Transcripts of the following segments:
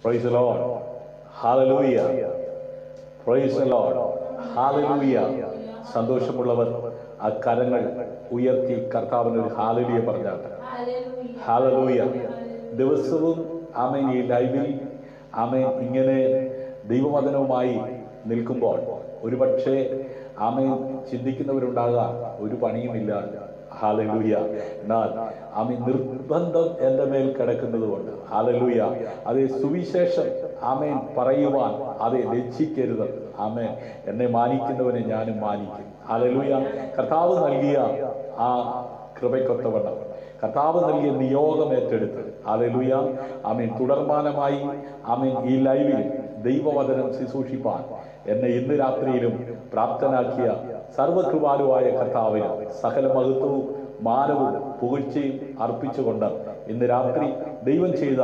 Price the lord. ഹല്ലേലൂയ. Praise the lord. ഹല്ലേലൂയ. സന്തോഷമുള്ളവർ ആ കരങ്ങൾ ഉയർത്തി കർത്താവിന് ഒരു ഹല്ലേലൂയ പറഞ്ഞാട്ടെ. ഹല്ലേലൂയ. ദിവസവും ആമേൻ ഈ ലൈവിൽ ആമേൻ ഇങ്ങനെ ദൈവവചനവുമായി നിൽക്കുമ്പോൾ ഒരുപക്ഷെ ആമേൻ ചിന്തിക്കുന്നവരുണ്ടാകാം, ഒരു പണിയുമില്ല. ഹല്ലേലൂയ. എന്നാൽ ആമേൻ നിർബന്ധം എൻ്റെ മേൽ കിടക്കുന്നത് കൊണ്ട് ഹല്ലേലൂയ അതേ സുവിശേഷം ആമേൻ പറയുവാൻ അതേ ലജ്ജിക്കരുത്. ആമേൻ എന്നെ മാനിക്കുന്നവനെ ഞാനും മാനിക്കും. ഹല്ലേലൂയ. കർത്താവ് നൽകിയ ആ കൃപയ്ക്കൊത്തവണ്ണം കർത്താവ് നൽകിയ നിയോഗം ഏറ്റെടുത്ത് ഹല്ലേലൂയ ആമേൻ തുടർമാനമായി ആമേൻ ഈ ലൈവിൽ ദൈവവചനം ശുശ്രൂഷിപ്പാൻ എന്നെ ഇന്ന് രാത്രിയിലും പ്രാപ്തനാക്കിയ സർവകൃപാലുവായ കർത്താവിന് സകല മഹത്വവും മാനവും പുകഴ്ചയും അർപ്പിച്ചുകൊണ്ട് ഇന്ന് രാത്രി ദൈവം ചെയ്ത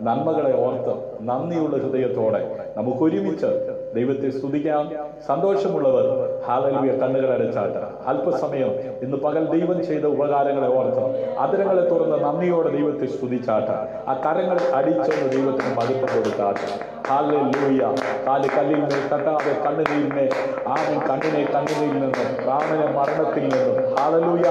നന്മകളെ ഓർത്ത് നന്ദിയുള്ള ഹൃദയത്തോടെ നമുക്കൊരുമിച്ച് ദൈവത്തെ സ്തുതിക്കാം. സന്തോഷമുള്ളവർ ഹല്ലേലൂയ കണ്ണുകൾ അടച്ചാട്ട് അല്പസമയം ഇന്ന് പകൽ ദൈവം ചെയ്ത ഉപകാരങ്ങളെ ഓർത്ത് അതിരങ്ങളെ തുറന്ന് നന്ദിയോടെ ദൈവത്തെ സ്തുതിച്ചാട്ട് ആ കരങ്ങൾ അടിച്ചൊന്ന് ദൈവത്തിന് മഹത്വം കൊടുത്താട്ട് ഹല്ലേലൂയ. കാല് കല്ലിന്മേൽ തട്ടാതെ കണ്ണുനീരിനെ ആമേൻ കണ്ണിനെ നിന്നും പ്രാണനെ മരണത്തിൽ നിന്നും ഹല്ലേലൂയ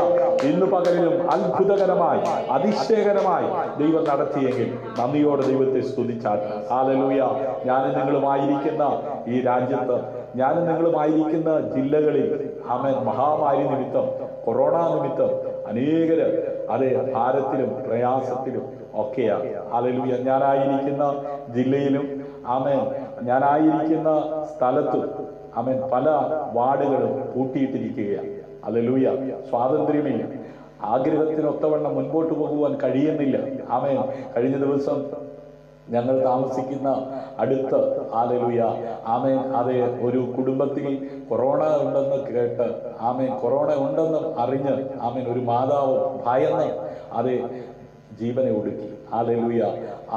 ഇന്ന് പകലിലും അത്ഭുതകരമായി അതിശയകരമായി ദൈവം നടത്തിയെങ്കിൽ നന്ദിയോടെ ദൈവത്തെ സ്തുതിച്ചാട്ട് ഹല്ലേലൂയ. ഞാനും നിങ്ങളുമായിരിക്കുന്ന ഈ രാജ്യത്ത് ഞാനും നിങ്ങളുമായിരിക്കുന്ന ജില്ലകളിൽ ആമേൻ മഹാമാരി നിമിത്തം കൊറോണ നിമിത്തം അനേകര് അതേ ഭാരത്തിലും പ്രയാസത്തിലും ഒക്കെയാണ്. ഹല്ലേലൂയ. ഞാനായിരിക്കുന്ന ജില്ലയിലും ആമേൻ ഞാനായിരിക്കുന്ന സ്ഥലത്തും ആമേൻ പല വാർഡുകളും പൂട്ടിയിട്ടിരിക്കുകയാണ്. ഹല്ലേലൂയ. സ്വാതന്ത്ര്യമില്ല. ആഗ്രഹത്തിനൊത്തവണ്ണം മുൻപോട്ട് പോകുവാൻ കഴിയുന്നില്ല. ആമേൻ കഴിഞ്ഞ ദിവസം ഞങ്ങൾ താമസിക്കുന്ന അടുത്ത് ഹല്ലേലൂയ ആമേൻ അതേ ഒരു കുടുംബത്തിൽ കൊറോണ ഉണ്ടെന്ന് കേട്ട് ആമേൻ കൊറോണ ഉണ്ടെന്ന് അറിഞ്ഞ് ആമേൻ ഒരു മാതാവ് ഭയന്ന് അതേ ജീവനെ ഒടുക്കി. ഹല്ലേലൂയ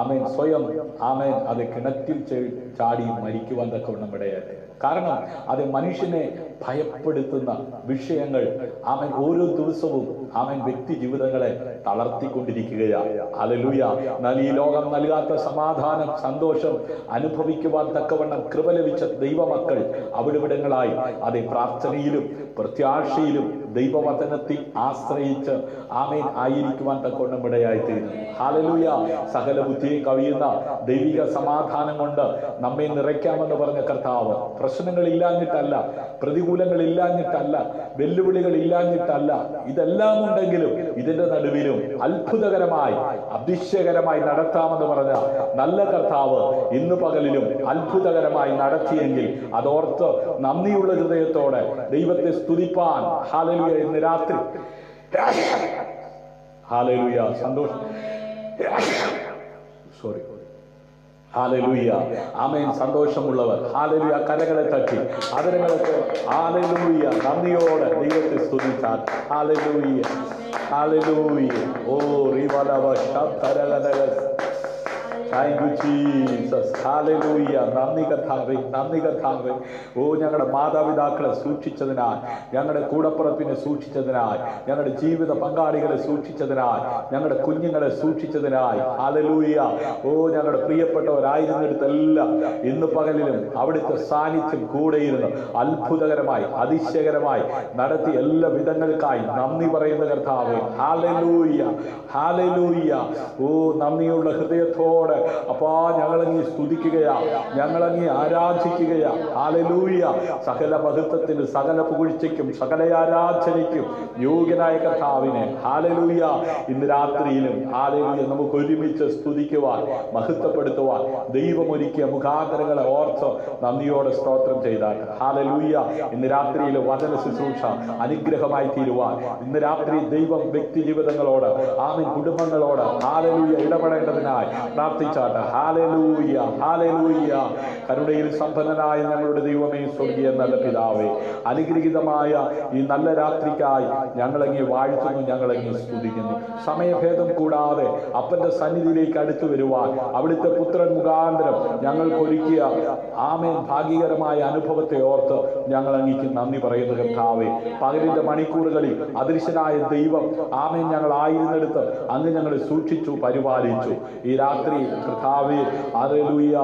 ആമേൻ സ്വയം ആമേൻ അത് കിണറ്റിൽ ചാടി മരിക്കുവാൻ തക്കവണ്ണം ഇടയായി. കാരണം അത് മനുഷ്യനെ ഭയപ്പെടുത്തുന്ന വിഷയങ്ങൾ ആമേൻ ഓരോ ദിവസവും ആമേൻ വ്യക്തി ജീവിതങ്ങളെ തളർത്തിക്കൊണ്ടിരിക്കുകയാണ്. ഹല്ലേലൂയ. എന്നാൽ ഈ ലോകം നൽകാത്ത സമാധാനം സന്തോഷം അനുഭവിക്കുവാൻ തക്കവണ്ണം കൃപ ലഭിച്ച ദൈവമക്കൾ അവിടെവിടങ്ങളായി അതേ പ്രാർത്ഥനയിലും പ്രത്യാശയിലും ദൈവവചനത്തിൽ ആശ്രയിച്ച് ആമേൻ ആയിരിക്കുവാൻ തക്കവണ്ണം ഇടയായിത്തീരുന്നു. ഹല്ലേലൂയ. സകല ബുദ്ധിയെ കവിയുന്ന ദൈവിക സമാധാനം കൊണ്ട് നമ്മെ നിറയ്ക്കാമെന്ന് പറഞ്ഞ കർത്താവ് പ്രശ്നങ്ങൾ ഇല്ലാഞ്ഞിട്ടല്ല, പ്രതികൂലങ്ങൾ ഇല്ലാഞ്ഞിട്ടല്ല, വെല്ലുവിളികൾ ഇല്ലാഞ്ഞിട്ടല്ല, ഇതെല്ലാം ഉണ്ടെങ്കിലും ഇതിന്റെ നടുവിലും അത്ഭുതകരമായി അതിശയകരമായി നടത്താമെന്ന് പറഞ്ഞ നല്ല കർത്താവ് ഇന്ന് പകലിലും അത്ഭുതകരമായി നടത്തിയെങ്കിൽ അതോർത്ത് നന്ദിയുള്ള ഹൃദയത്തോടെ ദൈവത്തെ സ്തുതിപ്പാൻ ഹല്ലേലൂയ ഇന്ന് രാത്രി ഹല്ലേലൂയ സന്തോഷം സോറി ഹല്ലേലൂയ ആമേൻ സന്തോഷമുള്ളവർ ഹല്ലേലൂയ കരകളെ തട്ടി അതിരങ്ങളൊക്കെ ഹല്ലേലൂയ നന്ദിയോടെ ദൈവത്തെ സ്തുതിച്ചാൽ ഹല്ലേലൂയ ഹല്ലേലൂയ ഓ റിവലവ ശബ്ദരഗദഗ താങ്ക് യു ജീസസ് ഹല്ലേലൂയ. നന്ദി കർത്താവേ, നന്ദി കർത്താവേ. ഓ ഞങ്ങളുടെ മാതാപിതാക്കളെ സൂക്ഷിച്ചതിനാൽ, ഞങ്ങളുടെ കൂടപ്പുറപ്പിനെ സൂക്ഷിച്ചതിനാൽ, ഞങ്ങളുടെ ജീവിത പങ്കാളികളെ സൂക്ഷിച്ചതിനാൽ, ഞങ്ങളുടെ കുഞ്ഞുങ്ങളെ സൂക്ഷിച്ചതിനായി ഹല്ലേലൂയ. ഓ ഞങ്ങളുടെ പ്രിയപ്പെട്ടവരായിരുന്നിടത്തെല്ലാം ഇന്ന് പകലിലും അവിടുത്തെ സാന്നിധ്യം കൂടെയിരുന്ന് അത്ഭുതകരമായി അതിശയകരമായി നടത്തി എല്ലാ വിധങ്ങൾക്കായി നന്ദി പറയുന്ന കർത്താവേ ഹല്ലേലൂയ ഹല്ലേലൂയ. ഓ നന്ദിയുള്ള ഹൃദയത്തോടെ അപ്പാ ഞങ്ങളങ്ങി സ്തുതിക്കുകയാ, ഞങ്ങളങ്ങി ആരാധിക്കുകയാ. ഹല്ലേലൂയ. സകല മഹത്വത്തിനും സകല പുകഴ്ചയ്ക്കും സകല ആരാധനയ്ക്കും യോഗ്യനായ കർത്താവിനെ ഹല്ലേലൂയ ഇന്ന് രാത്രിയിലും ഹല്ലേലൂയ നമുക്ക് ഒരുമിച്ച് സ്തുതിക്കുവാൻ മഹത്വപ്പെടുത്തുവാൻ ദൈവമൊരുക്കിയ മുഖാന്തരങ്ങളെ ഓർത്ത് നന്ദിയോടെ സ്തോത്രം ചെയ്താൽ ഹല്ലേലൂയ. ഇന്ന് രാത്രിയിൽ വചന ശുശ്രൂഷ അനുഗ്രഹമായി തീരുവാൻ ഇന്ന് രാത്രി ദൈവം വ്യക്തി ജീവിതങ്ങളോട് ആമേൻ കുടുംബങ്ങളോട് ഹല്ലേലൂയ ഇടപെടേണ്ടതിനായി പ്രാർത്ഥിച്ചാട്ടെ. ഹല്ലേലൂയ ഹല്ലേലൂയ കരുണയിൽ സമ്പന്നനായ ഞങ്ങളുടെ ദൈവമേ, സ്വർഗീയ നല്ല പിതാവേ, അനുഗ്രഹീതമായ ഈ നല്ല രാത്രിക്കായി ഞങ്ങളങ്ങി വാഴ്ത്തുന്നു, ഞങ്ങളങ്ങി സ്തുതിക്കുന്നു. സമയഭേദം കൂടാതെ അപ്പന്റെ സന്നിധിയിലേക്ക് അടുത്തു വരുവാൻ അവിടുത്തെ പുത്രൻ മുഖാന്തരം ഞങ്ങൾക്ക് ഒരുക്കിയ ആമേൻ ഭാഗ്യകരമായ അനുഭവത്തെ ഓർത്ത് ഞങ്ങൾ അങ്ങേക്ക് നന്ദി പറയുന്നു കർത്താവേ. പകലിന്റെ മണിക്കൂറുകളിൽ അദൃശ്യനായ ദൈവം ആമേൻ ഞങ്ങൾ ആയിരുന്നിടത്ത് അങ്ങ് ഞങ്ങളെ സൂക്ഷിച്ചു, പരിപാലിച്ചു. ഈ രാത്രി കർത്താവേ, ഹല്ലേലൂയ,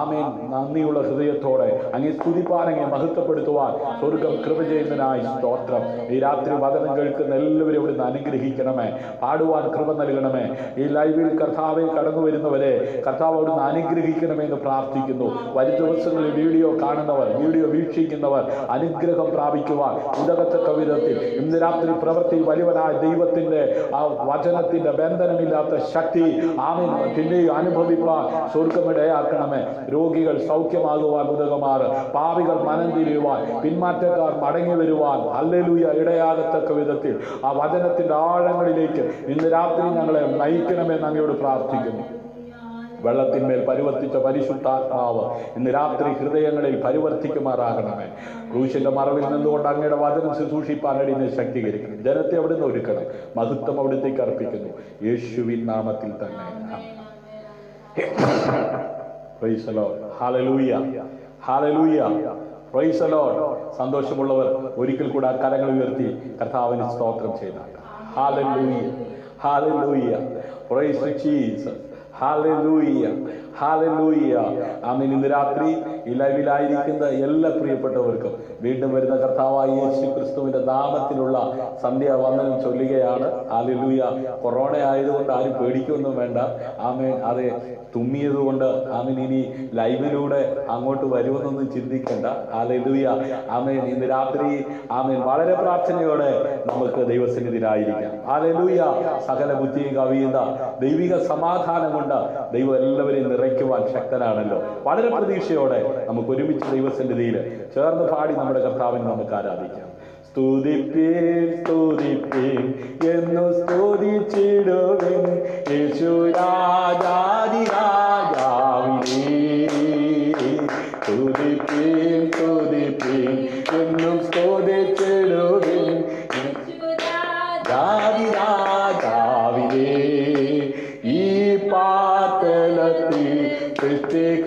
ആമേൻ, നന്ദിയുള്ള ഹൃദയത്തോടെ അങ്ങേ സ്തുതിപ്പാൻ, അങ്ങേ മഹത്വപ്പെടുത്തുവാൻ സ്വർഗം കൃപ ചെയ്യുന്നതിനായി സ്തോത്രം. ഈ രാത്രി വചനം കേൾക്കുന്ന എല്ലാവരും ഇവിടുന്ന് അനുഗ്രഹിക്കണമേ, പാടുവാൻ കൃപ നൽകണമേ. ഈ ലൈവിൽ കർത്താവെ കടന്നു വരുന്നവരെ കർത്താവ് അവിടുന്ന് അനുഗ്രഹിക്കണമെന്ന് പ്രാർത്ഥിക്കുന്നു. വരും ദിവസങ്ങളിൽ വീഡിയോ കാണുന്നവർ, വീഡിയോ വീക്ഷിക്കുന്നവർ അനുഗ്രഹം പ്രാപിക്കുവാൻ ഉതകത്തക്ക വിധത്തിൽ ഇന്ന് രാത്രി പ്രവൃത്തി വലിയവനായ ദൈവത്തിന്റെ ആ വചനത്തിന്റെ ബന്ധനമില്ലാത്ത ശക്തി ആമേൻ പിന്നെയും അനുഭവിപ്പാൻ സ്വർഗമിടയാക്കണമേ. രോഗികൾ സൗഖ്യമാകുവാൻ ഉതകമാറ്, പാപികൾ മനം തിരിയുവാൻ, പിന്മാറ്റക്കാർ മടങ്ങി വരുവാൻ ഹല്ലേലൂയ ഇടയാകത്തക്ക വിധത്തിൽ ആ വചനത്തിന്റെ ആഴങ്ങളിലേക്ക് ഇന്ന് രാത്രി ഞങ്ങളെ നയിക്കണമെന്ന് അങ്ങയോട് പ്രാർത്ഥിക്കുന്നു. വെള്ളത്തിന്മേൽ പരിവർത്തിച്ച പരിശുദ്ധാത്മാവ് ഇന്ന് രാത്രി ഹൃദയങ്ങളിൽ പരിവർത്തിക്കുമാറാകണമേ. ക്രൂശിന്റെ മറവിൽ നിന്നുകൊണ്ട് അങ്ങയുടെ വചനം ശുശ്രൂഷിപ്പാൻ അടിയനെ ശക്തീകരിക്കണം. ജനത്തെ അവിടുന്ന് ഒരുക്കണം. മഹത്വം അവിടുത്തേക്ക് അർപ്പിക്കുന്നു, യേശുവിൻ നാമത്തിൽ തന്നെ. Praise the lord. ഹല്ലേലൂയ, ഹല്ലേലൂയ, പ്രൈസ് ദി ലോർഡ്. സന്തോഷമുള്ളവർ ഒരിക്കൽ കൂടെ ആ കരങ്ങൾ ഉയർത്തി കർത്താവിന് സ്തോത്രം ചെയ്താൽ. ഹല്ലേലൂയ, ഹല്ലേലൂയ, പ്രൈസ് ജീസസ്, ഹല്ലേലൂയ, ഹല്ലേലൂയ. ആമേൻ. ഇന്ന് രാത്രി ഈ ലൈവിലായിരിക്കുന്ന എല്ലാ പ്രിയപ്പെട്ടവർക്കും വീണ്ടും വരുന്ന കർത്താവായ യേശു ക്രിസ്തുവിന്റെ നാമത്തിലുള്ള സന്ധ്യാവന്ദനം ചൊല്ലുകയാണ്. ഹല്ലേലൂയ. കൊറോണ ആയതുകൊണ്ട് ആരും പേടിക്കൊന്നും വേണ്ട. ആമേൻ. അതെ, തുമ്മിയത് കൊണ്ട് ആമേൻ ഇനി ലൈവിലൂടെ അങ്ങോട്ട് വരുമെന്നൊന്നും ചിന്തിക്കണ്ട. ഹല്ലേലൂയ. ആമേൻ. ഇന്ന് രാത്രി ആമേൻ വളരെ പ്രാർത്ഥനയോടെ നമുക്ക് ദൈവസന്നിധിയിലായിരിക്കാം. ഹല്ലേലൂയ. സകല ബുദ്ധിയും കവിയുന്ന ദൈവിക സമാധാനം കൊണ്ട് ദൈവം എല്ലാവരെയും നിറയ്ക്കുവാൻ ശക്തനാണല്ലോ. വളരെ പ്രതീക്ഷയോടെ നമുക്ക് ഒരുമിച്ച് ദൈവസന്നിധിയിൽ ചേർന്ന് പാടി നമ്മുടെ കർത്താവിനെ നമുക്ക് ആരാധിക്കാം. സ്തുതിപ്പീൻ സ്തുതിപ്പീൻ എന്നു സ്തുതിച്ചിടുവിൻ യേശു രാജാധി രാജാവിനെ. സ്തുതിപ്പീൻ സ്തുതിപ്പീൻ എന്നും സ്തുതിച്ചിടുവിൻ രാജാധി രാജാവിനെ. ഈ പാതലത്തിൽ സൃഷ്ടിക്കാത്തവൻ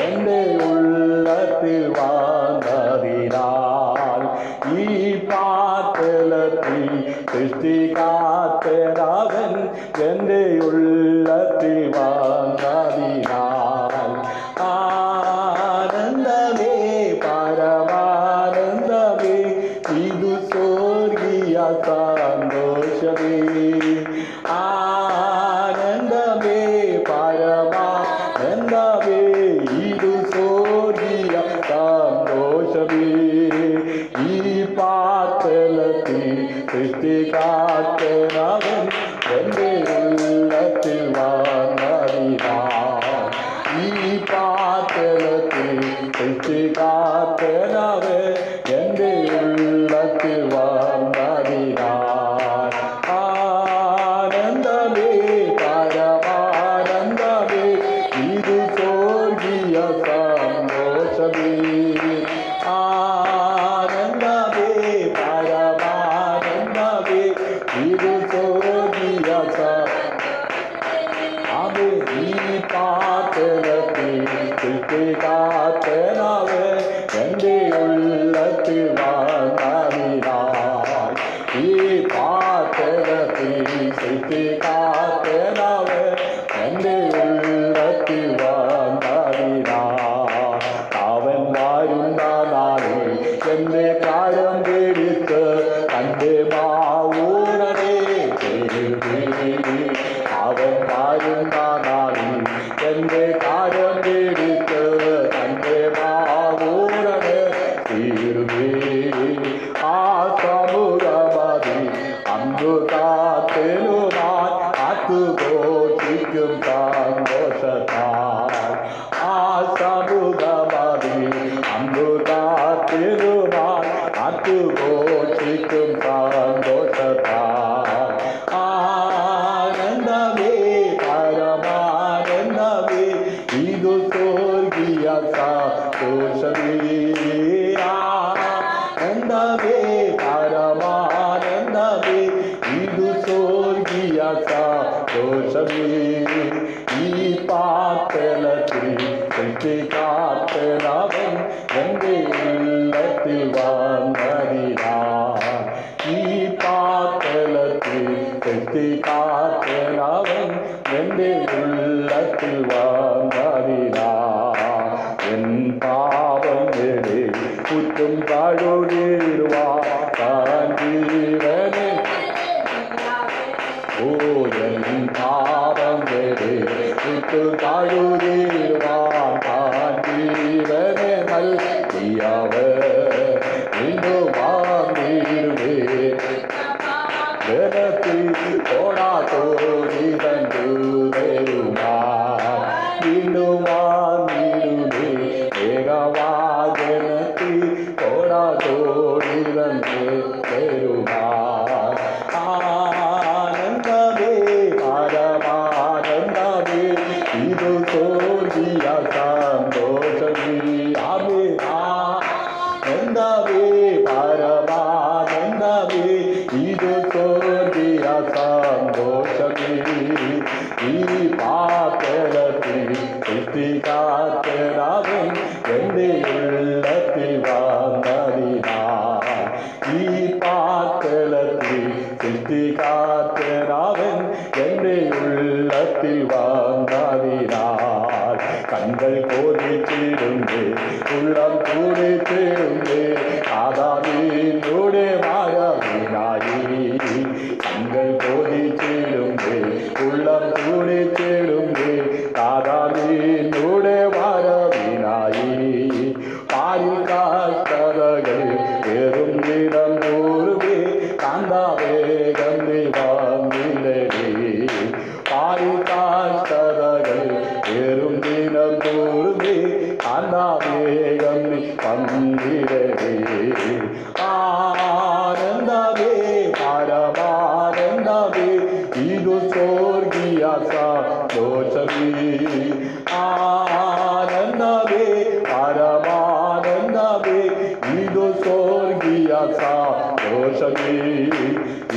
എൻ്റെ ഉള്ളത്തിൽ വന്നതിനാൽ. ഈ പാതലത്തിൽ സൃഷ്ടിക്കാത്തവൻ എൻ്റെ ഉള്ളത്തിൽ വന്നതിനാൽ. ആനന്ദമേ, പരമാനന്ദമേ, ഇതു സ്വർഗീയ സന്തോഷമേ. ആനന്ദമേ, പരമാനന്ദമേ, ഇതു സ്വർഗീയ സന്തോഷമേ. ഈ പാതലത്തിൽ സൃഷ്ടിക്കാത്തവൻ എൻ്റെ ഉള്ളത്തിൽ വന്നതിനാൽ. ഈ പാതലത്തിൽ സൃഷ്ടിക്കാത്തവൻ എൻ്റെ ഉള്ളത്തിൽ വന്നതിനാൽ. ആനന്ദമേ, പരമാനന്ദമേ, ഇത് സ്വർഗീയ സന്തോഷമേ. ആനന്ദമേ, പരമാനന്ദമേ, ഇത് സ്വർഗീയ സന്തോഷമേ. ഈ പാതലത്തിൽ സൃഷ്ടിക്കാത്തവൻ എൻ്റെ ഉള്ളത്തിൽ വന്നതിനാൽ. ഈ പാതലത്തിൽ സൃഷ്ടിക്കാത്തവൻ എൻ്റെ ഉള്ളത്തിൽ വന്നതിനാൽ. അവൻ വരുന്ന നാളിൽ എൻ്റെ കാര്യം പിടിച്ച് തൻ്റെ മാവൂരനെ ചേരുവേ. അവൻ വരുന്ന നാളിൽ എൻ്റെ കാര്യം പിടിച്ച് തൻ്റെ മാവൂരനെ ചേരുവേ. ആ സമൂഹമതി അന്നു കാത്തിലുമാൻ അതുഘോഷിക്കും സന്തോഷത്താൽ. ആ സമൂഹമതി അന്നു കാത്തിലുമാൻ അതുഘോഷിക്കും സന്തോഷത്താൽ. ആനന്ദമേ, പരമാനന്ദമേ, ഇതു ഈ പാത്തലത്തിൽ സൃഷ്ടിക്കാത്തവൻ എന്റെ ഉള്ളത്തിൽ വന്നതിനാ. ഈ പാത്തലത്തിൽ സൃഷ്ടിക്കാത്തവൻ എന്റെ ഉള്ളത്തിൽ വന്നതിനാ. എൻ പാപങ്ങളെ കുറ്റം കഴുകിടുവാൻ താൻ ജീവനെ എൻ പാപങ്ങളെ കുറ്റം കഴുകിടുവാൻ താൻ ജീവനെ നൽകിയവർ വീണ്ടും വാങ്ങിടുവേ. ജനത്തിൽ ഓടാത്തോടിതൻ ദൂരയുമാ വീണ്ടും വാങ്ങിടുവേ. ഏകവാചനത്തിൽ ഓടാത്തോടിതൻ ദൂരയുമാ. ആനന്ദമേ പരമാനന്ദമേ ഇത് തോന്നിയ സന്തോഷമേ. ആമേ ആനന്ദമേ പരമാനന്ദമേ ഇത് തോന്നിയ സന്തോഷമേ. ഈ പാത്തലത്തിൽ സൃഷ്ടിക്കാത്തവൻ എന്റെ ഉള്ളത്തിൽ വന്നതിനാ. ഈ പാത്തലത്തിൽ സൃഷ്ടിക്കാത്തവൻ എന്റെ ഉള്ളത്തിൽ വന്നതിനാൽ. കண்கள் കോതിച്ചിടുന്നേ ഉള്ളം കൂടിച്ചിടുന്നേ ആദാമിലൂടെ മായവിനായി. കண்கள் കോതിച്ചിടുന്നേ ഉള്ളം കൂടിച്ചിടുന്നേ ആദാമിലൂടെ മായവിനായി. പാരിൽ കാഷ്ടതകൾ ഏറും ദിനം തോറുമേ കാന്താവേഗം വന്നില്ലേ. പാരിൽ കാഷ്ടതകൾ ഏറും ദിനം തോറുമേ കാന്താവേഗം വന്നില്ലേ. ആനന്ദമേ പരമാനന്ദമേ ഇതു സ്വർഗീയ സന്തോഷമേ. ആനന്ദമേ പരമാനന്ദമേ ഇതു സ്വർഗീയ സന്തോഷമേ.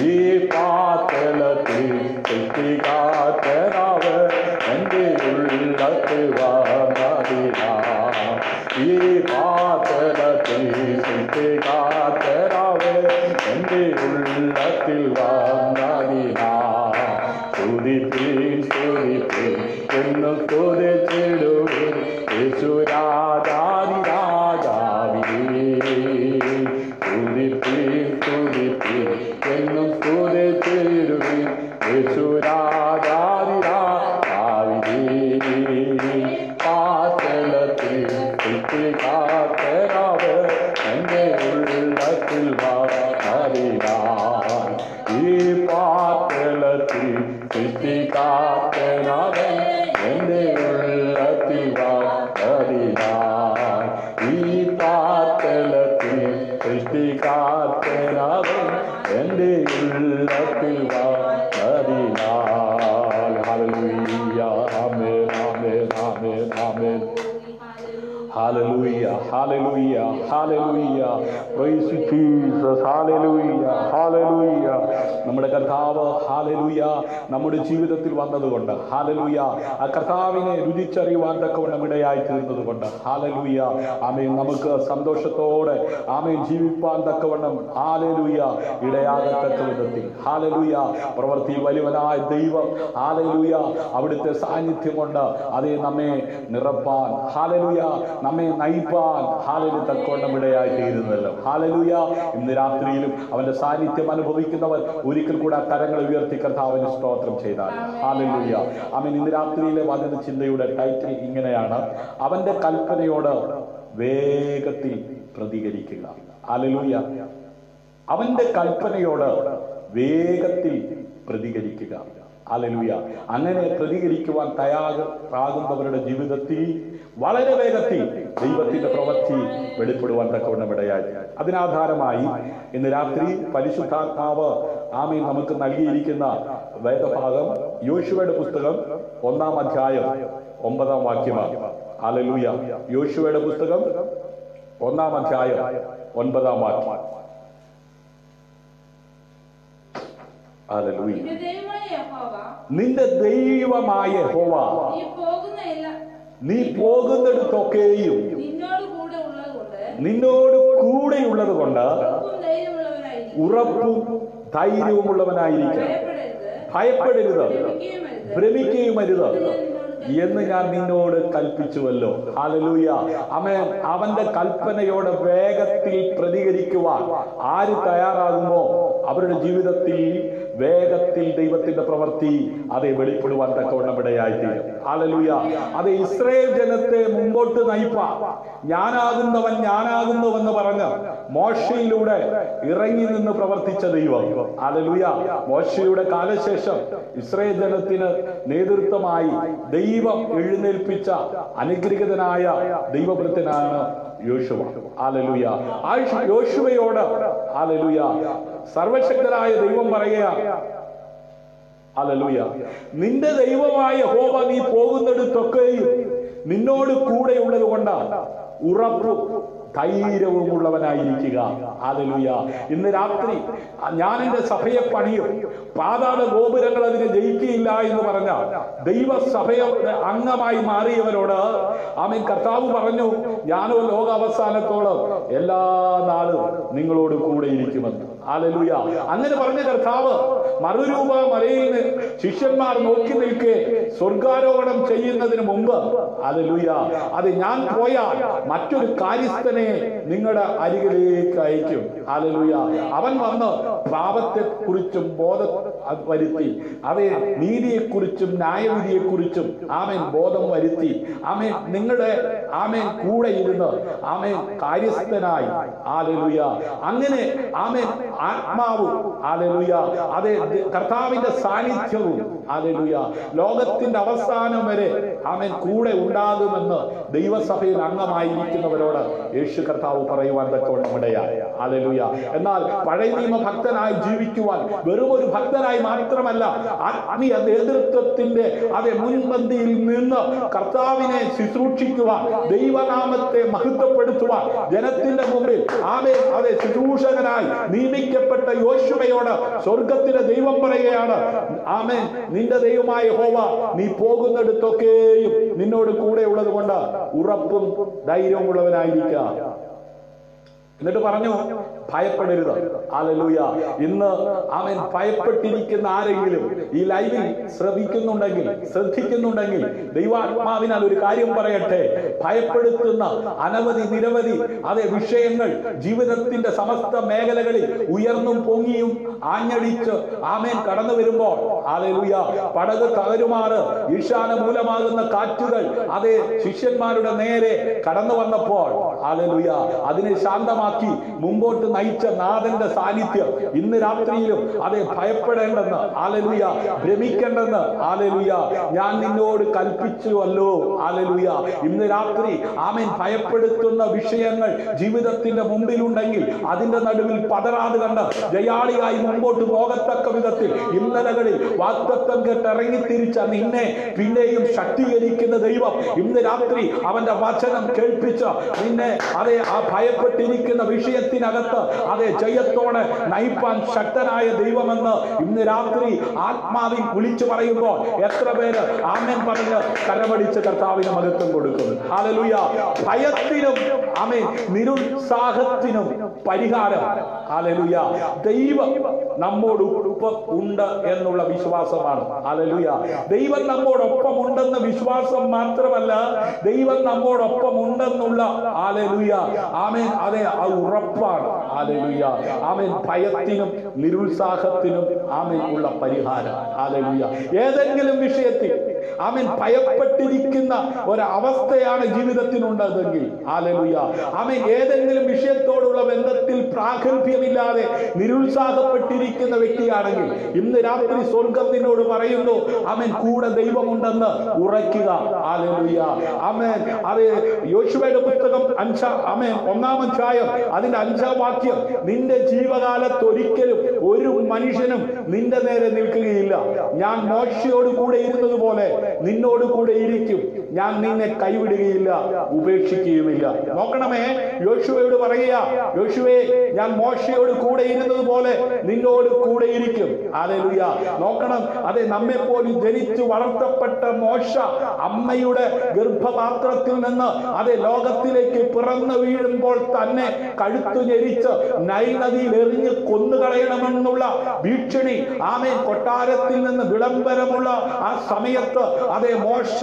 ഈ പാത്തലത്തിൽ സൃഷ്ടിക്കാത്തവൻ എന്റെ ഉള്ളത്തിൽ വന്നതിനാ. ഈ പാത്തലത്തിൽ സൃഷ്ടിക്കാത്തവൻ എന്റെ ഉള്ളത്തിൽ വന്നതിനാ. സ്തുതിപ്പീൻ സ്തുതിപ്പീൻ എന്ന് സ്തുതിച്ചിടുവിൻ യേശുരാജാതി രാജാവിനെ. സ്തുതിപ്പീൻ സ്തുതിപ്പീൻ എന്നും സ്തുതിച്ചിടുവിൻ യേശുരാജാതി രാജാവിനെ. പാത്തലത്തിൽ സൃഷ്ടിക്കാത്തവൻ എന്റെ ഉള്ളത്തിൽ വന്നതിനാ. ഈ പാത്തലത്തിൽ സൃഷ്ടിക്കാത്തവൻ എന്റെ ഉള്ളത്തിൽ വന്നതിനാ. ഈ പാത്തലത്തിൽ സൃഷ്ടിക്കാത്തവൻ എന്റെ ഉള്ളത്തിൽ വന്നതിനാ. Hallelujah amen amen amen amen. Hallelujah, hallelujah, hallelujah. Praise you, Jesus. Hallelujah, hallelujah. നമ്മുടെ കർത്താവ് ഹാലലൂയ നമ്മുടെ ജീവിതത്തിൽ വന്നതുകൊണ്ട് ഹാലലൂയ ആ കർത്താവിനെ രുചിച്ചറിയുവാൻ തക്കവണ്ണം ഇടയായി തീർന്നതുകൊണ്ട് ഹാലലൂയ ആമേൻ നമുക്ക് സന്തോഷത്തോടെ ആമേൻ ജീവിപ്പാൻ തക്കവണ്ണം ഹാലലൂയ ഇടയാകത്തക്ക വിധത്തിൽ ഹാലലൂയ പ്രവൃത്തി വലിയവനായ ദൈവം ഹാലലൂയ അവിടുത്തെ സാന്നിധ്യം കൊണ്ട് അതേ നമ്മെ നിറപ്പാൻ ഹാലലൂയ നമ്മെ നയിപ്പാൻ ഹാലലു തക്കവണ്ണം ഇടയായി തീരുന്നല്ലോ. ഹാലലൂയ ഇന്ന് രാത്രിയിലും അവന്റെ സാന്നിധ്യം അനുഭവിക്കുന്നവർ ഒരിക്കൽ കൂടെ കരങ്ങൾ ഉയർത്തി കർത്താവിന് സ്തോത്രം ചെയ്താൽ ഹാലലൂയ. ആമേൻ. ഇന്ന് രാത്രിയിലെ വചന ചിന്തയുടെ ടൈറ്റിൽ ഇങ്ങനെയാണ്: അവന്റെ കൽപ്പനയോട് വേഗത്തിൽ പ്രതികരിക്കുക. ഹാലലൂയ. അവന്റെ കൽപ്പനയോട് വേഗത്തിൽ പ്രതികരിക്കുക. ഹല്ലേലൂയ. അങ്ങനെ പ്രതികരിക്കുവാൻ തയ്യാറാകുന്നവരുടെ ജീവിതത്തിൽ വളരെ വേഗത്തിൽ ദൈവത്തിന്റെ പ്രവൃത്തി വെളിപ്പെടുവാൻ തക്കവണ്ണം ഇടയായി. അതിനാധാരമായി ഇന്ന് രാത്രി പരിശുദ്ധാത്മാവ് ആമേൻ നമുക്ക് നൽകിയിരിക്കുന്ന വേദഭാഗം യോശുവയുടെ പുസ്തകം 1-ാം അധ്യായം 9-ാം വാക്യമാണ്. ഹല്ലേലൂയ. യോശുവയുടെ പുസ്തകം 1-ാം അധ്യായം 9-ാം വാക്യം. ഹല്ലേലൂയ. നിന്റെ ദൈവമായ യഹോവ നീ പോകുന്നിടത്തൊക്കെയും നിന്നോട് കൂടെയുള്ളത് കൊണ്ട് ഉറപ്പും ധൈര്യവുമുള്ളവനായിരിക്കും. ഭയപ്പെടരുത്, ഭ്രമിക്കുകയുമരുത് എന്ന് ഞാൻ നിന്നോട് കൽപ്പിച്ചുവല്ലോ. ഹല്ലേലൂയ. ആമേൻ. അവന്റെ കൽപ്പനയോട് വേഗത്തിൽ പ്രതികരിക്കുവാൻ ആര് തയ്യാറാകുമോ അവരുടെ ജീവിതത്തിൽ വേഗത്തിൽ ദൈവത്തിന്റെ പ്രവൃത്തി അതെ വെളിപ്പെടുവാൻ തക്കവണ്ണം ഇടയായിത്തീരും. ഹല്ലേലൂയ. അത് ഇസ്രായേൽ ജനത്തെ മുമ്പോട്ട് നയിപ്പാൻ ഞാനാകുന്നുവെന്ന് പറഞ്ഞ് മോശയിലൂടെ ഇറങ്ങി നിന്ന് പ്രവർത്തിച്ച ദൈവം. ഹല്ലേലൂയ. മോശയുടെ കാലശേഷം ഇസ്രായേൽ ജനത്തിന് നേതൃത്വമായി ദൈവം എഴുന്നേൽപ്പിച്ച അനുഗ്രഹീതനായ ദൈവവൃത്തനാണ് യോശുവ. ഹല്ലേലൂയ. ആ യോശുവയോട് ഹല്ലേലൂയ സർവശക്തനായ ദൈവം പറയുക, ഹല്ലേലൂയ, നിന്റെ ദൈവമായ യഹോവ നീ പോകുന്നിടത്തൊക്കെയും നിന്നോട് കൂടെയുള്ളത് കൊണ്ട് ഉറപ്പും ധൈര്യവുമുള്ളവനായിരിക്കുക. ഹല്ലേലൂയ. ഇന്ന് രാത്രി ഞാൻ എന്റെ സഭയെ പണിയും, പാതാള ഗോപുരങ്ങൾ അതിനെ ജയിക്കുകയില്ല എന്ന് പറഞ്ഞ ദൈവസഭയുടെ അംഗമായി മാറിയവരോട് ആമേൻ കർത്താവ് പറഞ്ഞു, ഞാനോ ലോക അവസാനത്തോളം എല്ലാ നാളും നിങ്ങളോട് കൂടെ ഇരിക്കുമെന്ന്. ഹല്ലേലൂയ. അങ്ങനെ പറഞ്ഞ കർത്താവ് മറുരൂപ മലയിൽ ശിഷ്യന്മാർ നോക്കി നിൽക്കെ സ്വർഗാരോഹണം ചെയ്യുന്നതിന് മുമ്പ് ഹല്ലേലൂയ അത് ഞാൻ പോയാൽ മറ്റൊരു കാര്യസ്ഥനെ നിങ്ങളുടെ അരികിലേക്ക് അയക്കും. ഹല്ലേലൂയ. അവൻ വന്ന് പാപത്തെ കുറിച്ചും ബോധം വരുത്തി, അവയെ നീതിയെക്കുറിച്ചും ന്യായവിധിയെക്കുറിച്ചും ആമേൻ ബോധം വരുത്തി ആമേൻ നിങ്ങളുടെ ആമേൻ കൂടെ ഇരുന്ന് ആമേൻ കാര്യസ്ഥനായി. ഹല്ലേലൂയ. അങ്ങനെ ആമേൻ ആത്മാവും ഹല്ലേലൂയ അതെ കർത്താവിന്റെ സാന്നിധ്യവും ഹല്ലേലൂയ ലോകത്തിന്റെ അവസാനം വരെ ആമേൻ കൂടെ ഉണ്ടാകുമെന്ന് ദൈവസഭയിൽ അംഗമായിരിക്കുന്നവരോട് യേശു കർത്താവ് പറയുവാൻ തക്കവണ്ണം ഇടയായി. ഹല്ലേലൂയ. എന്നാൽ പഴയ നിയമ ഭക്തനായി ജീവിക്കുവാൻ വെറും ഒരു ഭക്തനായി മാത്രമല്ല, ആത്മീയ നേതൃത്വത്തിന്റെ അതെ മുൻപന്തിയിൽ നിന്ന് കർത്താവിനെ ശുശ്രൂഷിക്കുവാൻ, ദൈവനാമത്തെ മഹത്വപ്പെടുത്തുവാൻ ജനത്തിന്റെ മുമ്പിൽ ആമേൻ അതെ ശുശ്രൂഷകനായി നിയമിക്കപ്പെട്ട യോശുവയോട് സ്വർഗത്തിലെ ദൈവം പറയുകയാണ്, ആമേൻ നിന്റെ ദൈവമായ യഹോവ നീ പോകുന്നിടത്തൊക്കെയും നിന്നോട് കൂടെ ഉള്ളത് കൊണ്ട് ഉറപ്പും ധൈര്യവും ഉള്ളവനായിരിക്കുക. എന്നിട്ട് പറഞ്ഞു, ഭയപ്പെടരുത്. ഹല്ലേലൂയ. ഇന്ന് ആമേൻ ഭയപ്പെട്ടിരിക്കുന്ന ആരെങ്കിലും ഈ ലൈവിൽ ശ്രദ്ധിക്കുന്നുണ്ടെങ്കിൽ ദൈവാത്മാവിനാൽ ഒരു കാര്യം പറയട്ടെ. ഭയപ്പെടുത്തുന്ന അനവധി നിരവധി അതേ വിഷയങ്ങൾ ജീവിതത്തിന്റെ സമസ്ത മേഖലകളിൽ ഉയർന്നും പൊങ്ങിയും ആഞ്ഞടിച്ച് ആമേൻ കടന്നു വരുമ്പോൾ ഹല്ലേലൂയ പടക് തകരുമാറ് ഈശാന മൂലമാകുന്ന കാറ്റുകൾ അതേ ശിഷ്യന്മാരുടെ നേരെ കടന്നു വന്നപ്പോൾ ഹല്ലേലൂയ അതിനെ ശാന്തമാക്കി മുമ്പോട്ട് നയിച്ച നാഥന്റെ സാന്നിധ്യം ഇന്ന് രാത്രിയിലും അതെ ഭയപ്പെടേണ്ടെന്ന് ഹല്ലേലൂയ ഭ്രമിക്കേണ്ടെന്ന് ഹല്ലേലൂയ ഞാൻ നിന്നോട് കൽപ്പിച്ചുവല്ലോ. ഹല്ലേലൂയ. ഇന്ന് രാത്രി ആമേൻ ഭയപ്പെടുത്തുന്ന വിഷയങ്ങൾ ജീവിതത്തിന്റെ മുമ്പിലുണ്ടെങ്കിൽ അതിന്റെ നടുവിൽ പതറാതെ കണ്ട് ജയാളിയായി മുമ്പോട്ട് പോകത്തക്ക വിധത്തിൽ ഇന്നലകളിൽ വാഗ്ദത്തം കേട്ട് ഇറങ്ങി തിരിച്ച നിന്നെ പിന്നെയും ശക്തീകരിക്കുന്ന ദൈവം ഇന്ന് രാത്രി അവന്റെ വചനം കേൾപ്പിച്ച് നിന്നെ അതെ ആ ഭയപ്പെട്ടിരിക്കുന്ന വിഷയത്തിനകത്ത് അതെ ജയത്തോടെ നയിപ്പാൻ ശക്തനായ ദൈവമെന്ന് ഇന്ന് രാത്രി ആത്മാവിൽ വിളിച്ചു പറയുമ്പോൾ എത്ര പേര് ആമേൻ പറഞ്ഞ് കരമടിച്ച് കർത്താവിന് മഹത്വം കൊടുക്കുന്നു. ഹല്ലേലൂയ. ഭയത്തിനും ആമേൻ നിരുത്സാഹത്തിനും പരിഹാരം ഹല്ലേലൂയ ദൈവം നമ്മോടൊപ്പം ഉണ്ട് എന്നുള്ള വിശ്വാസമാണ്. ഹല്ലേലൂയ. ദൈവം നമ്മോടൊപ്പം ഉണ്ടെന്ന വിശ്വാസം മാത്രമല്ല, ദൈവം നമ്മോടൊപ്പം ഉണ്ടെന്നുള്ള ഹല്ലേലൂയ ആമേൻ അതെ ആ ഉറപ്പാണ്. ഹല്ലേലൂയ. ആമേൻ ഭയത്തിനും നിരുത്സാഹത്തിനും ആമേൻ ഉള്ള പരിഹാരം. ഹല്ലേലൂയ. ഏതെങ്കിലും വിഷയത്തിൽ ആമേൻ ഭയപ്പെട്ടിരിക്കുന്ന ഒരവസ്ഥയാണ് ജീവിതത്തിനുണ്ടതെങ്കിൽ ഹല്ലേലൂയ ആമേൻ ഏതെങ്കിലും വിഷയത്തോടുള്ള ബന്ധത്തിൽ പ്രാഗൽഭ്യമില്ലാതെ നിരുത്സാഹപ്പെട്ടിരിക്കുന്ന വ്യക്തിയാണെങ്കിൽ ഇന്ന് രാത്രി സ്വർഗം നിന്നോട് പറയുന്നു, ആമേൻ കൂടെ ദൈവമുണ്ടെന്ന് ഉറയ്ക്കുക. ഹല്ലേലൂയ. ആമേൻ അതെ യോശുവയുടെ പുസ്തകം 1-ാം അധ്യായം അതിന്റെ 5-ാം വാക്യം, നിന്റെ ജീവകാലത്ത് ഒരിക്കലും ഒരു മനുഷ്യനും നിന്റെ നേരെ നിൽക്കുകയില്ല. ഞാൻ മോശയോട് കൂടെ ഇരുന്നതുപോലെ നിന്നോട് കൂടെ ഇരിക്കും. ഞാൻ നിന്നെ കൈവിടുകയില്ല, ഉപേക്ഷിക്കുകയുമില്ല. നോക്കണമേ, യോശുവയോട് പറയുക, യോശുവേ, ഞാൻ മോശയോട് കൂടെ ഇരുന്നതുപോലെ നിന്നോട് കൂടെ ഇരിക്കും. ഹല്ലേലൂയ. നോക്കണം, അതെ, നമ്മെ പോലും ജനിച്ചു വളർത്തപ്പെട്ട മോശ അമ്മയുടെ ഗർഭപാത്രത്തിൽ നിന്ന് അതെ ലോകത്തിലേക്ക് പിറന്നു വീഴുമ്പോൾ തന്നെ കഴുത്തു ഞെരിച്ച് നൈൽ നദിയിൽ എറിഞ്ഞ് കൊന്നുകളയണമെന്നുള്ള ഭീഷണി ആമേൻ കൊട്ടാരത്തിൽ നിന്ന് വിളംബരമുള്ള ആ സമയത്ത് അതെ മോശ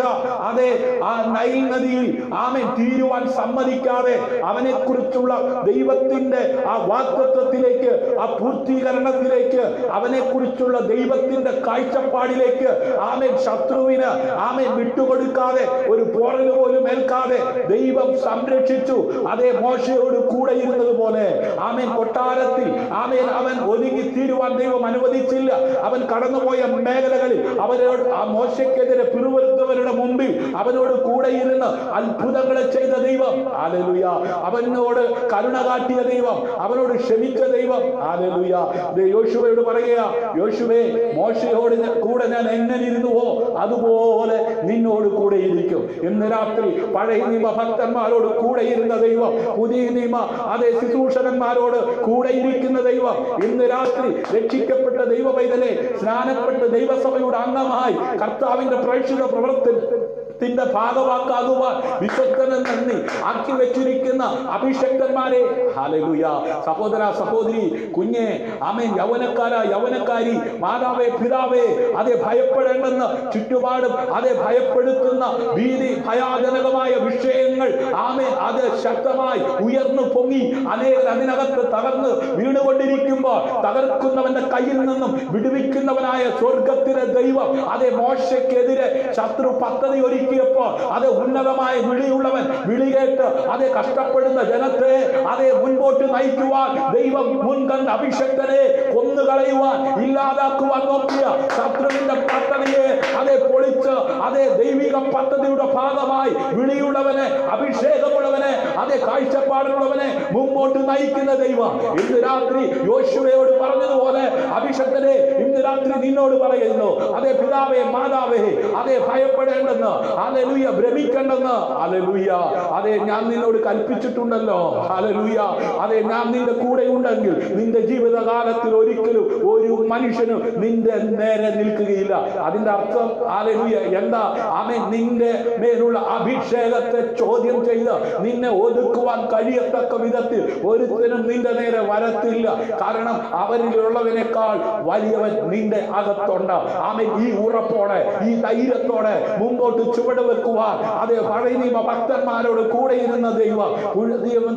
അതെ ആ നൈൽ നദിയിൽ ആമേൻ തീരുവാൻ സമ്മതിക്കാതെ അവനെ കുറിച്ചുള്ള ദൈവത്തിന്റെ ആ വാഗ്ദത്തത്തിലേക്ക്, ആ പൂർത്തീകരണത്തിലേക്ക്, അവനെ കുറിച്ചുള്ള ദൈവത്തിന്റെ കാഴ്ചപ്പാടിലേക്ക് ആമേൻ ശത്രുവിന് ആമേൻ വിട്ടുകൊടുക്കാതെ, ഒരു പോറൽ പോലും ഏൽക്കാതെ ദൈവം സംരക്ഷിച്ചു. അതേ മോശയോട് കൂടെ ഇരുന്നതുപോലെ ആമേൻ കൊട്ടാരത്തിൽ ആമേൻ അവൻ ഒതുങ്ങി തീരുവാൻ ദൈവം അനുവദിച്ചില്ല. അവൻ കടന്നുപോയ മേഖലകളിൽ അവരോട് ആ മോശയ്ക്കെതിരെ പിറുവിറുത്തവരുടെ മുമ്പിൽ അവനോട് കൂടെ ഇരുന്ന് അത്ഭുതങ്ങളെ ചെയ്ത ദൈവം. ഹല്ലേലൂയ. അവനോട് കരുണ കാട്ടിയ ദൈവം, അവനോട് ക്ഷമിച്ച ദൈവം. ഹല്ലേലൂയ. യോശുവയോട് പറയുക, യോശുവേ, മോശയോട് കൂടെ ഞാൻ എങ്ങനെ ഇരുന്നുവോ അതുപോലെ നിന്നോട് കൂടെ ഇരിക്കും. ഇന്ന് രാത്രി പഴയ നിയമ ഭക്തന്മാരോട് കൂടെ ഇരുന്ന ദൈവം, പുതിയ നിയമ അതേ ശുശ്രൂഷകന്മാരോട് കൂടെ ഇരിക്കുന്ന ദൈവം, ഇന്ന് രാത്രി രക്ഷിക്കപ്പെട്ട ദൈവ പൈതലെ, സ്നാനപ്പെട്ട് ദൈവസഭയുടെ അംഗമായി കർത്താവിന്റെ പ്രേക്ഷിത പ്രവർത്തനത്തിന്റെ ഭാഗമാക്കാകുവാൻ വിശ്വസ്തനെന്ന് ആക്കി വെച്ചിരിക്കുന്ന അഭിഷക്തന്മാരെ, ഹല്ലേലൂയ. സഹോദര, സഹോദരി, കുഞ്ഞെ, ആമേൻ, യൗവനക്കാരി, മാതാവേ, പിതാവേ, അതെ ഭയപ്പെടേണ്ടെന്ന് ചുറ്റുപാടും അതെ ഭയപ്പെടുത്തുന്ന ഭീതി ഭയാജനകമായ വിഷയങ്ങൾ ആമേൻ അത് ശക്തമായി ഉയർന്നു പൊങ്ങി അനേകർ അതിനകത്ത് തകർന്ന് വീണുകൊണ്ടിരിക്കുമ്പോൾ തകർക്കുന്നവന്റെ കയ്യിൽ നിന്നും വിടുവിക്കുന്നവനായ സ്വർഗത്തിലെ ദൈവം അതെ മോശയ്ക്കെതിരെ ശത്രു പദ്ധതി ഒരുക്കിയപ്പോൾ അത് ഉന്നതമായ വിളിയുള്ളവൻ വിളി കേട്ട് അതെ കഷ്ടപ്പെടുന്ന ജനത്തെ അതെ മുൻപോട്ട് നയിക്കുവാൻ ദൈവം മുൻകണ്ട അഭിഷക്തനെ കൊന്നുകളയുവാൻ, ഇല്ലാതാക്കുവാൻ നോക്കിയ ശത്രുവിന്റെ പദ്ധതിയെ അതെ പൊളിച്ച് അതെ ദൈവിക പദ്ധതിയുടെ ഭാഗമായി വിളിയുള്ളവനെ, അഭിഷേകമുള്ളവനെ, അതെ കാഴ്ചപ്പാടുള്ളവനെ മുമ്പോട്ട് നയിക്കുന്ന ദൈവം ഇന്ന് രാത്രി യോശുവയോട് പറഞ്ഞതുപോലെ അഭിഷക്തനെ ഇന്ന് രാത്രി നിന്നോട് പറയുന്നു. അതെ പിതാവേ, മാതാവേ, അതെ ഭയപ്പെടേണ്ടെന്ന്, ഹല്ലേലൂയ, ഭ്രമിക്കേണ്ടെന്ന്, ഹല്ലേലൂയ. അതെ ഞാൻ നിന്നോട് കൽപ്പിച്ചിട്ടുണ്ടല്ലോ, ഹല്ലേലൂയ. അതെ ഞാൻ നിന്റെ കൂടെ ഉണ്ടെങ്കിൽ നിന്റെ ജീവിതകാലത്തിൽ ഒരിക്കലും ഒരു മനുഷ്യനും നിന്റെ നേരെ നിൽക്കുകയില്ല. അതിന്റെ അർത്ഥം ഹല്ലേലൂയ എന്താ? ആമേൻ, നിന്റെ മേലുള്ള അഭിഷേകത്തെ ചോദ്യം ചെയ്ത് നിന്നെ ഒതുക്കുവാൻ കഴിയത്തക്ക വിധത്തിൽ ഒരുത്തനും നിന്റെ നേരെ വരത്തില്ല. കാരണം അവരിലുള്ളതിനേക്കാൾ വലിയവൻ നിന്റെ അകത്തുണ്ട്. ആമേൻ, ഈ ഉറപ്പോടെ, ഈ ധൈര്യത്തോടെ മുമ്പോട്ട് ചുവട് വെക്കുവാൻ അതെ പഴയ നിയമ ഭക്തന്മാരോട് കൂടെ ഇരുന്ന ദൈവം,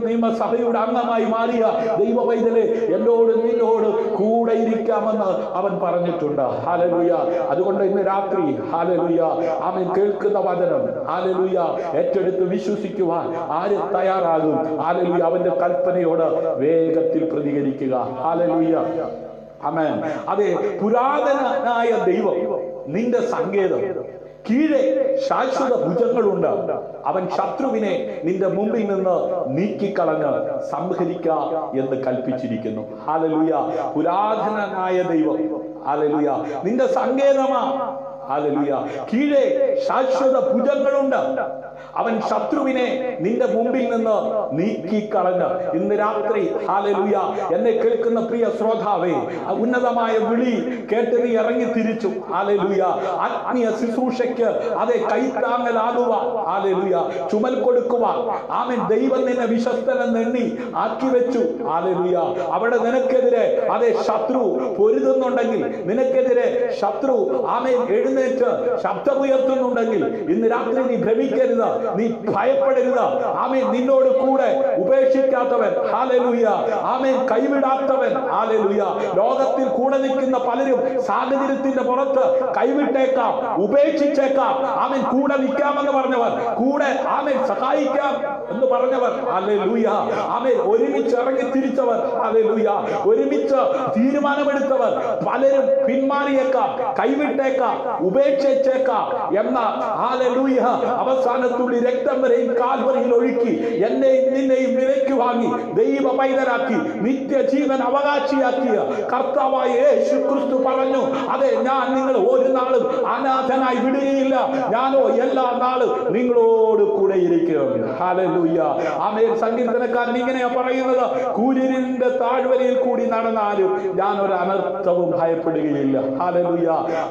നിയമസഭയുടെ അംഗമായി മാറിയ ദൈവ പൈതലെ, എന്നോട് നിന്നോട് കൂടെ ഇരിക്കാമെന്ന് അവൻ പറഞ്ഞിട്ടുണ്ട്. ഹല്ലേലൂയ. അതുകൊണ്ട് ഇന്ന് രാത്രി ഹല്ലേലൂയ ആമേൻ കേൾക്കുന്ന വചനം ഹല്ലേലൂയ ഏറ്റെടുത്ത് വിശ്വസിക്കുവാൻ ആര് തയ്യാറാകും? ഹല്ലേലൂയ. അവന്റെ കൽപ്പനയോട് വേഗത്തിൽ പ്രതികരിക്കുക. ഹല്ലേലൂയ. ആമേൻ. അതെ, പുരാതനായ ദൈവം നിന്റെ സങ്കേതം, കീഴെ ശാശ്വത ഭുജങ്ങളുണ്ട്. അവൻ ശത്രുവിനെ നിന്റെ മുമ്പിൽ നിന്ന് നീക്കിക്കളഞ്ഞ് സംഹരിക്ക എന്ന് കൽപ്പിച്ചിരിക്കുന്നു. ഹല്ലേലൂയ. പുരാതനനായ ദൈവം ഹല്ലേലൂയ നിന്റെ സങ്കേതമാ. ഹല്ലേലൂയ. കീഴെ ശാശ്വത ഭുജങ്ങളുണ്ട്. അവൻ ശത്രുവിനെ നിന്റെ മുമ്പിൽ നിന്ന് നീക്കിക്കളഞ്ഞ് ഇന്ന് രാത്രി ഹല്ലേലൂയ എന്നെ കേൾക്കുന്ന പ്രിയ ശ്രോതാവേ, ഉന്നതമായ വിളി കേട്ട് നീ ഇറങ്ങി തിരിച്ചു. ഹല്ലേലൂയ. ആത്മീയ ശുശ്രൂഷയ്ക്ക് അതെ കൈത്താങ്ങലാകുവാൻ, ഹല്ലേലൂയ, ചുമൽ കൊടുക്കുവാൻ ആമേൻ ദൈവം നിന്നെ വിശ്വസ്തനെന്ന് എണ്ണി ആക്കി വെച്ചു. ഹല്ലേലൂയ. അവിടെ നിനക്കെതിരെ അതെ ശത്രു പൊരുതുന്നുണ്ടെങ്കിൽ, നിനക്കെതിരെ ശത്രു ആമേൻ എഴുന്നേറ്റ് ശബ്ദമുയർത്തുന്നുണ്ടെങ്കിൽ ഇന്ന് രാത്രി നീ ഭ്രമിക്കരുത്, നീ ഭയപ്പെടരുത്. ആമേൻ, നിന്നോട് കൂടെ ഉപേക്ഷിക്കാത്തവൻ, ഹല്ലേലൂയ, ആമേൻ, കൈവിടാത്തവൻ, ഹല്ലേലൂയ. ലോകത്തിൽ കൂടെ നിൽക്കുന്ന പലരും സാഹചര്യത്തിന്റെ പുറത്ത് കൈവിട്ടേക്കാം, ഉപേക്ഷിച്ചേക്കാം. ആമേൻ, കൂടെ നിൽക്കാമെന്ന് പറഞ്ഞവർ, കൂടെ ആമേൻ സഹായിക്കാം എന്ന് പറഞ്ഞവർ, ഹല്ലേലൂയ, ആമേൻ, ഒരുമിച്ച് ഇറങ്ങി തിരിച്ചവർ, ഹല്ലേലൂയ, ഒരുമിച്ച് തീരുമാനമെടുത്തവർ പലരും പിന്മാറിയേക്കാം, കൈവിട്ടേക്കാം, ഉപേക്ഷിച്ചേക്കാം എന്ന ഹല്ലേലൂയ അവസാനത്തുള്ളി രക്തം വരെയും കാൽവരിയിൽ ഒഴുക്കി എന്നെയും നിന്നെയും വിലയ്ക്ക് വാങ്ങി ദൈവ പൈതലാക്കി നിത്യജീവൻ അവകാശിയാക്കിയ കർത്താവായ യേശു ക്രിസ്തു പറഞ്ഞു, അതെ ഞാൻ നിങ്ങൾ ഒരു നാളും അനാഥനായി വിടുകയില്ല, ഞാനോ എല്ലാ നാളും നിങ്ങളോട് കൂടെ ഇരിക്കും. ഹല്ലേലൂയ. ആമേൻ. സങ്കീർത്തനക്കാരൻ ഇങ്ങനെയാ പറയുന്നത്, കൂരിരുളിന്റെ താഴ്വരയിൽ കൂടി നടന്നാലും ഞാൻ ഒരു അനർത്ഥവും ഭയപ്പെടുകയില്ല. ഹല്ലേലൂയ.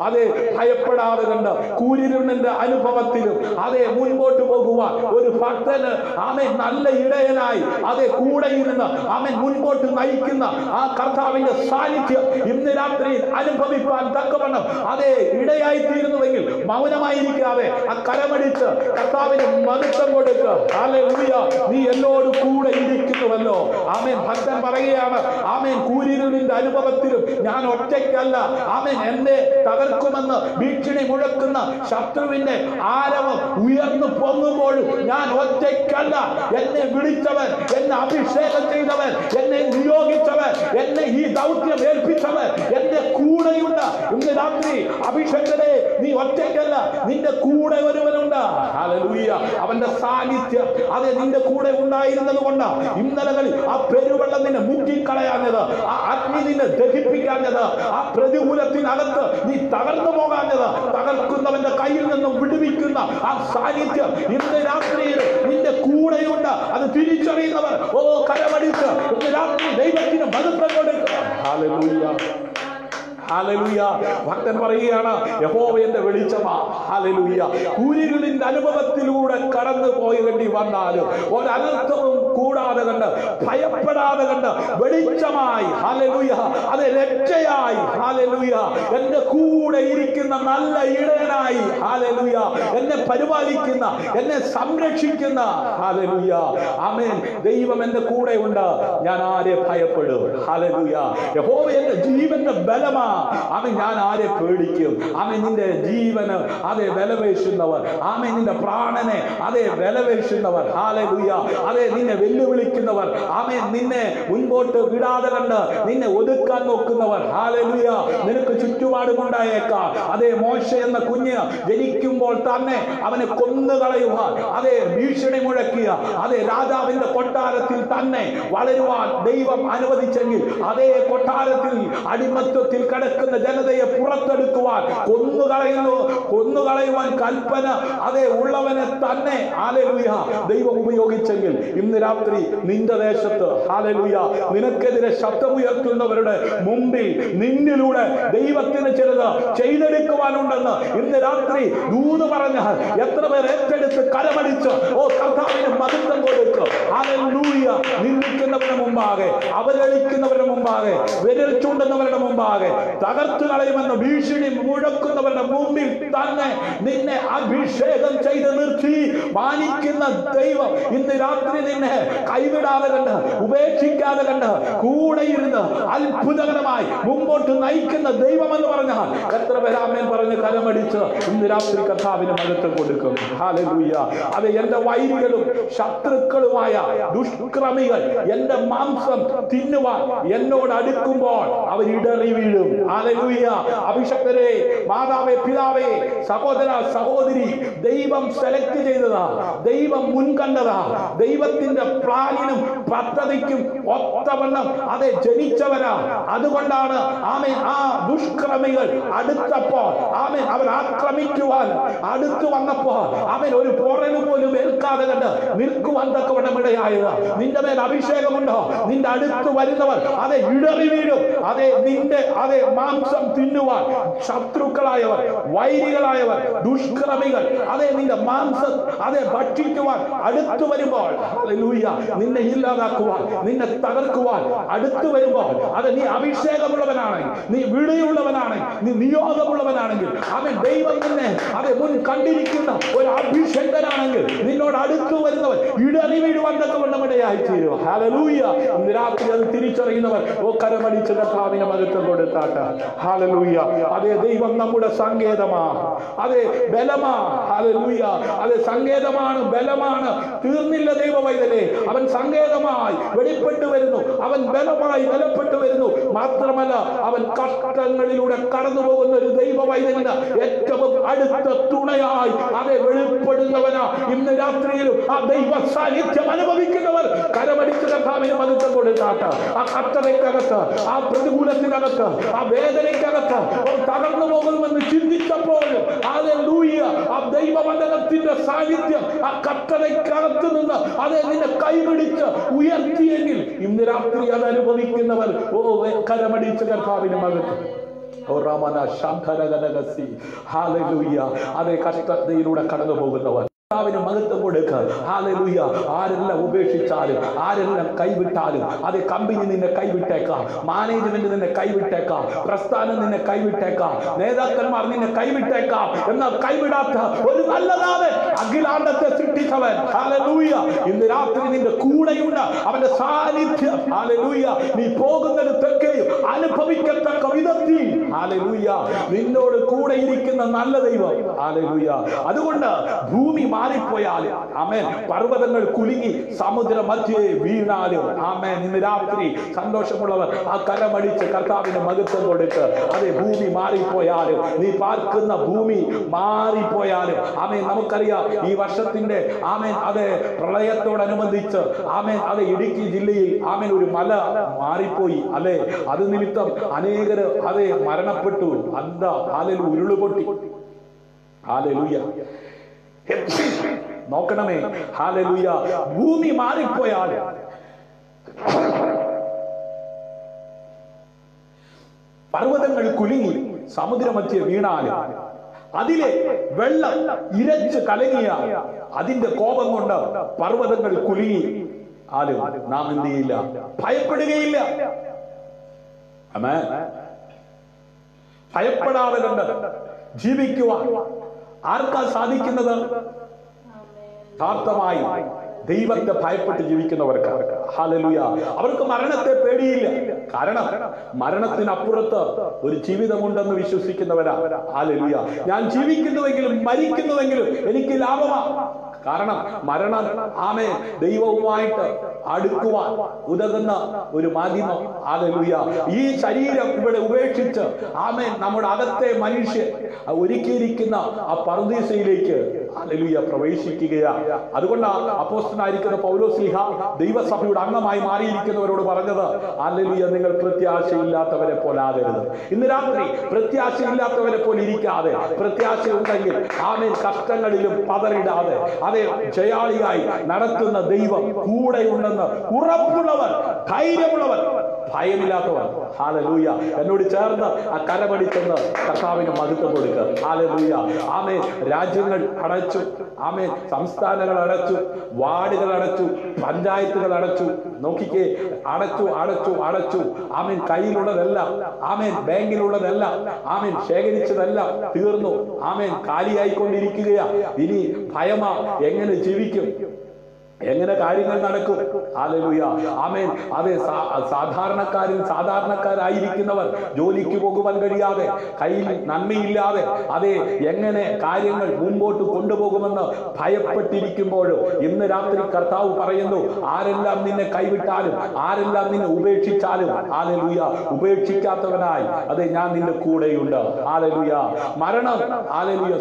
അതെ, ഭയപ്പെടാതെ കണ്ട് കൂരിരുളിന്റെ അനുഭവത്തിലും അതെ മുൻപോട്ട് പോകുവാൻ ഒരു ഭക്തന് ആമേൻ നല്ല ഇടയനായി അതെ കൂടെ ഇരുന്ന് ആമേൻ മുൻപോട്ട് നയിക്കുന്ന ആ കർത്താവിന്റെ സാന്നിധ്യം ഇന്ന് രാത്രിയിൽ അനുഭവിക്കാൻ തക്കവണ്ണം അതെ ഇടയായി തീരുന്നുവെങ്കിൽ മൗനമായിരിക്കാതെ ആ കരമടിച്ച് കർത്താവിന് മഹത്വം കൊടുക്കുക. ഹല്ലേലൂയ. നീ എന്നോട് കൂടെ ഇരിക്കുന്നുവല്ലോ. ആമേൻ. ഭക്തൻ പറയുകയാണ്, ആമേൻ, കൂരിരുളിന്റെ അനുഭവത്തിലും ഞാൻ ഒറ്റയ്ക്കല്ല. ആമേൻ. എന്നെ തകർക്കുമെന്ന് ഭീഷണി മുഴക്കുന്ന ശത്രുവിന്റെ ആരവം ഉയർന്നു പൊങ്ങുമ്പോഴും ഞാൻ ഒറ്റയ്ക്കല്ല. എന്നെ വിളിച്ചവൻ, എന്നെ അഭിഷേകം ചെയ്തവൻ, എന്നെ നിയോഗിച്ചവൻ, എന്നെ ഈ ദൗത്യം ഏൽപ്പിച്ചവൻ എന്റെ കൂടെയുണ്ട്. ഇന്ന് രാത്രി അഭിഷേകനെ നീ ഒറ്റയ്ക്കല്ല, നിന്റെ കൂടെ ഒരുവനുണ്ട്. ഹല്ലേലൂയ. അവന്റെ സാന്നിധ്യം അതെ നിന്റെ കൂടെ ഉണ്ടായിരുന്നത് കൊണ്ട് ഇന്നലകളിൽ ആ പെരുവെള്ളം നിന്നെ മുക്കിക്കളയാഞ്ഞത്, ആ അഗ്നി നിന്നെ ദഹിപ്പിക്കാഞ്ഞത്, ആ പ്രതികൂലത്തിനകത്ത് നീ തകർന്നു പോകാഞ്ഞത്, തകർക്കുന്നവന്റെ കയ്യിൽ നിന്നും വിടുവിക്കുന്ന ആ സാന്നിധ്യം ഇന്ന് രാത്രിയിൽ നിന്റെ കൂടെയുണ്ട്. അത് തിരിച്ചറിയുന്നവർ ഓ കരമടിച്ച് ഇന്ന് രാത്രി ദൈവത്തിന് മഹത്വം കൊടുക്കുക. ഹല്ലേലൂയ. ഹല്ലേലൂയ. ഭക്തൻ പറയുകയാണ്, യഹോവ എന്റെ വെളിച്ചമാ. ഹല്ലേലൂയ. കൂരിരുളിന്റെ അനുഭവത്തിലൂടെ കടന്നു പോകേണ്ടി വന്നാലും ഒരനർത്ഥവും കൂടാതെ കണ്ട് ഭയപ്പെടാതെ കണ്ട് വെളിച്ചമായി ഹല്ലേലൂയ അത് രക്ഷയായി ഹല്ലേലൂയ എന്റെ കൂടെ ഇരിക്കുന്ന നല്ല ഇടയനായി ഹല്ലേലൂയ എന്നെ പരിപാലിക്കുന്ന എന്നെ സംരക്ഷിക്കുന്ന ഹല്ലേലൂയ ആമേൻ. ദൈവം എന്റെ കൂടെ ഉണ്ട്, ഞാൻ ആരെ ഭയപ്പെടും? ഹല്ലേലൂയ. യഹോവ എന്റെ ജീവന്റെ ബലമാ. ആമേൻ. ഞാൻ ആരെ പേടിക്കും? ആമേൻ. നിന്റെ ജീവന് അതെ വിലപേശുന്നവർ, ആമേൻ, നിന്റെ പ്രാണനെ അതെ വിലപേശുന്നവർ, ഹല്ലേലൂയ അതെ നിന്നെ വെല്ലുവിളിക്കുന്നവർ, ആമേൻ, നിന്നെ മുൻപോട്ട് വിടാതെ കണ്ട് നിന്നെ ഒതുക്കാൻ നോക്കുന്നവർ, ഹല്ലേലൂയ നിനക്ക് ചുറ്റുപാടുമുണ്ടായേക്കാം. അതേ മോശ എന്ന കുഞ്ഞ് ജനിക്കുമ്പോൾ തന്നെ അവനെ കൊന്നുകളയുവാൻ അതേ ഭീഷണി മുഴക്കിയ അതേ രാജാവിന്റെ കൊട്ടാരത്തിൽ തന്നെ വളരുവാൻ ദൈവം അനുവദിച്ചെങ്കിൽ അതേ കൊട്ടാരത്തിൽ അടിമത്വത്തിൽ കിടക്കുന്ന ജനതയെ പുറത്തെടുക്കുവാൻ കൊന്നുകളയുവാൻ കൽപ്പന അതേ ഉള്ളവനെ തന്നെ ഹല്ലേലൂയ ദൈവം ഉപയോഗിച്ചെങ്കിൽ ഇന്ന് രാത്രി നിന്റെ ദേശത്ത് ഹല്ലേലൂയ നിനക്കെതിരെ ശബ്ദമുയർത്തുന്നവരുടെ മുമ്പിൽ നിന്നിലൂടെ ദൈവത്തിന് ചിലത് ചെയ്തെടുക്കുവാനുണ്ടെന്ന് ഇന്ന് രാത്രി ദൂത് പറഞ്ഞാൽ എത്ര പേർ ഏറ്റെടുത്ത് കരമടിച്ച് ഓ കർത്താവിന് മഹത്വം കൊടുക്കും. ഹല്ലേലൂയ. നിന്ദിക്കുന്നവരുടെ മുമ്പാകെ, അവരളിക്കുന്നവരുടെ മുമ്പാകെ, വിരൽ ചൂണ്ടുന്നവരുടെ മുമ്പാകെ, തകർത്തു കളയുമെന്ന് ഭീഷണി മുഴക്കുന്നവരുടെ മുമ്പിൽ തന്നെ നിന്നെ അഭിഷേകം ചെയ്ത് നിർത്തി മാനിക്കുന്ന ദൈവം ഇന്ന് രാത്രി നിന്നെ കൈവിടാതെ കണ്ട് ഉപേക്ഷിക്കാതെ കണ്ട് കൂടെ ഇരുന്ന് അത്ഭുതകരമായി മുമ്പോട്ട് നയിക്കുന്ന ദൈവം എന്ന് പറഞ്ഞാൽ എത്ര പേര് ആമേൻ പറഞ്ഞ് കരമടിച്ച് ഇന്ന് രാത്രി കർത്താവിന് മഹത്വം കൊടുക്കും. ഹല്ലേലൂയ. അത് എന്റെ വൈരികളും ശത്രുക്കളുമായ ദുഷ്ക്രമികൾ എന്റെ മാംസം തിന്നുവാൻ എന്നോട് അടുക്കുമ്പോൾ അവർ ഇടറി വീഴും. ഹല്ലേലൂയ. അഭിഷക്തരെ, മാതാവേ, പിതാവേ, സഹോദര സഹോദരി, ദൈവം സെലക്ട് ചെയ്തതാ, ദൈവം മുൻകണ്ടതാ, ദൈവത്തിന്റെ പ്ലാനിനും പദ്ധതിക്കും ഒത്തവണ്ണം അതെ ജനിച്ചവരാ. അതുകൊണ്ടാണ് ആമേൻ ആ ദുഷ്ക്രമികൾ അടുത്തപ്പോൾ ആമേൻ അവർ ആക്രമിക്കുവാൻ അടുത്തു വന്നപ്പോൾ ആമേൻ ഒരു പോറല് പോലും ഏൽക്കാതെ കണ്ട് നിൽക്കുവാൻ തക്കവണ്ണം ഇടയായത്. നിന്റെ മേൽ അഭിഷേകമുണ്ടോ? നിന്റെ അടുത്ത് വരുന്നവർ അതെ ഇടറി വീഴും. അതെ നിന്റെ അതെ മാംസം തിന്നുവാൻ ശത്രുക്കളായവർ, വൈരികളായവർ, ദുഷ്ക്രമികൾ അതെ നിന്റെ മാംസം അതെ ഭക്ഷിക്കുവാൻ അടുത്തു വരുമ്പോൾ ഹല്ലേലൂയ നിന്നെ ഇല്ലാതാക്കുവാൻ, നിന്നെ തകർക്കുവാൻ അടുത്തു വരുമ്പോൾ അത് നീ അഭിഷേകമുള്ളവനാണെങ്കിൽ, നീ വിളിയുള്ളവനാണെങ്കിൽ, നീ നിയോഗമുള്ളവനാണെങ്കിൽ, അവൻ ദൈവം നിന്നെ അതെ മുൻ കണ്ടിരിക്കുന്ന ഒരു അഭിഷേകനാണെങ്കിൽ നിന്നോട് അടുത്തു വരുന്നവൻ ഇടറി വീഴുവാൻ തക്കവണ്ണം ഇടയായി തീരും. ഹല്ലേലൂയ. ഇന്ന് രാത്രി അത് തിരിച്ചറിയുന്നവർ കരമടിച്ച് കർത്താവിനെ മഹത്വം കൊടുത്താട്ടെ. ഹല്ലേലൂയ. അതേ ദൈവം നമ്മുടെ സങ്കേതമാണ്, അതേ ബലമാണ്. ഹല്ലേലൂയ. അതേ സങ്കേതമാണ്, ബലമാണ്. തീർന്നില്ല ദൈവവൈതലേ, അവൻ സങ്കേതമായി വെളിപ്പെട്ടു വരുന്നു, അവൻ ബലമായി ബലപ്പെട്ടു വരുന്നു. മാത്രമല്ല അവൻ കഷ്ടങ്ങളിലൂടെ കടന്നു പോകുന്ന ഒരു ദൈവവൈതലിന് ഏറ്റവും അടുത്ത തുണയായി അതേ വെളിപ്പെടുന്നവനാ. ഇന്ന് രാത്രിയിലും ആ ദൈവ സാന്നിധ്യം അനുഭവിക്കുന്നവർ കരമടിച്ച് കർത്താവിന് മഹത്വം കൊടുത്താട്ടെ. ആ കഷ്ടതയ്ക്കകത്ത്, ആ പ്രതികൂലത്തിനകത്ത്, ആ വേദനയ്ക്കകത്ത് തകർന്നു പോകുമെന്ന് ചിന്തിച്ചപ്പോൾ ഹല്ലേലൂയ ആ ദൈവവചനത്തിന്റെ സാന്നിധ്യം ആ കഷ്ടതയ്ക്കകത്ത് നിന്ന് അതേ നിന്നെ കൈപിടിച്ച് ഉയർത്തിയെങ്കിൽ ഇന്ന് രാത്രി അത് അനുഭവിക്കുന്നവർ കരമടിച്ച് കർത്താവിന് മഹത്വം. അതേ കഷ്ടതയിലൂടെ കടന്നു പോകുന്നവർ കർത്താവിന് മഹത്വം കൊടുക്കുക. ഹല്ലേലൂയ. ആരെല്ലാം ഉപേക്ഷിച്ചാലും, ആരെല്ലാം കൈവിട്ടാലും, അതേ കമ്പനി നിന്നെ കൈവിട്ടേക്കാം, മാനേജ്മെന്റ് നിന്നെ കൈവിട്ടേക്കാം, പ്രസ്ഥാനം നിന്നെ കൈവിട്ടേക്കാം, നേതാക്കന്മാർ നിന്നെ കൈവിട്ടേക്കാം. എന്നാൽ കൈവിടാത്ത ഒരു നല്ലതാണ് അഖിലാണ്ടത്തെ സൃഷ്ടിച്ചവൻ. ഹല്ലേലൂയ. ഇന്ന് രാത്രി നിന്റെ കൂടെയുണ്ട്, അവന്റെ സാന്നിധ്യം. ഹല്ലേലൂയ. നീ പോകുന്നിടത്തൊക്കെയും അനുഭവിക്കത്തക്ക വിധത്തിൽ ഹല്ലേലൂയ നിന്നോട് കൂടെ ഇരിക്കുന്ന നല്ല ദൈവം. ഹല്ലേലൂയ. അതുകൊണ്ട് ഭൂമി മാറിപ്പോയാലും ആമേൻ, പർവ്വതങ്ങൾ കുലുങ്ങി സമുദ്ര മധ്യേ വീണാലും ആമേൻ, ഇന്ന് രാത്രി സന്തോഷമുള്ളവർ ആ കരമടിച്ച് കർത്താവിന് മഹത്വം കൊടുത്ത് അതെ ഭൂമി മാറിപ്പോയാലും, നീ പാർക്കുന്ന ഭൂമി മാറിപ്പോയാലും ആമേൻ, നമുക്കറിയാം ഈ വർഷത്തിന്റെ ആമേൻ അതെ പ്രളയത്തോടനുബന്ധിച്ച് ആമേൻ അതെ ഇടുക്കി ജില്ലയിൽ ആമേൻ ഒരു മല മാറിപ്പോയി അല്ലെ. അത് നിമിത്തം അനേകര് അതെ മരണപ്പെട്ടു. അന്ത ആലലു ഉരുളുപൊട്ടി. ഹല്ലേലൂയ. നോക്കണമേ. ഹല്ലേലൂയ. ഭൂമി മാറിപ്പോയാൽ പർവ്വതങ്ങൾ കുലുങ്ങി സമുദ്രമധ്യേ വീണാലും, അതിലെ വെള്ളം ഇരച്ച് കലങ്ങിയ അതിന്റെ കോപം കൊണ്ട് പർവ്വതങ്ങൾ കുലുങ്ങി ആലും നാം എന്ത് ചെയ്യില്ല? ഭയപ്പെടുകയില്ല. ആമേൻ. ഭയപ്പെടാതെ കണ്ട് ജീവിക്കുവാൻ ആർക്കാ സാധിക്കുന്നത്? യഥാർത്ഥമായി ദൈവത്തെ ഭയപ്പെട്ട് ജീവിക്കുന്നവർക്ക്. ഹല്ലേലൂയ. അവർക്ക് മരണത്തെ പേടിയില്ല. കാരണം മരണത്തിനപ്പുറത്ത് ഒരു ജീവിതമുണ്ടെന്ന് വിശ്വസിക്കുന്നവരാ. ഹല്ലേലൂയ. ഞാൻ ജീവിക്കുന്നുവെങ്കിലും മരിക്കുന്നുവെങ്കിലും എനിക്ക് ലാഭമാണ്. കാരണം മരണം ആമേൻ ദൈവവുമായിട്ട് അടുക്കുവാൻ ഉതകുന്ന ഒരു മാധ്യമം. ഹല്ലേലൂയ. ഈ ശരീരം ഇവിടെ ഉപേക്ഷിച്ച് ആമേൻ നമ്മുടെ അകത്തെ മനുഷ്യൻ ഒരുക്കിയിരിക്കുന്ന ആ പർദീസയിലേക്ക് ഹല്ലേലൂയ പ്രവേശിക്കുകയാണ്. അതുകൊണ്ടാണ് അപ്പോസ്തലനായിരിക്കുന്ന പൗലോസ്ലീഹ ദൈവസഭയുടെ അംഗമായി മാറിയിരിക്കുന്നവരോട് പറഞ്ഞത്, ഹല്ലേലൂയ, നിങ്ങൾ പ്രത്യാശയില്ലാത്തവരെ പോലാകരുത്. ഇന്ന് രാത്രി പ്രത്യാശയില്ലാത്തവരെ പോലെ ഇരിക്കാതെ, പ്രത്യാശയുണ്ടെങ്കിൽ ആമേൻ കഷ്ടങ്ങളിലും പതറിടാതെ അതേ ജയാളിയായി നടത്തുന്ന ദൈവം കൂടെയുണ്ടെന്ന് ഉറപ്പുള്ളവർ, ധൈര്യമുള്ളവർ, ഭയമില്ലാത്തവർ. ഹല്ലേലൂയ. എന്നോട് ചേർന്ന് ആ കരമടിച്ചെന്ന് കർത്താവിന് മഹത്വം കൊടുക്കുക. ഹല്ലേലൂയ. ആമേൻ. രാജ്യങ്ങൾ അടച്ചു, ആമേൻ, സംസ്ഥാനങ്ങൾ അടച്ചു, വാർഡുകൾ അടച്ചു, പഞ്ചായത്തുകൾ അടച്ചു. നോക്കിക്കേ, അടച്ചു അടച്ചു അടച്ചു. ആമേൻ. കയ്യിലുള്ളതെല്ലാം ആമേൻ, ബാങ്കിലുള്ളതെല്ലാം ആമേൻ, ശേഖരിച്ചതെല്ലാം തീർന്നു. ആമേൻ. കാലിയായിക്കൊണ്ടിരിക്കുകയാ. ഇനി ഭയമാ, എങ്ങനെ ജീവിക്കും, എങ്ങനെ കാര്യങ്ങൾ നടക്കും? ഹല്ലേലൂയ. ആമേൻ. അതെ സാധാരണക്കാരായിരിക്കുന്നവർ ജോലിക്ക് പോകുവാൻ കഴിയാതെ, കയ്യിൽ നന്മയില്ലാതെ അതെ എങ്ങനെ കാര്യങ്ങൾ മുൻപോട്ട് കൊണ്ടുപോകുമെന്ന് ഭയപ്പെട്ടിരിക്കുമ്പോഴും ഇന്ന് രാത്രി കർത്താവ് പറയുന്നു, ആരെല്ലാം നിന്നെ കൈവിട്ടാലും, ആരെല്ലാം നിന്നെ ഉപേക്ഷിച്ചാലും ഹല്ലേലൂയ ഉപേക്ഷിക്കാത്തവനായി അതെ ഞാൻ നിന്റെ കൂടെയുണ്ട്. ഹല്ലേലൂയ. മരണം ഹല്ലേലൂയ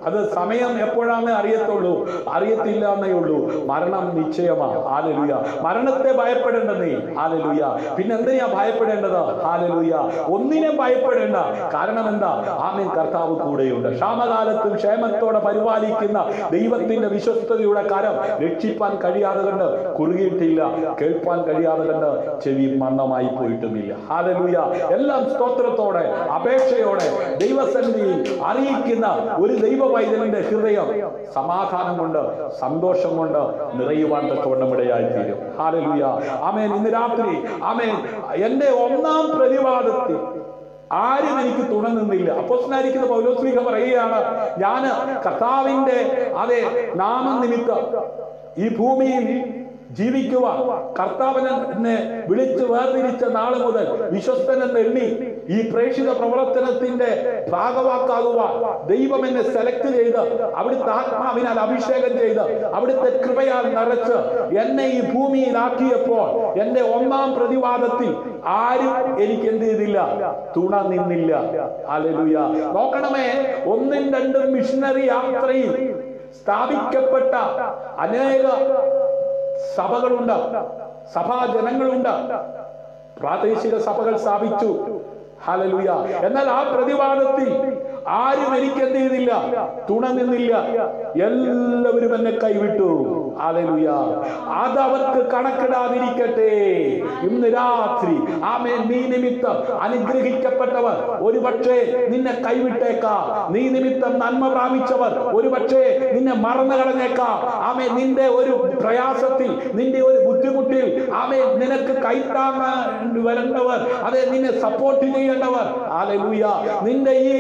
അത് സമയം എപ്പോഴാണ് അറിയത്തുള്ളൂ, അറിയത്തില്ല എന്നേ ഉള്ളൂ. മരണം നിശ്ചയമാണ്. ഹല്ലേലൂയ. മരണത്തെ ഭയപ്പെടേണ്ട നീ. ഹല്ലേലൂയ. പിന്നെ എന്തിനാ ഭയപ്പെടേണ്ടത്? ഹല്ലേലൂയ. ഒന്നിനെ ഭയപ്പെടേണ്ട. കാരണം എന്താ? ആമേൻ, കർത്താവ് കൂടെയുണ്ട്. ക്ഷാമകാലത്തും ക്ഷേമത്തോടെ പരിപാലിക്കുന്ന ദൈവത്തിന്റെ വിശ്വസ്തതയുടെ കരം രക്ഷിപ്പാൻ കഴിയാതെ കണ്ട് കുറുകിയിട്ടില്ല, കേൾപ്പാൻ കഴിയാതെ കണ്ട് ചെവി മന്ദമായി പോയിട്ടുമില്ല. ഹല്ലേലൂയ. എല്ലാം സ്തോത്രത്തോടെ അപേക്ഷയോടെ ദൈവസന്നിധിയിൽ അറിയിക്കുന്ന ഒരു ദൈവവൈദ്യന്റെ ഹൃദയം സമാധാനം കൊണ്ട് സന്തോഷം കൊണ്ട് നിറയുവാൻ തക്കവണ്ണം ഇടയായിത്തീരും. ഹല്ലേലൂയ. ആമേൻ. ഇന്ന് രാത്രി ആമേൻ എന്റെ ഒന്നാം പ്രതിവാദത്തിൽ ആരും എനിക്ക് തുണ നിന്നില്ല. അപ്പോസ്തലനായിരിക്കുന്ന പൗലോസ്ലീഹ പറയുകയാണ്, ഞാൻ കർത്താവിന്റെ അതേ നാമനിമിത്തം ഈ ഭൂമിയിൽ ജീവിക്കുവാൻ കർത്താവിനെ വിളിച്ചു വേർതിരിച്ച നാള് മുതൽ വിശ്വസ്തനെന്ന് എണ്ണി ഈ പ്രേക്ഷിത പ്രവർത്തനത്തിന്റെ ഭാഗവാക്കാകുവാൻ ദൈവം എന്നെ സെലക്ട് ചെയ്ത് അവിടുത്തെ ആത്മാവിനാൽ അഭിഷേകം ചെയ്ത് അവിടുത്തെ കൃപയാൽ നിറച്ച് എന്നെ ഈ ഭൂമിയിലാക്കിയപ്പോൾ എന്റെ ഒന്നാം പ്രതിവാദത്തിൽ ആരും എനിക്ക് എന്ത് ചെയ്തില്ല, തുണ നിന്നില്ല. ഹല്ലേലൂയ. നോക്കണമേ, 1ഉം 2ഉം മിഷനറി യാത്രയിൽ സ്ഥാപിക്കപ്പെട്ട അനേക സഭകളുണ്ട്, സഭാജനങ്ങളുണ്ട്, പ്രാദേശിക സഭകൾ സ്ഥാപിച്ചു. ഹല്ലേലൂയ. എന്നാൽ ആ പ്രതിവാദത്തിൽ ആരും എനിക്ക് എന്ത് ചെയ്തില്ല, തുണ നിന്നില്ല. എല്ലാവരും എന്നെ കൈവിട്ടു. ഹല്ലേലൂയ. അതവർക്ക് കണക്കിടാതിരിക്കട്ടെ. ഇന്ന് രാത്രി ആമേൻ, നീ നിമിത്തം അനുഗ്രഹിക്കപ്പെട്ടവർ ഒരുപക്ഷെ നിന്നെ കൈവിട്ടേക്കാം. നീ നിമിത്തം നന്മ പ്രാപിച്ചവർ ഒരുപക്ഷെ നിന്നെ മറന്നു കളഞ്ഞേക്കാം. ആമേൻ, നിന്റെ ഒരു പ്രയാസത്തിൽ, നിന്റെ ഒരു ബുദ്ധിമുട്ടിൽ ആമേൻ നിനക്ക് കൈത്താങ്ങാൻ വരേണ്ടവർ, അതെ നിന്നെ സപ്പോർട്ട് ചെയ്യേണ്ടവർ, ഹല്ലേലൂയ, നിന്റെ ഈ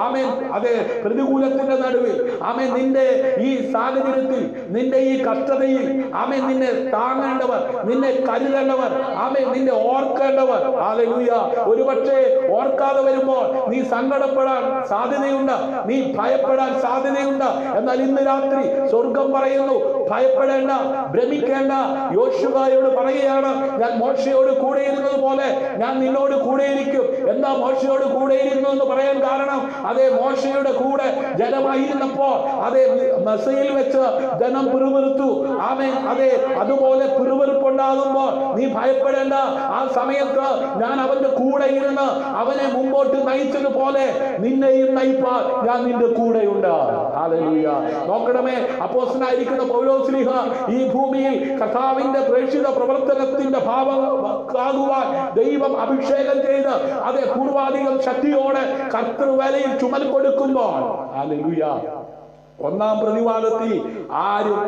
ആമേൻ അതെ പ്രതികൂലത്തിന്റെ നടുവിൽ, ആമേൻ നിന്റെ ഈ സാഹചര്യത്തിൽ, നിന്റെ ഈ കഷ്ടതയിൽ ആമേൻ നിന്നെ താങ്ങേണ്ടവർ, നിന്നെ കരുതേണ്ടവർ, ആമേൻ നിന്നെ ഓർക്കേണ്ടവർ, ഹല്ലേലൂയ. ഒരുപക്ഷെ ഓർക്കാതെ വരുമ്പോൾ നീ സങ്കടപ്പെടാൻ സാധ്യതയുണ്ട്, നീ ഭയപ്പെടാൻ സാധ്യതയുണ്ട്. എന്നാൽ ഇന്ന് രാത്രി സ്വർഗം പറയുന്നു, ഭയപ്പെടേണ്ട, ഭ്രമിക്കേണ്ട. യോശുവയോട് പറയുകയാണ്, ഞാൻ മോശയോട് കൂടെ ഇരുന്നത് പോലെ ഞാൻ നിന്നോട് കൂടെയിരിക്കും. എന്താ മോശയോട് കൂടെ ഇരുന്നു എന്ന് പറയാൻ കാരണം, അതേ മോശയുടെ കൂടെ ജനമായിരുന്നപ്പോൾ അതേ മെസ്സയിൽ വെച്ച് ജനം പിറുപിറുത്തു. ആമേൻ, അതെ അതുപോലെ പിറുപിറുപ്പുണ്ടാകുമ്പോൾ നീ ഭയപ്പെടേണ്ട. ആ സമയത്ത് ഞാൻ അവന്റെ കൂടെ ഇരുന്ന് അവനെ മുമ്പോട്ട് നയിച്ചതുപോലെ നിന്നെയും നയിപ്പാൻ ഞാൻ നിന്റെ കൂടെയുണ്ട്. ഹല്ലേലൂയ. നോക്കണമേ, അപ്പോസ്തലനായിരിക്കുന്ന പൗലോസ്ലീഹ ഈ ഭൂമിയിൽ കർത്താവിന്റെ പ്രേക്ഷിത പ്രവർത്തനത്തിന്റെ ഭാഗമാകുവാൻ ദൈവം അഭിഷേകം ചെയ്ത് അതേ പൂർവാധികം ശക്തിയോടെ കർത്തൃവേലയിൽ ചുമൽ കൊടുക്കുമ്പോൾ, ഹല്ലേലൂയ, 1ആം പ്രതിവാദത്തിൽ ആരും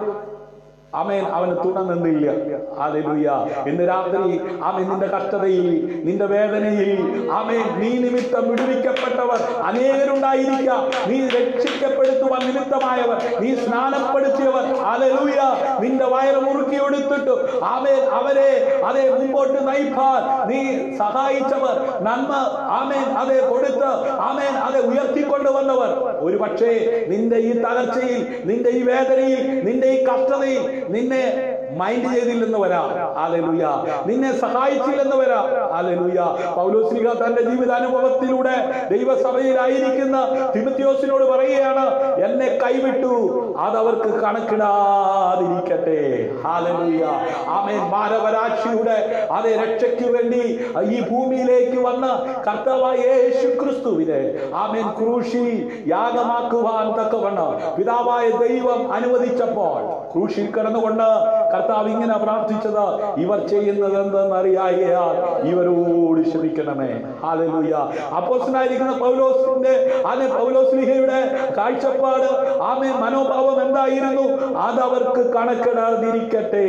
ആമേൻ അവന് തുണ നിന്നില്ല. ഹല്ലേലൂയ. ഇന്ന് രാത്രി ആമേൻ നിന്റെ കഷ്ടതയിൽ, നിന്റെ വേദനയിൽ ആമേൻ നീ നിമിത്തം വിടുവിക്കപ്പെട്ടവർ അനേകരുണ്ടായിരിക്കാം. നീ രക്ഷിക്കപ്പെടുത്തുവാൻ നിമിത്തമായവർ, നീ സ്നാനപ്പെടുത്തിയവർ, ഹല്ലേലൂയ, നിന്റെ വയറ് മുറുക്കിയെടുത്തിട്ട് ആമേൻ അവരെ അതേ മുമ്പോട്ട് നയിപ്പാൻ നീ സഹായിച്ചവർ, നന്മ ആമേൻ അതേ കൊടുത്ത് ആമേൻ അതെ ഉയർത്തിക്കൊണ്ടുവന്നവർ ഒരു പക്ഷേ നിന്റെ ഈ തകർച്ചയിൽ, നിന്റെ ഈ വേദനയിൽ, നിന്റെ ഈ കഷ്ടതയിൽ നിന്നെ മൈൻഡ് ചെയ്തില്ലെന്ന് വരാം. ഹല്ലേലൂയ. നിന്നെ സഹായിച്ചില്ലെന്ന് വരാം. ഹല്ലേലൂയ. പൗലോസ്ലീഹ തന്റെ ജീവിതാനുഭവത്തിലൂടെ ദൈവസഭയിലായിരിക്കുന്ന തിമോഥെയോസിനോട് പറയുകയാണ്, എന്നെ കൈവിട്ടു, അതവർക്ക് കണക്കിടാതിരിക്കട്ടെ. ഹല്ലേലൂയ. ആമേൻ. മാനവരാശിയുടെ അതേ രക്ഷയ്ക്ക് വേണ്ടി ഈ ഭൂമിയിലേക്ക് വന്ന കർത്താവായ യേശു ക്രിസ്തുവിനെ ആമേൻ ക്രൂശിൽ യാഗമാക്കുവാൻ തക്കവണ്ണം പിതാവായ ദൈവം അനുവദിച്ചപ്പോൾ ക്രൂശിൽ കിടന്നുകൊണ്ട് കർത്താവ് ഇങ്ങനെ പ്രാർത്ഥിച്ചത്, ഇവർ ചെയ്യുന്നത് എന്തെന്നറിയായാൽ ഇവരോട് ക്ഷമിക്കണമേ. ഹല്ലേലൂയ. അപ്പോസ്തലനായിരിക്കുന്ന പൗലോസിന്റെ അതേ പൗലോസ്ലീഹയുടെ കാഴ്ചപ്പാട് ആമേൻ മനോഭാവം എന്തായിരുന്നു? അതവർക്ക് കണക്കിടാതിരിക്കട്ടെ.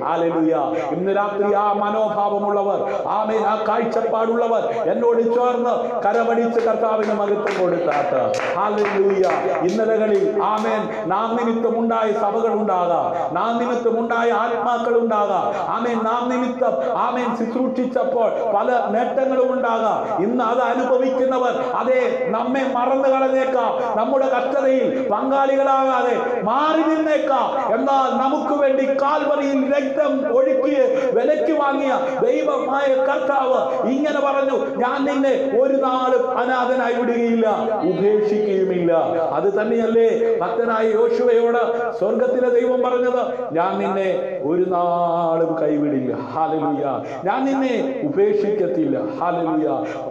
ഹല്ലേലൂയ. ഇന്ന് രാത്രി ആ മനോഭാവമുള്ളവർ, ആമേൻ ആ കാഴ്ചപ്പാടുള്ളവർ എന്നോട് ചേർന്ന് കരമടിച്ച് കർത്താവിന് മഹത്വം കൊടുത്താട്ട്. ഹല്ലേലൂയ. ഇന്നലകളിൽ ആമേൻ നാം നിമിത്തമുണ്ടായ സഭകൾ ഉണ്ടാകാം, നാം നിമിത്തമുണ്ടായ ആത്മാക്കൾ ഉണ്ടാകാം, ആമേൻ നാം നിമിത്തം ആമേൻ ശുശ്രൂഷിച്ചപ്പോൾ പല നേട്ടങ്ങളും ഉണ്ടാകാം. ഇന്ന് അത് അനുഭവിക്കുന്നവർ അതേ നമ്മെ മറന്നു കളഞ്ഞേക്കാം, നമ്മുടെ കഷ്ടതയിൽ പങ്കാളികളാകാതെ മാറി നിന്നേക്കാം. എന്നാൽ നമുക്ക് വേണ്ടി കാൽവറിയിൽ രക്തം ഒഴുക്കിയ വിലയ്ക്ക് വാങ്ങിയ ദൈവമായ കർത്താവ് ഇങ്ങനെ പറഞ്ഞു, ഞാൻ നിന്നെ ഒരു നാളും അനാഥനായി വിടുകയില്ല, ഉപേക്ഷിക്കുകയുമില്ല. അത് തന്നെയല്ലേ ഭക്തനായ യോശുവയോട് സ്വർഗത്തിലെ ദൈവം പറഞ്ഞത്, ഞാൻ നിന്നെ ഒരു നാളും കൈവിടില്ല. ഹല്ലേലൂയ. ഞാൻ നിന്നെ ഉപേക്ഷിക്കത്തില്ല. ഹല്ലേലൂയ.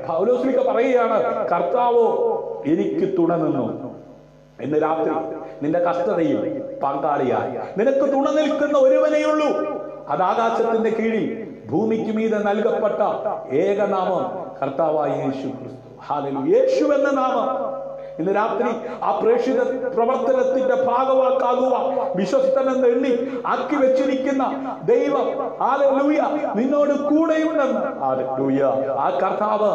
പൗലോസ്ലീഹ പറയുകയാണ്, കർത്താവോ എനിക്ക് തുണ നിന്നു. ഇന്ന് രാത്രി നിന്റെ കഷ്ടതയിൽ പങ്കാളിയായി നിനക്ക് തുണ നിൽക്കുന്ന ഒരുവനെയുള്ളൂ. അത് ആകാശത്തിന്റെ കീഴിൽ ഭൂമിക്ക് മീതെ നൽകപ്പെട്ട ഏകനാമം കർത്താവായ യേശു ക്രിസ്തു. ഹല്ലേലൂയ. യേശു എന്ന നാമം ഇന്ന് രാത്രി ആ പ്രേക്ഷിത പ്രവർത്തനത്തിന്റെ ഭാഗവാക്കാകുവാൻ വിശ്വസ്തനെന്ന് എണ്ണി ആക്കി വെച്ചിരിക്കുന്ന ദൈവം ഹല്ലേലൂയ നിന്നോട് കൂടെയുണ്ടെന്ന്. ഹല്ലേലൂയ. ആ കർത്താവ്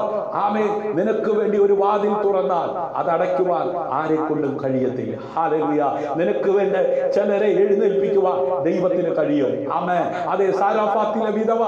ആമേൻ നിനക്ക് വേണ്ടി ഒരു വാതിൽ തുറന്നാൽ അത് അടയ്ക്കുവാൻ ആരെ കൊണ്ടും കഴിയത്തില്ല. ഹല്ലേലൂയ. നിനക്ക് വേണ്ടി ചിലരെ എഴുന്നേൽപ്പിക്കുവാൻ ദൈവത്തിന് കഴിയും. ആമേൻ. അതേ സാരാഫാത്തിലെ വിധവ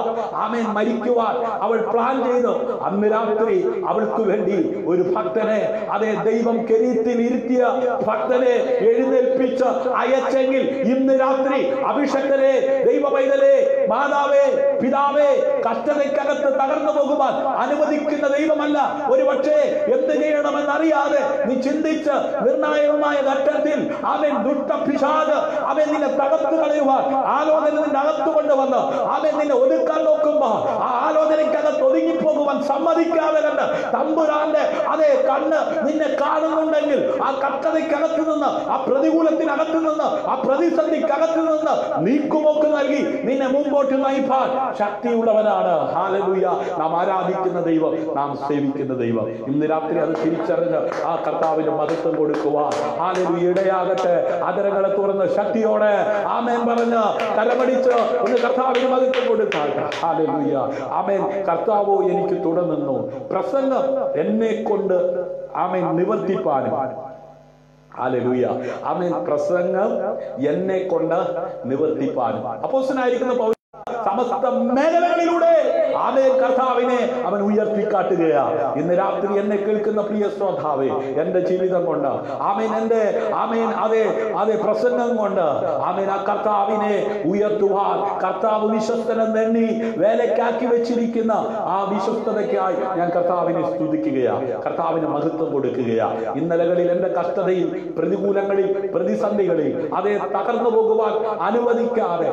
ആമേൻ മരിക്കുവാൻ അവൾ പ്ലാൻ ചെയ്തു. അന്ന് രാത്രി അവൾക്ക് വേണ്ടി ഒരു ഭക്തനെ, അതേ ദൈവം കെരീത്തിൽ ഇരുത്തിയ ഭക്തനെ എഴുന്നേൽപ്പിച്ച് അയച്ചെങ്കിൽ ഇന്ന് രാത്രി അഭിഷക്തരെ, ദൈവ പൈതലേ, മാതാവേ, പിതാവേ, കഷ്ടതയ്ക്കകത്ത് തകർന്നു പോകുവാൻ അനുവദിക്കുന്ന ദൈവമല്ല. ഒരു പക്ഷേ എന്ത് ചെയ്യണമെന്നറിയാതെ നീ ചിന്തിച്ച് നിർണായകമായ ഘട്ടത്തിൽ അവൻ ദുഷ്ടപിശാച് അവൻ നിന്നെ തകർത്ത് കളയുവാൻ ആലോചന നിന്റെ അകത്ത് കൊണ്ടുവന്ന് അവൻ നിന്നെ ഒതുക്കാൻ നോക്കുമ്പോ ആ ആലോചനയ്ക്കകത്ത് ഒതുങ്ങിപ്പോകുവാൻ സമ്മതിക്കാതെ കണ്ട് തമ്പുരാന്റെ അതേ കണ്ണ് നിന്നെ കാണുന്നുണ്ടെങ്കിൽ ആ കഷ്ടതയ്ക്കകത്ത് നിന്ന്, ആ പ്രതികൂലത്തിനകത്ത് നിന്ന്, ആ പ്രതിസന്ധിക്കകത്ത് നിന്ന് നീക്കുമോക്ക് നൽകി നിന്നെ മുമ്പോട്ട് നയിപ്പാൻ ശക്തിയുള്ളവനാണ്. ഹല്ലേലൂയ. നാം ആരാധിക്കുന്ന ദൈവം, നാം സേവിക്കുന്ന ദൈവം. ഇന്ന് രാത്രി അത് തിരിച്ചറിഞ്ഞ് ആ കർത്താവിന് മഹത്വം കൊടുക്കുവാൻ ഹല്ലേലൂയ ഇടയാകട്ടെ. അതരങ്ങളെ തുറന്ന് ശക്തിയോടെ ആമേൻ പറഞ്ഞ് കരമടിച്ച് ഒന്ന് കർത്താവിന് മഹത്വം കൊടുത്താട്ടെ. ഹല്ലേലൂയ. ആമേൻ. കർത്താവോ എനിക്ക് തുടർന്നു പ്രസംഗം എന്നെ കൊണ്ട് ആമേൻ നിവർത്തിപ്പാനും. ഹല്ലേലൂയ. ആമേൻ. പ്രസംഗം എന്നെ കൊണ്ട് നിവർത്തിപ്പാനും. അപ്പോസ്തലനായിരിക്കുന്ന പൗലോസ് സമസ്ത മേഖലകളിലൂടെ ആമേൻ കർത്താവിനെ അവൻ ഉയർത്തിക്കാട്ടുകയാണ്. ഇന്ന് രാത്രി എന്നെ കേൾക്കുന്ന പ്രിയ ശ്രോതാവേ, എന്റെ ജീവിതം കൊണ്ട് ആമേൻ, എന്റെ ആമേൻ അതേ പ്രസംഗം കൊണ്ട് ആമേൻ ആ കർത്താവിനെ ഉയർത്തുവാൻ കർത്താവ് വിശ്വസ്തനെന്ന് എണ്ണി വേലക്കാക്കി വെച്ചിരിക്കുന്ന ആ വിശ്വസ്തതയ്ക്കായി ഞാൻ കർത്താവിനെ സ്തുതിക്കുകയാണ്, കർത്താവിന് മഹത്വം കൊടുക്കുകയാണ്. ഇന്നലകളിൽ എന്റെ കഷ്ടതയിൽ, പ്രതികൂലങ്ങളിൽ, പ്രതിസന്ധികളിൽ അതേ തകർന്നു പോകുവാൻ അനുവദിക്കാതെ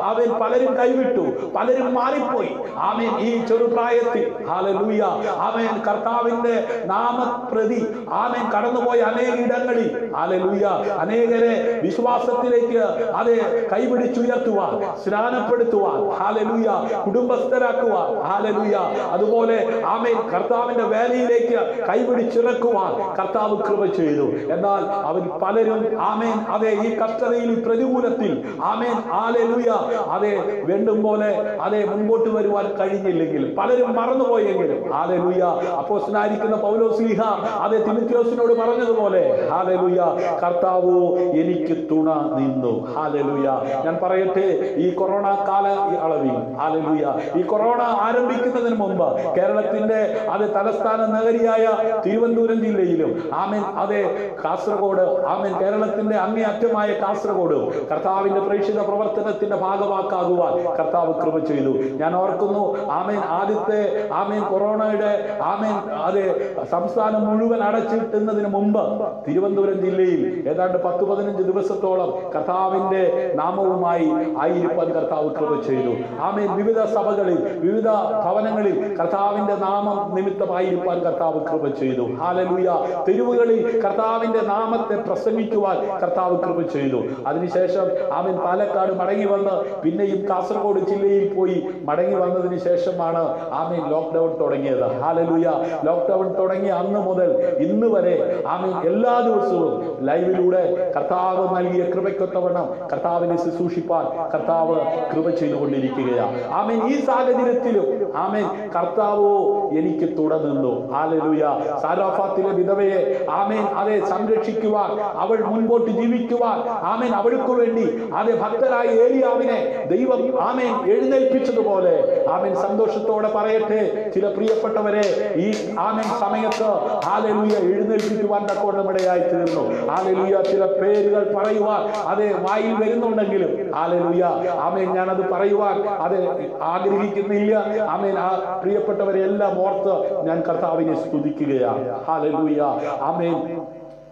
അവൻ പലരും കൈവിട്ടു, പലരും മാറിപ്പോയി. ആമേൻ. ഈ ചെറുപ്രായത്തിൽ ഹല്ലേലൂയ ആമേൻ കർത്താവിന്റെ നാമപ്രതി ആമേൻ കടന്നുപോയ അനേക ഇടങ്ങളിൽ ഹല്ലേലൂയ അനേകരെ വിശ്വാസത്തിലേക്ക് അതേ കൈപിടിച്ചുയർത്തുവാൻ, സ്നാനപ്പെടുത്തുവാൻ ഹല്ലേലൂയ കുടുംബസ്ഥരാക്കുവാൻ ഹല്ലേലൂയ അതുപോലെ ആമേൻ കർത്താവിന്റെ വേലയിലേക്ക് കൈപിടിച്ചിറക്കുവാൻ കർത്താവ് കൃപ ചെയ്തു. എന്നാൽ അവർ പലരും ആമേൻ അതേ ഈ കഷ്ടതയിൽ, പ്രതികൂലത്തിൽ ആമേൻ ഹല്ലേലൂയ അതേ വേണ്ടും പോലെ അതേ മുൻപോട്ട് വരുവാൻ കഴിഞ്ഞില്ലെങ്കിലും, പലരും മറന്നുപോയെങ്കിലും ഹല്ലേലൂയ അപ്പോസ്തലനായിരിക്കുന്ന പൗലോസ്ലീഹ അതേ തിമോഥെയോസിനോട് പറഞ്ഞതുപോലെ ഹല്ലേലൂയ കർത്താവോ എനിക്ക് തുണ നിന്നു. ഹല്ലേലൂയ. ഞാൻ പറയട്ടെ, ഈ കൊറോണ കാല അളവിൽ ഹല്ലേലൂയ ഈ കൊറോണ ആരംഭിക്കുന്നതിന് മുമ്പ് കേരളത്തിന്റെ അതേ തലസ്ഥാന നഗരിയായ തിരുവനന്തപുരം ജില്ലയിലും ആമേൻ അതേ കാസർഗോഡ് ആമേൻ കേരളത്തിന്റെ അങ്ങേയറ്റമായ കാസർഗോഡ് കർത്താവിന്റെ പ്രേക്ഷിത പ്രവർത്തനത്തിന്റെ ഭാഗവാക്കാകുവാൻ കർത്താവ് കൃപ ചെയ്തു. ഞാൻ ഓർക്കുന്നു ആമേൻ ആദ്യത്തെ ആമേൻ കൊറോണയുടെ ആമേൻ അതേ സംസ്ഥാനം മുഴുവൻ അടച്ചിട്ടുന്നതിന് മുമ്പ് തിരുവനന്തപുരം ജില്ലയിൽ ഏതാണ്ട് 10-15 ദിവസത്തോളം കർത്താവിന്റെ നാമവുമായി ആയിരിക്കാൻ കർത്താവ് കൃപ ചെയ്തു. ആമേൻ വിവിധ സഭകളിൽ, വിവിധ ഭവനങ്ങളിൽ കർത്താവിന്റെ നാമം നിമിത്തമായിരിക്കാൻ കർത്താവ് കൃപ ചെയ്തു. ഹല്ലേലൂയ. തെരുവുകളിൽ കർത്താവിന്റെ നാമത്തെ പ്രസംഗിക്കുവാൻ കർത്താവ് കൃപ ചെയ്തു. അതിനുശേഷം ആമേൻ പാലക്കാട് മടങ്ങി വന്ന് പിന്നെയും കാസർഗോഡ് ജില്ലയിൽ പോയി മടങ്ങി വന്നതിന് ശേഷമാണ് ആമേൻ ലോക്ക്ഡൌൺ തുടങ്ങിയത്. ഹല്ലേലൂയ. ലോക്ക്ഡൌൺ തുടങ്ങിയ അന്ന് മുതൽ ഇന്ന് വരെ ആമേൻ എല്ലാ ദിവസവും ലൈവിലൂടെ കർത്താവ് നൽകിയ കൃപയ്ക്കൊത്തവണ്ണം കർത്താവിനെ ശുശ്രൂഷിപ്പാൻ കർത്താവ് കൃപ ചെയ്തുകൊണ്ടിരിക്കുകയാണ്. ആമേൻ. ഈ സാഹചര്യത്തിലും ആമേൻ കർത്താവോ എനിക്ക് തുടർന്നു. ഹല്ലേലൂയ. സാരാഫാത്തിലെ വിധവയെ ആമേൻ അതേ സംരക്ഷിക്കുവാൻ, അവൾ മുൻപോട്ട് ജീവിക്കുവാൻ ആമേൻ അവൾക്ക് വേണ്ടി അതേ ഭക്തരായ ഏലിയാവിനെ ദൈവം ആമേൻ എഴുന്നേൽപ്പിച്ചതുപോലെ ആമേൻ സന്തോഷത്തോടെ പറയട്ടെ, ചില പ്രിയപ്പെട്ടവരെ ഈ ആമേൻ സമയത്ത് ഹല്ലേലൂയ എഴുന്നേൽപ്പിക്കുവാൻ തക്കോണം ഇടയായി തീർന്നു. ഹല്ലേലൂയ. ചില പേരുകൾ പറയുവാൻ അതേ വായിൽ വരുന്നുണ്ടെങ്കിലും ഹല്ലേലൂയ ആമേൻ ഞാനത് പറയുവാൻ അത് ആഗ്രഹിക്കുന്നില്ല. ആമേൻ ആ പ്രിയപ്പെട്ടവരെ എല്ലാം ഓർത്ത് ഞാൻ കർത്താവിനെ സ്തുതിക്കുകയാണ്. ഹല്ലേലൂയ. ആമേൻ.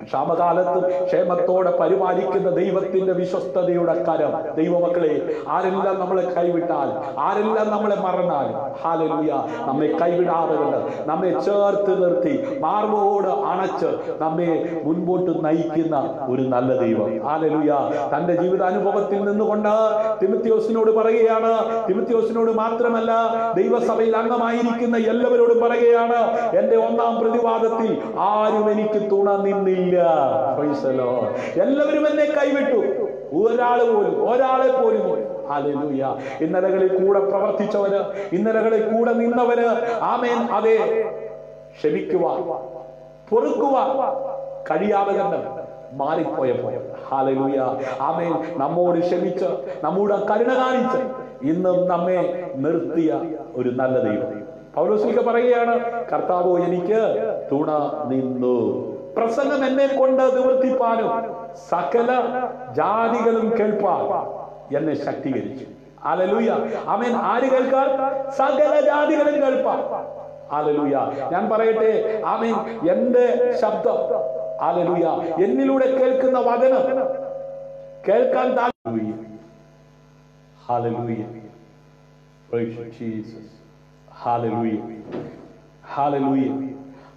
ക്ഷാമകാലത്ത് ക്ഷേമത്തോടെ പരിപാലിക്കുന്ന ദൈവത്തിന്റെ വിശ്വസ്തതയുടെ കരം. ദൈവമക്കളെ, ആരെല്ലാം നമ്മളെ കൈവിട്ടാൽ, ആരെല്ലാം നമ്മളെ മറന്നാൽ, ഹല്ലേലൂയ, നമ്മെ കൈവിടാതെ കൊണ്ട് നമ്മെ ചേർത്ത് നിർത്തി മാർവോട് അണച്ച് നമ്മെ മുൻപോട്ട് നയിക്കുന്ന ഒരു നല്ല ദൈവം. ഹല്ലേലൂയ. തന്റെ ജീവിതാനുഭവത്തിൽ നിന്നുകൊണ്ട് തിമോഥെയോസിനോട് പറയുകയാണ്. തിമോഥെയോസിനോട് മാത്രമല്ല, ദൈവസഭയിൽ അംഗമായിരിക്കുന്ന എല്ലാവരോടും പറയുകയാണ്, എന്റെ ഒന്നാം പ്രതിവാദത്തിൽ ആരും എനിക്ക് തുണ നിന്നില്ല. എല്ലാവരും എന്നെ കൈവിട്ടു, ഒരാളെ പോലും. ഹല്ലേലൂയ. ഇന്നലകളിൽ കൂടെ പ്രവർത്തിച്ചവര്, ഇന്നലകളിൽ കൂടെ നിന്നവര്, ആമേൻ, അതെ, ക്ഷമിക്കുവാൻ, പൊറുക്കുവാൻ കഴിയാതെ കണ്ട് മാറിപ്പോയപ്പോ, ഹല്ലേലൂയ, ആമേൻ, നമ്മോട് ക്ഷമിച്ച് നമ്മോട് കരുണ കാണിച്ച് ഇന്നും നമ്മെ നിർത്തിയ ഒരു നല്ല ദൈവം. പൗലോസ് പറയുകയാണ്, കർത്താവോ എനിക്ക് തുണ നിന്നു. പ്രസംഗം എന്നെ കൊണ്ട് നിവർത്തിപ്പാനും സകല ജാതികളും കേൾപ്പാൻ എന്നെ ശക്തീകരിച്ചു. ഹല്ലേലൂയ. ആമേൻ. ആര് കേൾക്കാൻ? സകല ജാതികളും കേൾപ്പാൻ. ഹല്ലേലൂയ. ഞാൻ പറയട്ടെ, ആമേൻ, എന്റെ ശബ്ദം, ഹല്ലേലൂയ, എന്നിലൂടെ കേൾക്കുന്ന വചനം കേൾക്കാൻ താല്പര്യം. ഹല്ലേലൂയ. Praise Jesus. ഹല്ലേലൂയ. ഹല്ലേലൂയ.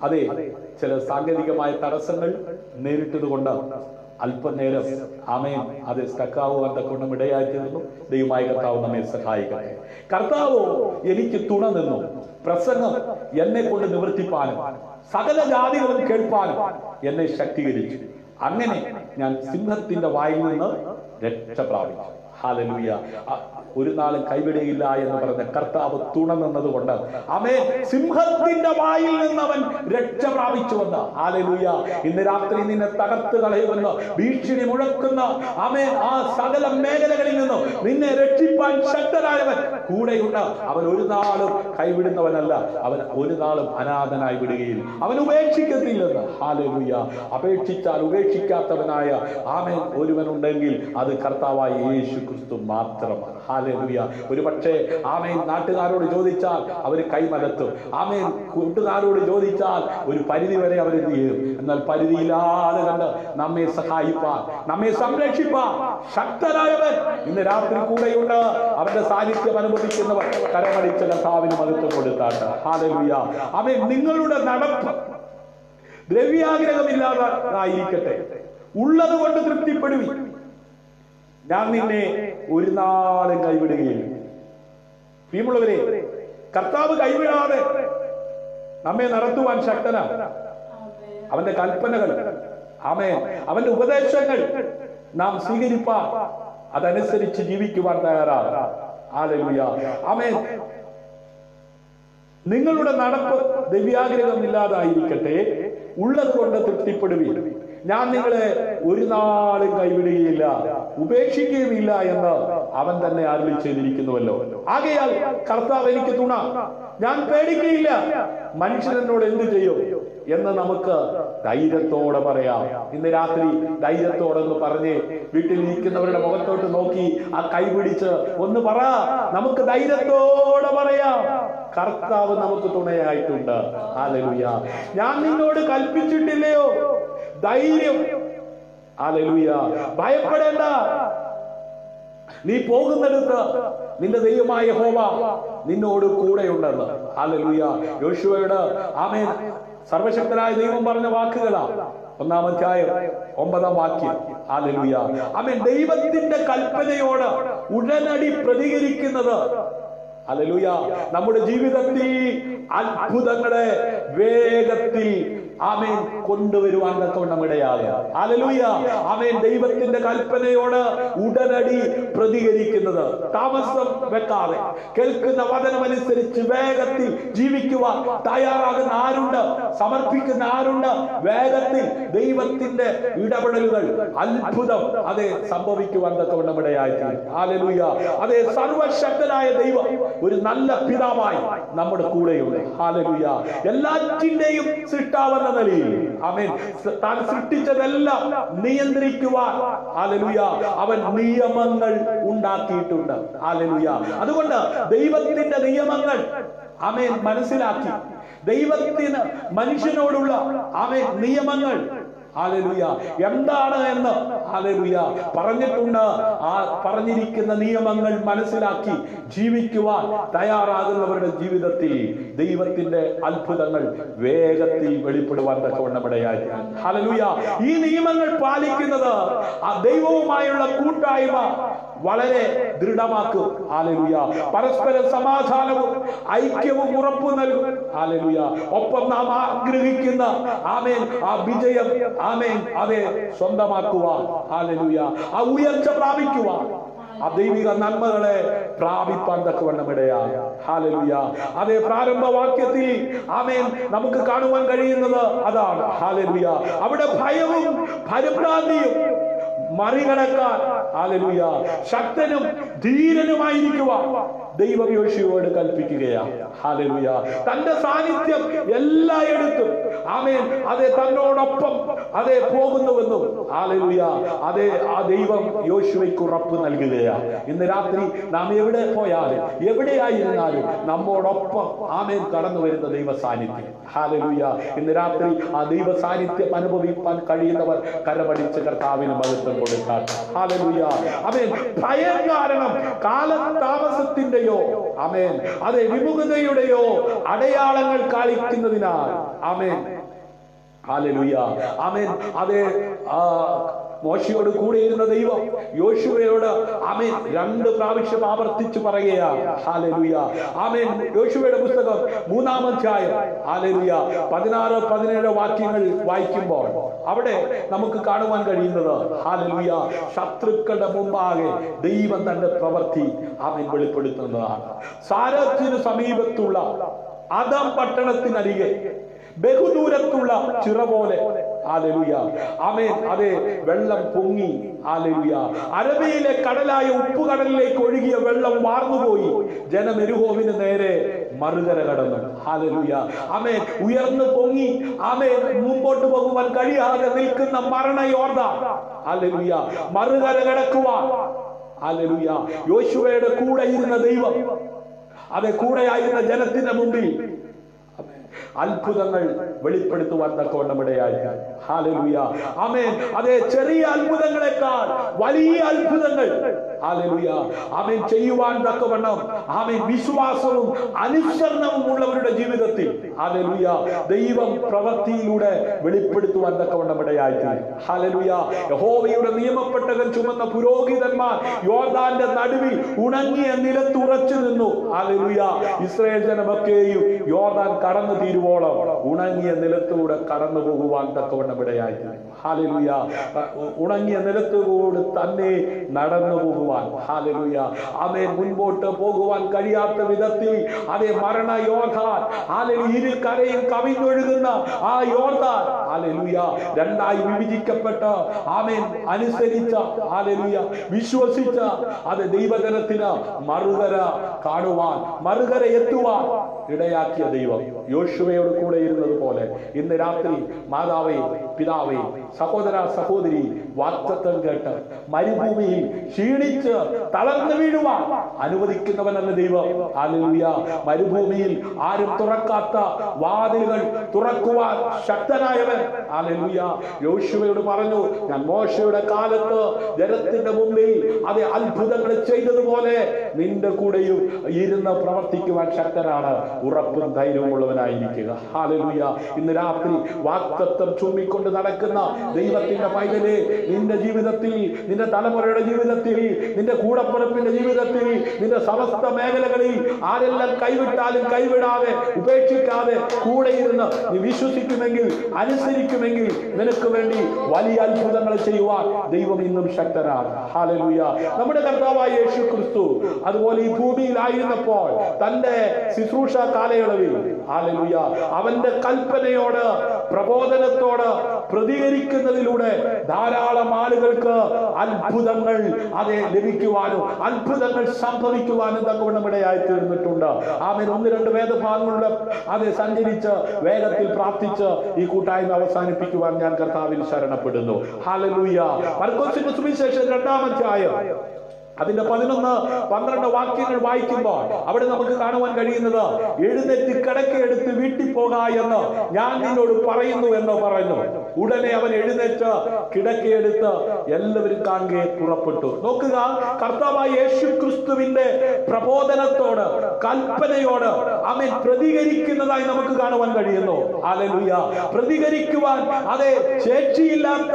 അതെ, ചില സാങ്കേതികമായ തടസ്സങ്ങൾ നേരിട്ടത് കൊണ്ട് അല്പനേരം, ആമേൻ, അത് സ്റ്റക്കാവുവാൻ തക്കവണ്ണം ഇടയായി തീർന്നു. ദൈവമായ കർത്താവ് നമ്മെ സഹായിക്കട്ടെ. കർത്താവോ എനിക്ക് തുണ നിന്നു. പ്രസംഗം എന്നെ കൊണ്ട് നിവർത്തിപ്പാനും സകല ജാതികളും കേൾപ്പാനും എന്നെ ശക്തീകരിച്ചു. അങ്ങനെ ഞാൻ സിംഹത്തിന്റെ വായിൽ നിന്ന് രക്ഷ പ്രാപിച്ചു. ഹല്ലേലൂയ. ഒരു നാളും കൈവിടുകയില്ല എന്ന് പറഞ്ഞ കർത്താവ് തുണ നിന്നതുകൊണ്ട് ആമേൻ, സിംഹത്തിന്റെ വായിൽ നിന്ന് അവൻ രക്ഷ പ്രാപിച്ചുവെന്ന്. ഹല്ലേലൂയ. ഇന്ന് രാത്രി നിന്നെ തകർത്ത് കളയുമെന്ന് ഭീഷണി മുഴക്കുന്ന, ആമേൻ, ആ സകല മേഖലകളിൽ നിന്നും നിന്നെ രക്ഷിപ്പാൻ ശക്തനായവൻ കൂടെയുണ്ട്. അവൻ ഒരു നാളും കൈവിടുന്നവനല്ല. അവൻ ഒരു നാളും അനാഥനായി വിടുകയില്ല. അവൻ ഉപേക്ഷിക്കത്തില്ലെന്ന്. ഹല്ലേലൂയ. അപേക്ഷിച്ചാൽ ഉപേക്ഷിക്കാത്തവനായ, ആമേൻ, ഒരുവനുണ്ടെങ്കിൽ അത് കർത്താവായ യേശു ക്രിസ്തു മാത്രമാണ്. ഹല്ലേലൂയ. ഒരു പക്ഷേ, ആമേൻ, നാട്ടുകാരോട് ചോദിച്ചാൽ അവർ കൈമലത്തും. ആമേൻ, കൂട്ടുകാരോട് ചോദിച്ചാൽ ഒരു പരിധി വരെ അവർ എന്ത് ചെയ്യും. എന്നാൽ പരിധിയില്ലാതെ കണ്ട് നമ്മെ സഹായിപ്പാൻ, നമ്മെ സംരക്ഷിപ്പാൻ ശക്തനായവൻ ഇന്ന് രാത്രി കൂടെയുണ്ട്. അവന്റെ സാന്നിധ്യം അനുഭവിക്കുന്നവർ കരമടിച്ച കർത്താവിന് മഹത്വം കൊടുത്താട്ട്. ഹല്ലേലൂയ. ആമേൻ. നിങ്ങളുടെ നടപ്പ് ദ്രവ്യാഗ്രഹമില്ലാതായിരിക്കട്ടെ. ഉള്ളത് കൊണ്ട് തൃപ്തിപ്പെടുവി. ഞാൻ നിന്നെ ഒരു നാളും കൈവിടുകയില്ല. പ്രിയമുള്ളവരെ, കർത്താവ് കൈവിടാതെ നമ്മെ നടത്തുവാൻ ശക്തനാണ്. അവന്റെ കൽപ്പനകൾ, ആമേൻ, അവന്റെ ഉപദേശങ്ങൾ നാം സ്വീകരിപ്പാൻ, അതനുസരിച്ച് ജീവിക്കുവാൻ തയ്യാറാണ്. ഹല്ലേലൂയ. ആമേൻ. നിങ്ങളുടെ നടപ്പ് ദിവ്യാഗ്രഹം ഇല്ലാതായിരിക്കട്ടെ. ഉള്ളത് കൊണ്ട് തൃപ്തിപ്പെടുവി. ഞാൻ നിങ്ങളെ ഒരു നാളും കൈവിടുകയില്ല, ഉപേക്ഷിക്കുകയുമില്ല എന്ന് അവൻ തന്നെ അരുളി ചെയ്തിരിക്കുന്നുവല്ലോ. ആകയാൽ കർത്താവ് എനിക്ക് തുണ, ഞാൻ പേടിക്കുകയില്ല. മനുഷ്യൻ എന്നോട് എന്ത് ചെയ്യും എന്ന് നമുക്ക് ധൈര്യത്തോടെ പറയാം. ഇന്ന് രാത്രി ധൈര്യത്തോടെ ഒന്ന് പറഞ്ഞ് വീട്ടിൽ ഇരിക്കുന്നവരുടെ മുഖത്തോട്ട് നോക്കി ആ കൈപിടിച്ച് ഒന്ന് പറ. നമുക്ക് ധൈര്യത്തോടെ പറയാം, കർത്താവ് നമുക്ക് തുണയായിട്ടുണ്ട്. ഹല്ലേലൂയ. ഞാൻ നിന്നോട് കൽപ്പിച്ചിട്ടില്ലയോ? ധൈര്യം. ഹല്ലേലൂയ. ഭയപ്പെടേണ്ട. നീ പോകുന്നിടത്ത് നിന്റെ ദൈവമായ യഹോവ നിന്നോട് കൂടെയുണ്ടെന്ന്. ഹല്ലേലൂയ. യോശുവയോട്, ആമേൻ, സർവശക്തനായ ദൈവം പറഞ്ഞ വാക്കുകളാ. 1-ാം അധ്യായം 9-ാം വാക്യം. ഹല്ലേലൂയ. ആമേൻ. ദൈവത്തിന്റെ കൽപ്പനയോട് ഉടനടി പ്രതികരിക്കുന്നത്, ഹല്ലേലൂയ, നമ്മുടെ ജീവിതത്തിൽ അത്ഭുതങ്ങളെ വേഗത്തിൽ, ആമേൻ, കൊണ്ടുവരുവാൻ തക്കവണ്ണം ഇടയാകുക. ഹല്ലേലൂയ. ആമേൻ. ദൈവത്തിന്റെ കൽപ്പനയോട് ഉടനടി പ്രതികരിക്കുന്നത്, താമസം വെക്കാതെ കേൾക്കുന്ന വചനമനുസരിച്ച് വേഗത്തിൽ ജീവിക്കുവാൻ തയ്യാറാകുന്ന ആരുണ്ട്? സമർപ്പിക്കുന്ന ആരുണ്ട്? വേഗത്തിൽ ദൈവത്തിന്റെ ഇടപെടലുകൾ, അത്ഭുതം അതെ സംഭവിക്കുവാൻ തക്കവണ്ണം ഇടയായിത്തീരും. ഹല്ലേലൂയ. അതെ, സർവശക്തനായ ദൈവം ഒരു നല്ല പിതാവായി നമ്മുടെ കൂടെയുണ്ട്. ഹല്ലേലൂയ. എല്ലാറ്റിന്റെയും സൃഷ്ടാവെന്ന നിലയിൽ, ആമേൻ, താൻ സൃഷ്ടിച്ചതെല്ലാം നിയന്ത്രിക്കുവാൻ, ഹല്ലേലൂയ, അവൻ നിയമങ്ങൾ ഉണ്ടാക്കിയിട്ടുണ്ട്. ഹല്ലേലൂയ. അതുകൊണ്ട് ദൈവത്തിന്റെ നിയമങ്ങൾ, ആമേൻ, മനസ്സിലാക്കി ദൈവത്തിന് മനുഷ്യനോടുള്ള, ആമേൻ, നിയമങ്ങൾ, ഹല്ലേലൂയ. എന്താണ് എന്ന് ഹല്ലേലൂയ പറഞ്ഞിട്ടുണ്ട്. ആ പറഞ്ഞിരിക്കുന്ന നിയമങ്ങൾ മനസ്സിലാക്കി ജീവിക്കുവാൻ തയ്യാറാകുന്നവരുടെ ജീവിതത്തിൽ ദൈവത്തിന്റെ അത്ഭുതങ്ങൾ വേഗത്തിൽ വെളിപ്പെടുവാൻ തക്കവണ്ണമിടയായി. ഹല്ലേലൂയ. ഈ നിയമങ്ങൾ പാലിക്കുന്നത് ആ ദൈവവുമായുള്ള കൂട്ടായ്മ വളരെ ദൃഢമാക്കും. ഹല്ലേലൂയ. പരസ്പര സമാധാനവും ഐക്യവും ഉറപ്പു നൽകും. ഹല്ലേലൂയ. ഒപ്പം നാം ആഗ്രഹിക്കുന്ന ആമേൻ ആ വിജയം ആമേൻ അതെ സ്വന്തമാക്കുവാൻ, ഹല്ലേലൂയ, ആ ഉയർച്ച പ്രാപിക്കുവാൻ, ആ ദൈവിക നന്മകളെ പ്രാപിപ്പാൻ തക്കവണ്ണമിടയായി. ഹല്ലേലൂയ. അതേ പ്രാരംഭവാക്യത്തിൽ ആമേൻ നമുക്ക് കാണുവാൻ കഴിയുന്നത് അതാണ്. ഹല്ലേലൂയ. അവിടെ ഭയവും പരിഭ്രാന്തിയും മറികടക്കാൻ ഹല്ലേലൂയ ശക്തനും ധീരനുമായിരിക്കുവാൻ ദൈവം യോശുവയോട് കൽപ്പിക്കുകയാണ്. ഹല്ലേലൂയ. തന്റെ സാന്നിധ്യം എല്ലായിടത്തും ആമേൻ അതെ തന്നോടൊപ്പം അതെ പോകുന്നുവെന്നും ഹല്ലേലൂയ അതെ ആ ദൈവം യോശുവയ്ക്ക് ഉറപ്പ് നൽകുകയാണ്. ഇന്ന് രാത്രി നാം എവിടെ പോയാലും എവിടെയായിരുന്നാലും നമ്മോടൊപ്പം ആമേൻ കടന്നു വരുന്ന ദൈവ സാന്നിധ്യം. ഹല്ലേലൂയ. ഇന്ന് രാത്രി ആ ദൈവ സാന്നിധ്യം അനുഭവിക്കാൻ കഴിയുന്നവർ കരമടിച്ച് കർത്താവിന് മഹത്വം കൊടുക്കാൻ. ഹല്ലേലൂയ. ആമേൻ. ഭയം കാരണം കാലതാമസത്തിന്റെയോ ആമേൻ അതെ വിമുഖതയുടെയോ അടയാളങ്ങൾ കാണിക്കുന്നതിനാൽ ആമേൻ ഹല്ലേലൂയ ആമേൻ അതെ മോശയോട് കൂടെ ഇരുന്ന ദൈവം യോശുവയോട് ആമേൻ 2 പ്രാവശ്യം ആവർത്തിച്ച് പറയുകയാണ്. ഹല്ലേലൂയ. ആമേൻ. യോശുവയുടെ പുസ്തകം 3-ാം അധ്യായം ഹല്ലേലൂയ 16-17 വാക്യങ്ങൾ വായിക്കുമ്പോൾ അവിടെ നമുക്ക് കാണുവാൻ കഴിയുന്നത് ഹല്ലേലൂയ ശത്രുക്കളുടെ മുമ്പാകെ ദൈവം തന്റെ പ്രവൃത്തി ആമേൻ വെളിപ്പെടുത്തുന്നതാണ്. സാരത്തിന് സമീപത്തുള്ള അദം പട്ടണത്തിനരികെ ബഹുദൂരത്തുള്ള ചിറ പോലെ ഹല്ലേലൂയ ആമേൻ അതെ വെള്ളം പൊങ്ങി. ഹല്ലേലൂയ. അരബിയിലെ കടലായ ഉപ്പുകടലിലേക്ക് ഒഴുകിയ വെള്ളം വാർന്നുപോയി. ജനം യെരിഹോവിന് നേരെ മറുകര കടന്നു. ഹല്ലേലൂയ. ആമേൻ. ഉയർന്നു പൊങ്ങി ആമേൻ മുമ്പോട്ട് പോകുവാൻ കഴിയാതെ നിൽക്കുന്ന മരണ യോർദാൻ ഹല്ലേലൂയ മറുകര കടക്കുവാൻ ഹല്ലേലൂയ യോശുവയുടെ കൂടെ ഇരുന്ന ദൈവം അതെ കൂടെയായിരുന്ന ജനത്തിന്റെ മുമ്പിൽ അത്ഭുതങ്ങൾ വെളിപ്പെടുത്തുവാൻ തക്കവണ്ണമിടയായി. ഹല്ലേലൂയ. ആമേൻ. അതേ ചെറിയ അത്ഭുതങ്ങളെക്കാൾ വലിയ അത്ഭുതങ്ങൾ ഹല്ലേലൂയ ആമേൻ ചെയ്യുവാൻ തക്കവണ്ണം ആമേൻ വിശ്വാസവും അനുസരണവും ഉള്ളവരുടെ ജീവിതത്തിൽ ഹല്ലേലൂയ ദൈവം പ്രവൃത്തിയിലൂടെ വെളിപ്പെടുത്തുവാൻ തക്കവണ്ണമിടയായി. ഹല്ലേലൂയ. യഹോവയുടെ നിയമപ്പെട്ടകൻ ചുമന്ന പുരോഹിതന്മാർ യോർദാന്റെ നടുവിൽ ഉണങ്ങിയ നിലത്തുറച്ചു നിന്നു. ഹല്ലേലൂയ. ഇസ്രായേൽ ജനമൊക്കെയും യോർദാൻ കടന്നു തീരുവോളം ഉണങ്ങിയ നിലത്തൂടെ കടന്നു പോകുവാൻ തക്കവണ്ണമിടയായി. ഹല്ലേലൂയ. ഉണങ്ങിയ നിലത്തുകൂടെ തന്നെ നടന്നു പോകുവാൻ ഹല്ലേലൂയ ആമേൻ മുൻപോട്ട് പോകുവാൻ കഴിയാത്ത വിധത്തിൽ അതേ മരണ യോർദാൻ ഹല്ലേലൂയ ഇരു കരയും കവിഞ്ഞൊഴുകുന്ന ആ യോർദാൻ ഹല്ലേലൂയ 2ആയി വിഭജിക്കപ്പെട്ട ആമേൻ അനുസരിച്ച ഹല്ലേലൂയ വിശ്വസിച്ച അത് ദൈവജനത്തിന് മറുകര കാണുവാൻ മറുകര എത്തുവാൻ ഇടയാക്കിയ ദൈവം യോശുവയോട് കൂടെ ഇരുന്നത് പോലെ ഇന്ന് രാത്രി മാതാവേ പിതാവേ സഹോദര സഹോദരി വാഗ്ദത്തം കേട്ട് മരുഭൂമിയിൽ ക്ഷീണിച്ച് തളർന്നു വീഴുവാൻ അനുവദിക്കുന്നവനല്ല ദൈവം. ഹല്ലേലൂയ. മരുഭൂമിയിൽ ആരും തുറക്കാത്ത വാതിലുകൾ തുറക്കുവാൻ ശക്തനായവൻ ഹല്ലേലൂയ യോശുവയോട് പറഞ്ഞു, ഞാൻ മോശയുടെ കാലത്ത് ജനത്തിന്റെ മുമ്പിൽ അതേ അത്ഭുതങ്ങൾ ചെയ്തതുപോലെ നിന്റെ കൂടെയും ഇരുന്ന് പ്രവർത്തിക്കുവാൻ ശക്തനാണ്. ഉറപ്പും ധൈര്യവും ഉള്ളവനായിരിക്കുക. ഹല്ലേലൂയ. ഇന്ന് രാത്രി വാഗ്ദത്തം ചുമ്മിക്കൊണ്ട് നടക്കുന്ന ദൈവത്തിന്റെ പൈതലേ, നിന്റെ ജീവിതത്തിൽ, നിന്റെ തലമുറയുടെ ജീവിതത്തിൽ, നിന്റെ കൂടപ്പിറപ്പിന്റെ ജീവിതത്തിൽ, നിന്റെ സമസ്ത മേഖലകളിൽ ആരെല്ലാം കൈവിട്ടാലും കൈവിടാതെ ഉപേക്ഷിക്കാതെ കൂടെ ഇരുന്ന് നീ വിശ്വസിക്കുമെങ്കിൽ അനുസരിക്കുമെങ്കിൽ നിനക്ക് വേണ്ടി വലിയ അത്ഭുതങ്ങൾ ചെയ്യുവാൻ ദൈവം ഇന്നും ശക്തനാണ്. ഹല്ലേലൂയ. നമ്മുടെ കർത്താവായ യേശു ക്രിസ്തു അതുപോലെ ഈ ഭൂമിയിലായിരുന്നപ്പോൾ തന്റെ ശുശ്രൂഷ കാലയളവിൽ ഹല്ലേലൂയ അവന്റെ കൽപ്പനയോട് പ്രബോധനത്തോട് പ്രതികരിക്കുന്നതിലൂടെ ധാരാളം ആളുകൾക്ക് അത്ഭുതങ്ങൾ അതെ ലഭിക്കുവാനും അത്ഭുതങ്ങൾ സംഭവിക്കുവാനും തക്കവണ്ണമിടയായി തീർന്നിട്ടുണ്ട്. ആമേൻ. 1-2 വേദഭാഗങ്ങളുടെ അതെ സഞ്ചരിച്ച് വേഗത്തിൽ പ്രാർത്ഥിച്ച് ഈ കൂട്ടായ്മ അവസാനിപ്പിക്കുവാൻ ഞാൻ കർത്താവിൽ ശരണപ്പെടുന്നു. ഹല്ലേലൂയ. മർക്കോസിന്റെ സുവിശേഷം 2-ാം അധ്യായം അതിന്റെ 11-12 വാക്യങ്ങൾ വായിക്കുമ്പോൾ അവിടെ നമുക്ക് കാണുവാൻ കഴിയുന്നത്, എഴുന്നേറ്റ് കിടക്കയെടുത്ത് വീട്ടിൽ പോക എന്ന് ഞാൻ നിന്നോട് പറയുന്നു എന്ന് പറഞ്ഞു. ഉടനെ അവൻ എഴുന്നേറ്റ് കിടക്കയെടുത്ത് എല്ലാവരും കാണുകയെ പുറപ്പെട്ടു. നോക്കുക, കർത്താവായ യേശു ക്രിസ്തുവിന്റെ പ്രബോധനത്തോട്, കൽപ്പനയോട് അവൻ പ്രതികരിക്കുന്നതായി നമുക്ക് കാണുവാൻ കഴിയുന്നു. ഹല്ലേലൂയ. പ്രതികരിക്കുവാൻ അതെ ശേഷിയില്ലാത്ത,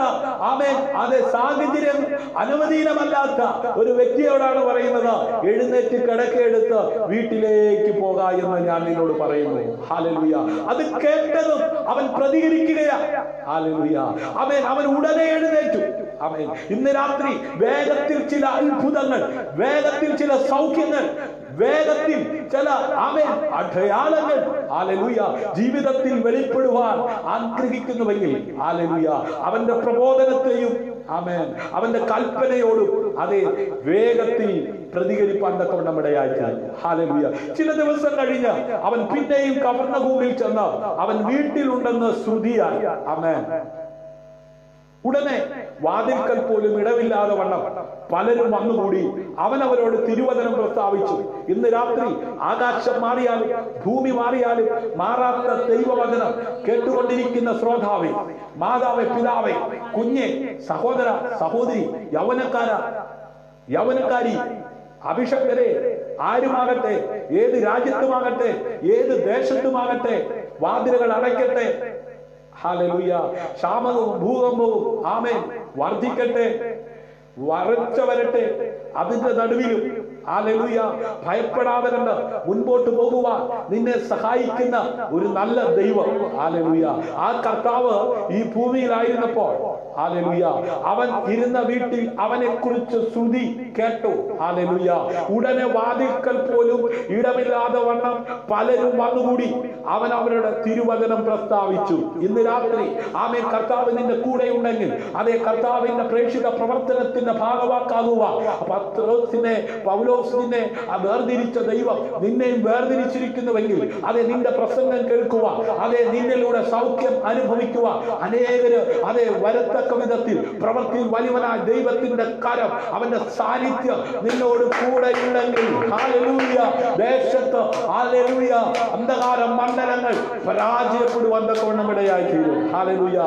അവൻ അതെ സാഹചര്യം അനുവദീനമല്ലാത്ത ഒരു വ്യക്തിയോടാണ് പറയുന്നത്, എഴുന്നേറ്റ് കിടക്കയെടുത്ത് വീട്ടിലേക്ക് പോക എന്ന് ഞാൻ നിന്നോട് പറയുന്നു. ഹല്ലേലൂയ. അത് കേട്ടതും അവൻ പ്രതികരിക്കുകയാ. ഹല്ലേലൂയ. അവൻ ഉടനെ എഴുന്നേറ്റു. ആമേൻ. ഇന്ന് രാത്രി വേഗത്തിൽ ചില അത്ഭുതങ്ങൾ, വേഗത്തിൽ ചില സൗഖ്യങ്ങൾ, വേഗത്തിൽ ചില ആമേൻ അടയാളങ്ങൾ ഹല്ലേലൂയ ജീവിതത്തിൽ വെളിപ്പെടുവാൻ ആഗ്രഹിക്കുന്നുവെങ്കിൽ, ഹല്ലേലൂയ, അവന്റെ പ്രബോധനത്തെയും ആമേൻ അവന്റെ കൽപ്പനയോടും അതേ വേഗത്തിൽ പ്രതികരിപ്പാൻ തക്കവണ്ണം ഇടയായിത്തീർന്നു. ഹല്ലേലൂയ. ചില ദിവസം കഴിഞ്ഞ് അവൻ പിന്നെയും കഫർന്നഹൂമിൽ ചെന്ന് അവൻ വീട്ടിലുണ്ടെന്ന് ശ്രുതിയായി. ആമേൻ. ഉടനെ വാതിൽക്കൽ പോലും ഇടവില്ലാതെ വണ്ണം പലരും വന്നുകൂടി അവൻ അവരോട് തിരുവചനം പ്രസ്താവിച്ചു. ഇന്ന് രാത്രി ആകാശം മാറിയാലും ഭൂമി മാറിയാലും മാറാത്ത ദൈവവചനം കേട്ടുകൊണ്ടിരിക്കുന്ന ശ്രോതാവേ, മാതാവേ, പിതാവേ, കുഞ്ഞെ, സഹോദര, സഹോദരി, യൗവനക്കാരി, അഭിഷക്തരെ, ആരുമാകട്ടെ, ഏത് രാജ്യത്തുമാകട്ടെ, ഏത് ദേശത്തുമാകട്ടെ, വാതിലുകൾ അടയ്ക്കട്ടെ. ഹല്ലേലൂയ. ക്ഷാമവും ഭൂകമ്പവും ആമേൻ വർദ്ധിക്കട്ടെ, വരൾച്ച വരട്ടെ. അതിന്റെ നടുവിലും ഹല്ലേലൂയ ഭയപ്പെടാതെ കണ്ട് മുൻപോട്ട് പോകുവാൻ നിന്നെ സഹായിക്കുന്ന ഒരു നല്ല ദൈവം. ഹല്ലേലൂയ. ആ കർത്താവ് ഈ ഭൂമിയിലായിരുന്നപ്പോൾ ഹല്ലേലൂയ അവൻ ഇരുന്ന വീട്ടിൽ അവനെ കുറിച്ച് ശ്രുതി കേട്ടു. ഹല്ലേലൂയ. ഉടനെ വാതിൽക്കൽ പോലും ഇടമില്ലാതെ വണ്ണം പലരും വന്നുകൂടി അവൻ അവരുടെ തിരുവചനം പ്രസ്താവിച്ചു. ഇന്ന് രാത്രി ആമേൻ കർത്താവ് നിന്റെ കൂടെ ഉണ്ടെങ്കിൽ അതേ കർത്താവിന്റെ പ്രേക്ഷിത പ്രവർത്തനത്തിന്റെ ഭാഗവാക്കാകുക. പത്രോസിനെ, പൗലോസിനെ വേർതിരിച്ച ദൈവം നിന്നെയും വേർതിരിച്ചിരിക്കുന്നുവെങ്കിൽ അതെ നിന്റെ പ്രസംഗം കേൾക്കുക, അതെ നിന്നിലൂടെ സൗഖ്യം അനുഭവിക്കുക, അനേകര് അതെ വരത്തക്ക വിധത്തിൽ പ്രവൃത്തിയിൽ വലിയവനായ ദൈവത്തിന്റെ കരം, അവന്റെ സാന്നിധ്യം നിന്നോട് കൂടെ ഉണ്ടെങ്കിൽ ഹല്ലേലൂയ ദേശത്ത് ഹല്ലേലൂയ അന്ധകാര മണ്ഡലങ്ങൾ പരാജയപ്പെടുവാൻ തക്കവണ്ണം ഇടയായി തീരും. ഹല്ലേലൂയ.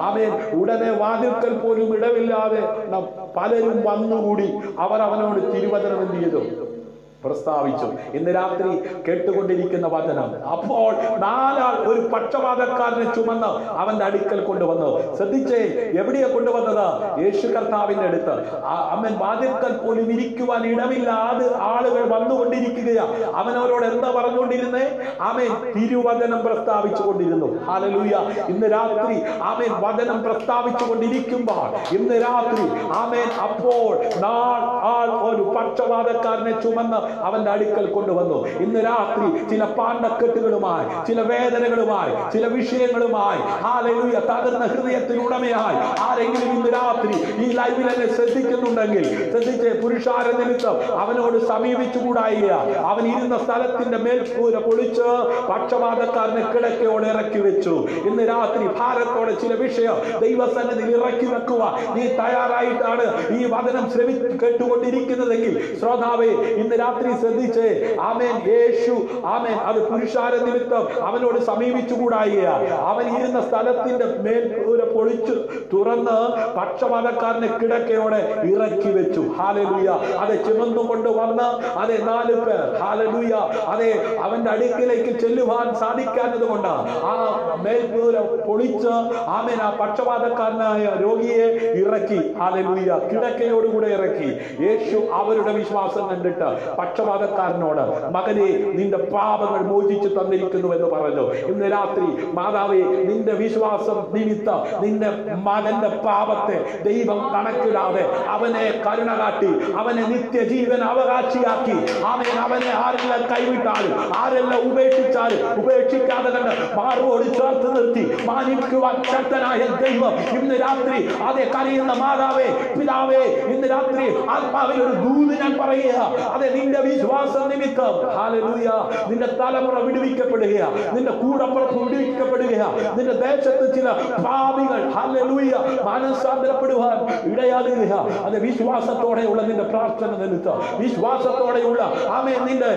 ആമേൻ. ഉടനെ വാതിൽക്കൽ പോലും ഇടവില്ലാതെ പലരും വന്നുകൂടി അവർ അവനോട് തിരുവചനം എന്ത് ചെയ്തു? പ്രസ്താവിച്ചു. ഇന്ന് രാത്രി കേട്ടുകൊണ്ടിരിക്കുന്ന വചനം. അപ്പോൾ 4 ആൾ ഒരു പക്ഷപാതക്കാരനെ ചുമന്ന് അവന്റെ അടുക്കൽ കൊണ്ടുവന്നു. ശ്രദ്ധിച്ചേ, എവിടെയാ കൊണ്ടുവന്നത്? യേശു കർത്താവിന്റെ അടുത്ത്. അമ്മൻ വാതിൽക്കൽ പോലും ഇരിക്കുവാൻ ഇടമില്ലാതെ ആളുകൾ വന്നുകൊണ്ടിരിക്കുകയാ. അവൻ അവരോട് എന്താ പറഞ്ഞുകൊണ്ടിരുന്നേ? ആമേൻ തിരുവചനം പ്രസ്താവിച്ചു കൊണ്ടിരുന്നു. ഹല്ലേലൂയ. ഇന്ന് രാത്രി ആമേൻ വചനം പ്രസ്താവിച്ചു കൊണ്ടിരിക്കുമ്പോൾ ഇന്ന് രാത്രി ആമേൻ അപ്പോൾ 4 ആൾ ഒരു പക്ഷപാതക്കാരനെ ചുമന്ന് അവന്റെ അടുക്കൽ കൊണ്ടുവന്നു. ഇന്ന് രാത്രി ചില പാണ്ടക്കെട്ടുകളുമായി, ചില വേദനകളുമായി, ചില വിഷയങ്ങളുമായി ഹല്ലേലൂയ തകർന്ന ഹൃദയത്തിനുടമയായി ആരെങ്കിലും ഇന്ന് രാത്രി ഈ ലൈവിൽ എന്നെ ശ്രദ്ധിക്കുന്നുണ്ടെങ്കിൽ ശ്രദ്ധിച്ചേ, പുരുഷാര നിമിത്തം അവനോട് സമീപിച്ചുകൂടായില്ല. അവൻ ഇരുന്ന സ്ഥലത്തിന്റെ മേൽക്കൂര പൊളിച്ച് പക്ഷപാതക്കാരനെ കിടക്കയോടെ ഇറക്കി വെച്ചു. ഇന്ന് രാത്രി ഭാരത്തോടെ ചില വിഷയം ദൈവസന്നിധിയിൽ ഇറക്കി വെക്കുക നീ തയ്യാറായിട്ടാണ് ഈ വചനം കേട്ടുകൊണ്ടിരിക്കുന്നതെങ്കിൽ ശ്രോതാവേ ഇന്ന് രാത്രി ശ്രദ്ധിച്ചേ, ആമേൻ യേശു ആമേൻ അത് പുരുഷാര നിമിത്തം അവനോട് സമീപിച്ചുകൂടായില്ല. അവൻ ഇരുന്ന സ്ഥലത്തിന്റെ മേൽക്കൂര പൊളിച്ചു തുറന്ന് പക്ഷപാതക്കാരനെ കിടക്കയോടെ ഇറക്കി വെച്ചു. ഹല്ലേലൂയ. അത് ചുമന്നുകൊണ്ട് വന്ന് അതെ 4 പേർ ഹല്ലേലൂയ അതെ അവന്റെ അടുക്കിലേക്ക് ചെല്ലുവാൻ സാധിക്കാത്തത് കൊണ്ട് ആ മേൽക്കൂര പൊളിച്ച് ആമേൻ ആ പക്ഷപാതക്കാരനായ രോഗിയെ ഇറക്കി. ഹല്ലേലൂയ. കിടക്കയോടുകൂടെ ഇറക്കി. യേശു അവരുടെ വിശ്വാസം കണ്ടിട്ട് പക്ഷപാതക്കാരനോട് മകനെ നിന്റെ പാപങ്ങൾ മോചിച്ചു തന്നിരിക്കുന്നു എന്ന് പറഞ്ഞു. ഇന്ന് രാത്രി മാതാവേ നിന്റെ വിശ്വാസം നിമിത്തം നിന്റെ മകന്റെ പാപത്തെ ദൈവം കണക്കിടാതെ അവനെ കരുണ കാട്ടി അവനെ നിത്യജീവൻ അവകാശിയാക്കി. അവനെ ആരെല്ലാം കൈവിട്ടാലും ആരെല്ലാം ഉപേക്ഷിച്ചാലും ഉപേക്ഷിക്കാതെ കണ്ട് മാറോട് ചേർത്ത് നിർത്തി മാനിക്കുവാൻ ശക്തനായ ദൈവം ഇന്ന് രാത്രി അതേ കരയുന്ന മാതാവേ, പിതാവേ, ഇന്ന് രാത്രി ആത്മാവിൽ ഒരു ദൂത് ദൂത് ഞാൻ പറയുക. അതെ, നിന്റെ വിശ്വാസ നിമിത്തം ഹല്ലേലൂയ നിന്റെ തലമുറ വിടുവിക്കപ്പെടുക, നിന്റെ കൂടപ്പുറപ്പ് വിടുവിക്കപ്പെടുക, നിന്റെ ദേശത്ത് ചില പാപികൾ ഹല്ലേലൂയ മാനസാന്തരപ്പെടുവാൻ ഇടയാകുക. അത് വിശ്വാസത്തോടെയുള്ള നിന്റെ പ്രാർത്ഥന നിമിത്തം, വിശ്വാസത്തോടെയുള്ള ആമേൻ നിന്റെ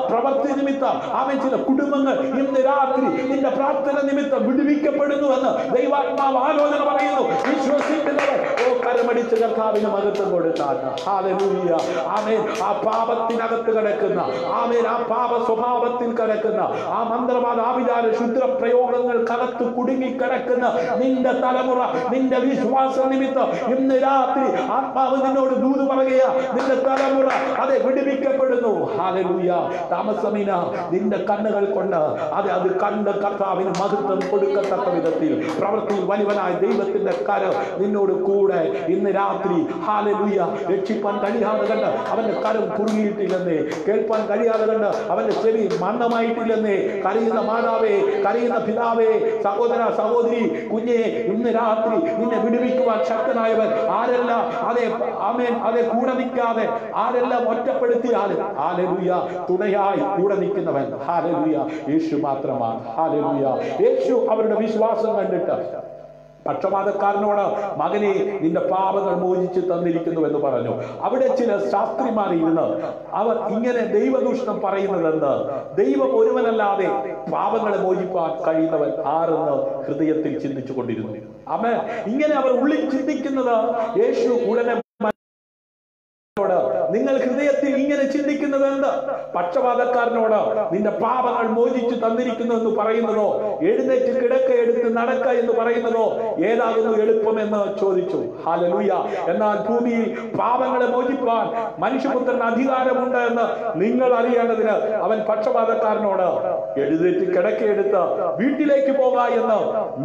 പ്രവൃത്തി നിമിത്തം, ആമേൻ ചില കുടുംബങ്ങൾ ഇന്ന് രാത്രി നിന്റെ പ്രാർത്ഥന നിമിത്തം വിടുവിക്കപ്പെടുന്നു എന്ന് ദൈവാത്മാവ് ആലോചന പറയുന്നു. വിശ്വസിക്കുന്നവർ കരമടിച്ച് കർത്താവിന് മഹത്വം കൊടുത്താൽ ഹല്ലേലൂയ. ആമേൻ ആ പാപത്തിനകത്ത് കിടക്കുന്ന, ആമേൻ ആ പാപ സ്വഭാവത്തിൽ കിടക്കുന്ന, ആ മന്ത്രവാദ ആവിചാര ശുദ്ര പ്രയോഗങ്ങൾക്കകത്ത് കുടുങ്ങി കിടക്കുന്ന നിന്റെ തലമുറ നിന്റെ വിശ്വാസ നിമിത്തം ഇന്ന് രാത്രി ആത്മാവ് നിന്നോട് ദൂത് പറയുക, നിന്റെ തലമുറ അതെ വിടുവിക്കപ്പെടുന്നു. ഹല്ലേലൂയ. താമസമിന നിന്റെ കണ്ണുകൾ കൊണ്ട് അത് കണ്ട് കർത്താവിന് മഹത്വം കൊടുക്കത്തക്ക വിധത്തിൽ പ്രവൃത്തിയിൽ വലിയവനായ ദൈവത്തിന്റെ കരം നിന്നോട് കൂടെ ഇന്ന് രാത്രി ഹല്ലേലൂയ. രക്ഷിപ്പാൻ കഴിയാതെ കണ്ട് അവന്റെ കരം കുറുകിയിട്ടില്ലെന്നേ, കേൾപ്പാൻ കഴിയാതെ കണ്ട് അവന്റെ ചെവി മന്ദമായിട്ടില്ലെന്നേ. കരയുന്ന മാതാവേ, കരയുന്ന പിതാവേ, സഹോദര സഹോദരി, കുഞ്ഞെ, ഇന്ന് രാത്രി നിന്നെ വിടുവിക്കുവാൻ ശക്തനായവൻ ആരെല്ലാം അതെ ആമേൻ അതെ കൂടെ നിൽക്കാതെ ആരെല്ലാം ഒറ്റപ്പെടുത്തിയാലും ഹല്ലേലൂയ തുണയായി കൂടെ നിൽക്കുന്നവൻ ഹല്ലേലൂയ യേശു മാത്രമാണ്. ഹല്ലേലൂയ. യേശു അവരുടെ വിശ്വാസം കണ്ടിട്ട് പക്ഷപാതക്കാരനോട് മകനെ നിന്റെ പാപങ്ങൾ മോചിച്ച് തന്നിരിക്കുന്നു എന്ന് പറഞ്ഞു. അവിടെ ചില ശാസ്ത്രിമാർ ഇരുന്ന് അവർ ഇങ്ങനെ ദൈവദൂഷണം പറയുന്നതെന്ന്, ദൈവം ഒരുവനല്ലാതെ പാപങ്ങളെ മോചിപ്പാൻ കഴിയുന്നവൻ ആരെന്ന് ഹൃദയത്തിൽ ചിന്തിച്ചു കൊണ്ടിരുന്നു. ആമേൻ. ഇങ്ങനെ അവർ ഉള്ളിൽ ചിന്തിക്കുന്നത് യേശു ഉടനെ നിങ്ങൾ ഹൃദയത്തിൽ ഇങ്ങനെ ചിന്തിക്കുന്നത് എന്ത്? പക്ഷപാതക്കാരനോട് നിന്റെ പാപങ്ങൾ മോചിച്ചു തന്നിരിക്കുന്നു എന്ന് പറയുന്നതോ, എഴുന്നേറ്റ് കിടക്ക എടുത്ത് നടക്ക എന്ന് പറയുന്നതോ ഏതാകുന്നു എളുപ്പമെന്ന് ചോദിച്ചു. ഹല്ലേലൂയ. എന്നാൽ ഭൂമിയിൽ പാപങ്ങളെ മോചിപ്പാൻ മനുഷ്യപുത്രന് അധികാരമുണ്ട് എന്ന് നിങ്ങൾ അറിയേണ്ടതിന് അവൻ പക്ഷപാതക്കാരനോട് എഴുന്നേറ്റ് കിടക്കയെടുത്ത് വീട്ടിലേക്ക് പോക എന്ന്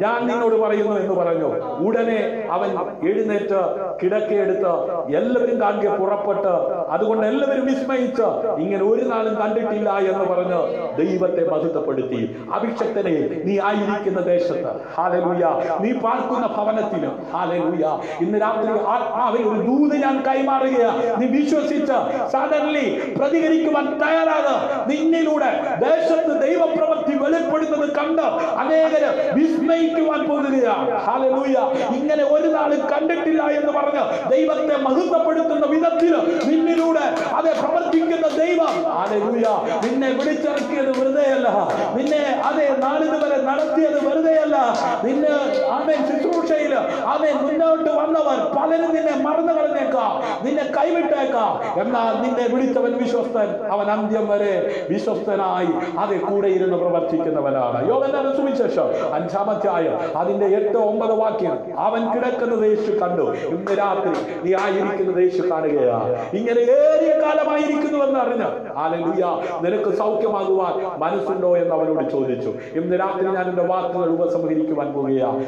ഞാൻ നിന്നോട് പറയുന്നു എന്ന് പറഞ്ഞു. ഉടനെ അവൻ എഴുന്നേറ്റ് കിടക്കയെടുത്ത് എല്ലാവരും കാണുക പുറപ്പെട്ട്, അതുകൊണ്ട് എല്ലാവരും വിസ്മയിച്ച് ഇങ്ങനെ ഒരു നാളും കണ്ടിട്ടില്ല എന്ന് പറഞ്ഞ് ദൈവത്തെ മഹത്വപ്പെടുത്തി. അഭിഷക്തനെ, നീ ആയിരിക്കുന്ന ദേശത്ത് ഹല്ലേലൂയ, നീ പാർക്കുന്ന ഭവനത്തിൽ ഹല്ലേലൂയ ഇന്ന് രാത്രി ആത്മാവിൽ ഒരു ദൂത് ഞാൻ കൈമാറുകയാണ്. നീ വിശ്വസിച്ച് സഡൻലി പ്രതികരിക്കുവാൻ തയ്യാറാകുക. നിന്നിലൂടെ ദേശത്ത് ദൈവപ്രവൃത്തി വെളിപ്പെടുന്നത് കണ്ട് അനേകര് വിസ്മയിക്കുവാൻ പോകുകയാണ്. ഹല്ലേലൂയ. ഇങ്ങനെ ഒരു നാളും കണ്ടിട്ടില്ല എന്ന് പറഞ്ഞ് ദൈവത്തെ മഹത്വപ്പെടുത്തുന്ന വിധത്തിൽ നിന്നിലൂടെ അതെ പ്രവർത്തിക്കുന്ന ദൈവം ഹല്ലേലൂയ നിന്നെ വിളിച്ചിറക്കിയത് വെറുതെയല്ല, നിന്നെ അതെ നാളിതുവരെ നടത്തിയത് വെറുതെയല്ല. നിന്നെ ആമേൻ ശുശ്രൂഷയിൽ ആമേൻ മുന്നോട്ട് വന്നവർ പലരും നിന്നെ മറന്നു കളഞ്ഞേക്കാം, നിന്നെ കൈവിട്ടേക്കാം. എന്നാൽ നിന്നെ വിളിച്ചവൻ വിശ്വസ്തൻ, അവൻ അന്ത്യം വരെ വിശ്വസ്തനായി അതെ കൂടെ ഇരുന്ന് പ്രവർത്തിക്കുന്നവനാണ്. യോഹന്നാന്റെ സുവിശേഷം 5-ാം അധ്യായം അതിന്റെ 8-9 വാക്യം, അവൻ കിടക്കുന്നത് യേശു കണ്ടു. ഇന്ന് രാത്രി നീ ആയിരിക്കുന്നത് യേശു കാണുകയാണ്. ഇങ്ങനെ ഏറിയ കാലമായിരിക്കുന്നു എന്ന് അറിഞ്ഞ് ഹല്ലേലൂയ നിനക്ക് സൗഖ്യമാകുവാൻ മനസ്സുണ്ടോ എന്ന് അവനോട് ചോദിച്ചു. ഇന്ന് രാത്രി ഞാൻ എന്റെ വാക്കുകൾ ഉപസംഹരിക്കുവാൻ പോവുകയാണ്.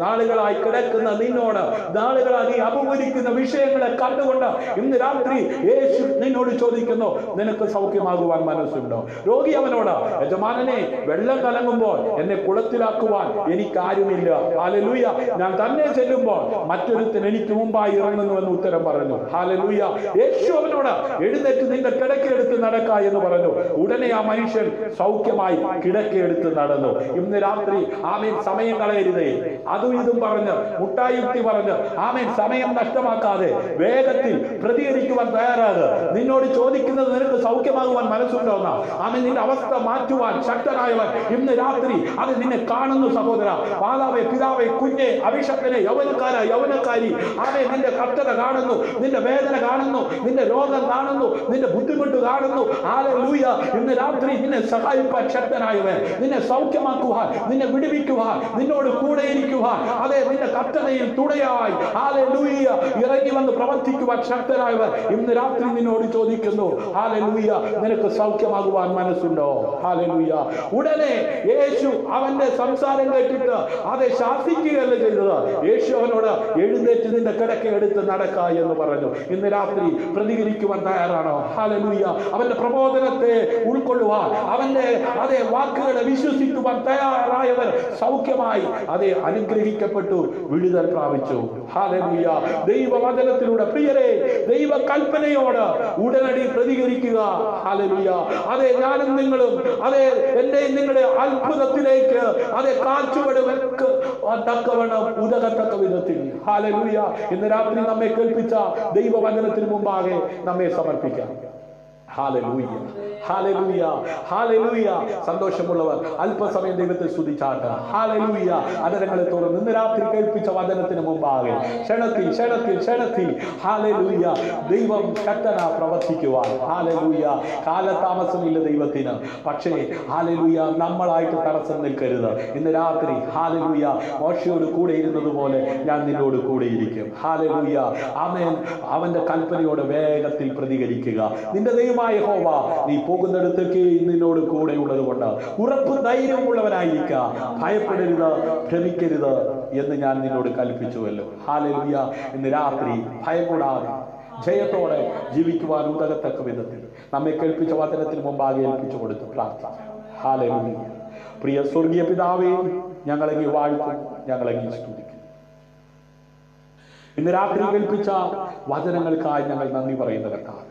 നാളുകളായി കിടക്കുന്ന നിന്നോട്, നാളുകളായി നീ അഭിമുഖീകരിക്കുന്ന വിഷയങ്ങളെ കണ്ടുകൊണ്ട് ഇന്ന് രാത്രി യേശു നിന്നോട് ചോദിക്കുന്നു, നിനക്ക് സൗഖ്യമാകുവാൻ മനസ്സുണ്ടോ? രോഗി അവനോട്, യജമാനനെ, വെള്ളം കലങ്ങുമ്പോൾ എന്നെ കുളത്തിലാക്കുവാൻ എനിക്കാരുമില്ല. ഹല്ലേലൂയ. ഞാൻ തന്നെ ചെല്ലുമ്പോൾ മറ്റൊരുത്തിന് എനിക്ക് മുമ്പായി ഇറങ്ങുന്നുവെന്ന് ഉത്തരം പറഞ്ഞു. ഹല്ലേലൂയ. യേശു അവനോട് എഴുന്നേറ്റ് നിന്റെ കിടക്കയെടുത്ത് നടക്ക എന്ന് പറഞ്ഞു. ഉടനെ ആ മനുഷ്യൻ സൗഖ്യമായി കിടക്കയെടുത്ത് നടന്നു. ഇന്ന് രാത്രി ആമേൻ സമയം കളയരുതേ. അതും ഇതും പറഞ്ഞ് മുട്ടായുക്തി പറഞ്ഞ് ആമേൻ സമയം നഷ്ടമാക്കാതെ വേഗത്തിൽ പ്രതികരിക്കുവാൻ തയ്യാറാകുക. നിന്നോട് ചോദിക്കുന്നത് നിനക്ക് സൗഖ്യമാകുവാൻ മനസ്സുണ്ടോ എന്നാ. ആമേൻ നിന്റെ അവസ്ഥ മാറ്റുവാൻ ശക്തനായവൻ ഇന്ന് രാത്രി അത് നിന്നെ കാണുന്നു സഹോദര. മാതാവേ, പിതാവേ, കുഞ്ഞെ, അഭിഷക്തനെ, യൗവനക്കാരി ആമേൻ നിന്റെ കഷ്ടത കാണുന്നു, നിന്റെ വേദന കാണുന്നു, നിന്റെ രോഗം കാണുന്നു, നിന്റെ ബുദ്ധിമുട്ട് കാണുന്നു. ഹല്ലേലൂയ. ഇന്ന് രാത്രി നിന്നെ സഹായിപ്പാൻ ശക്തനായവൻ, നിന്നെ സൗഖ്യമാക്കുവാൻ, നിന്നെ വിടുവിക്കുവാൻ, നിന്നോട് കൂടെ ഇരിക്കുവാൻ, അതെ നിന്റെ കഷ്ടതയിൽ തുണയായി ഹല്ലേലൂയ ഇറങ്ങി വന്ന് പ്രവർത്തിക്കുവാൻ ശക്തനായവൻ ഇന്ന് രാത്രി നിന്നോട് ചോദിക്കുന്നു. ഹല്ലേലൂയ നിനക്ക് സൗഖ്യമാകുവാൻ മനസ്സുണ്ടോ? ഹല്ലേലൂയ. ഉടനെ യേശു അവന്റെ സംസാരം കേട്ടിട്ട് അതെ ശാസിക്കുകയല്ല ചെയ്തത്. യേശു അവനോട് എഴുന്നേറ്റ് നിന്റെ കിടക്കയെടുത്ത് നടക്ക എന്ന് പറഞ്ഞു. ഇന്ന് രാത്രി പ്രതികരിക്കുവാൻ തയ്യാറാണോ? ഹല്ലേലൂയ. അവന്റെ പ്രബോധനത്തെ ഉൾക്കൊള്ളുവാൻ, അവന്റെ അതേ വാക്കുകളെ വിശ്വസിക്കുവാൻ തയ്യാറായവർ സൗഖ്യമായി അതേ അനുഗ്രഹിക്കപ്പെട്ടു, വിടുതൽ പ്രാപിച്ചു. ഹല്ലേലൂയ. ദൈവവചനത്തിലൂടെ പ്രിയരെ, ദൈവ കൽപ്പനയോട് ഉടനടി പ്രതികരിക്കുക. ഹല്ലേലൂയ. അതെ, ഞാനും നിങ്ങളും അതെ എന്റെ നിങ്ങളുടെ അത്ഭുതത്തിലേക്ക് അതെ കാഴ്ചവെടുവെക്ക് തക്കവണ്ണം ഉതകത്തക്ക വിധത്തിൽ. ഹല്ലേലൂയ. ഇന്ന് രാത്രി നമ്മെ കേൾപ്പിച്ച ദൈവവചനത്തിന് മുമ്പാകെ നമ്മെ സമർപ്പിക്കാം. Hallelujah, hallelujah, hallelujah. സന്തോഷമുള്ളവർ അല്പസമയം ദൈവത്തെ സ്തുതിച്ചാട്ട്. ഹല്ലേലൂയ. അതരങ്ങളെ തുറന്ന് ഇന്ന് രാത്രി കേൾപ്പിച്ച വചനത്തിന് മുമ്പാകെ ക്ഷണത്തിൽ ക്ഷണത്തിൽ ക്ഷണത്തിൽ ഹല്ലേലൂയ ദൈവം ശക്തന പ്രവർത്തിക്കുവാൻ. ഹല്ലേലൂയ. കാലതാമസമില്ല ദൈവത്തിന്. പക്ഷേ ഹല്ലേലൂയ നമ്മളായിട്ട് തടസ്സം നിൽക്കരുത്. ഇന്ന് രാത്രി ഹല്ലേലൂയ മോശയോട് കൂടെ ഇരുന്നത് പോലെ ഞാൻ നിന്നോട് കൂടെ ഇരിക്കും. ഹല്ലേലൂയ. ആമേൻ. അവന്റെ കൽപ്പനയോട് വേഗത്തിൽ പ്രതികരിക്കുക. നിന്റെ ദൈവമായ യഹോവ നീ പോകുന്നിടത്തേക്ക് നിന്നോട് കൂടെ ഉള്ളത് കൊണ്ട് ഉറപ്പ് ധൈര്യമുള്ളവനായിരിക്കുക. ഭയപ്പെടരുത്, ഭ്രമിക്കരുത് എന്ന് ഞാൻ നിന്നോട് കൽപ്പിച്ചുവല്ലോ. ഹല്ലേലൂയ. ഇന്ന് രാത്രി ഭയം കൂടാതെ ജയത്തോടെ ജീവിക്കുവാൻ ഉതകത്തക്ക വിധത്തിൽ നമ്മെ കേൾപ്പിച്ച വചനത്തിന് മുമ്പാകെ ഏൽപ്പിച്ചു കൊടുത്തു പ്രാർത്ഥന. ഹല്ലേലൂയ. പ്രിയ സ്വർഗീയ പിതാവേ, ഞങ്ങളെങ്കിൽ വാഴ്ത്തുന്നു, ഞങ്ങളെങ്കിൽ സ്തുതിക്കുന്നു. ഇന്ന് രാത്രി കേൾപ്പിച്ച വചനങ്ങൾക്കായി ഞങ്ങൾ നന്ദി പറയുന്ന കർത്താവേ,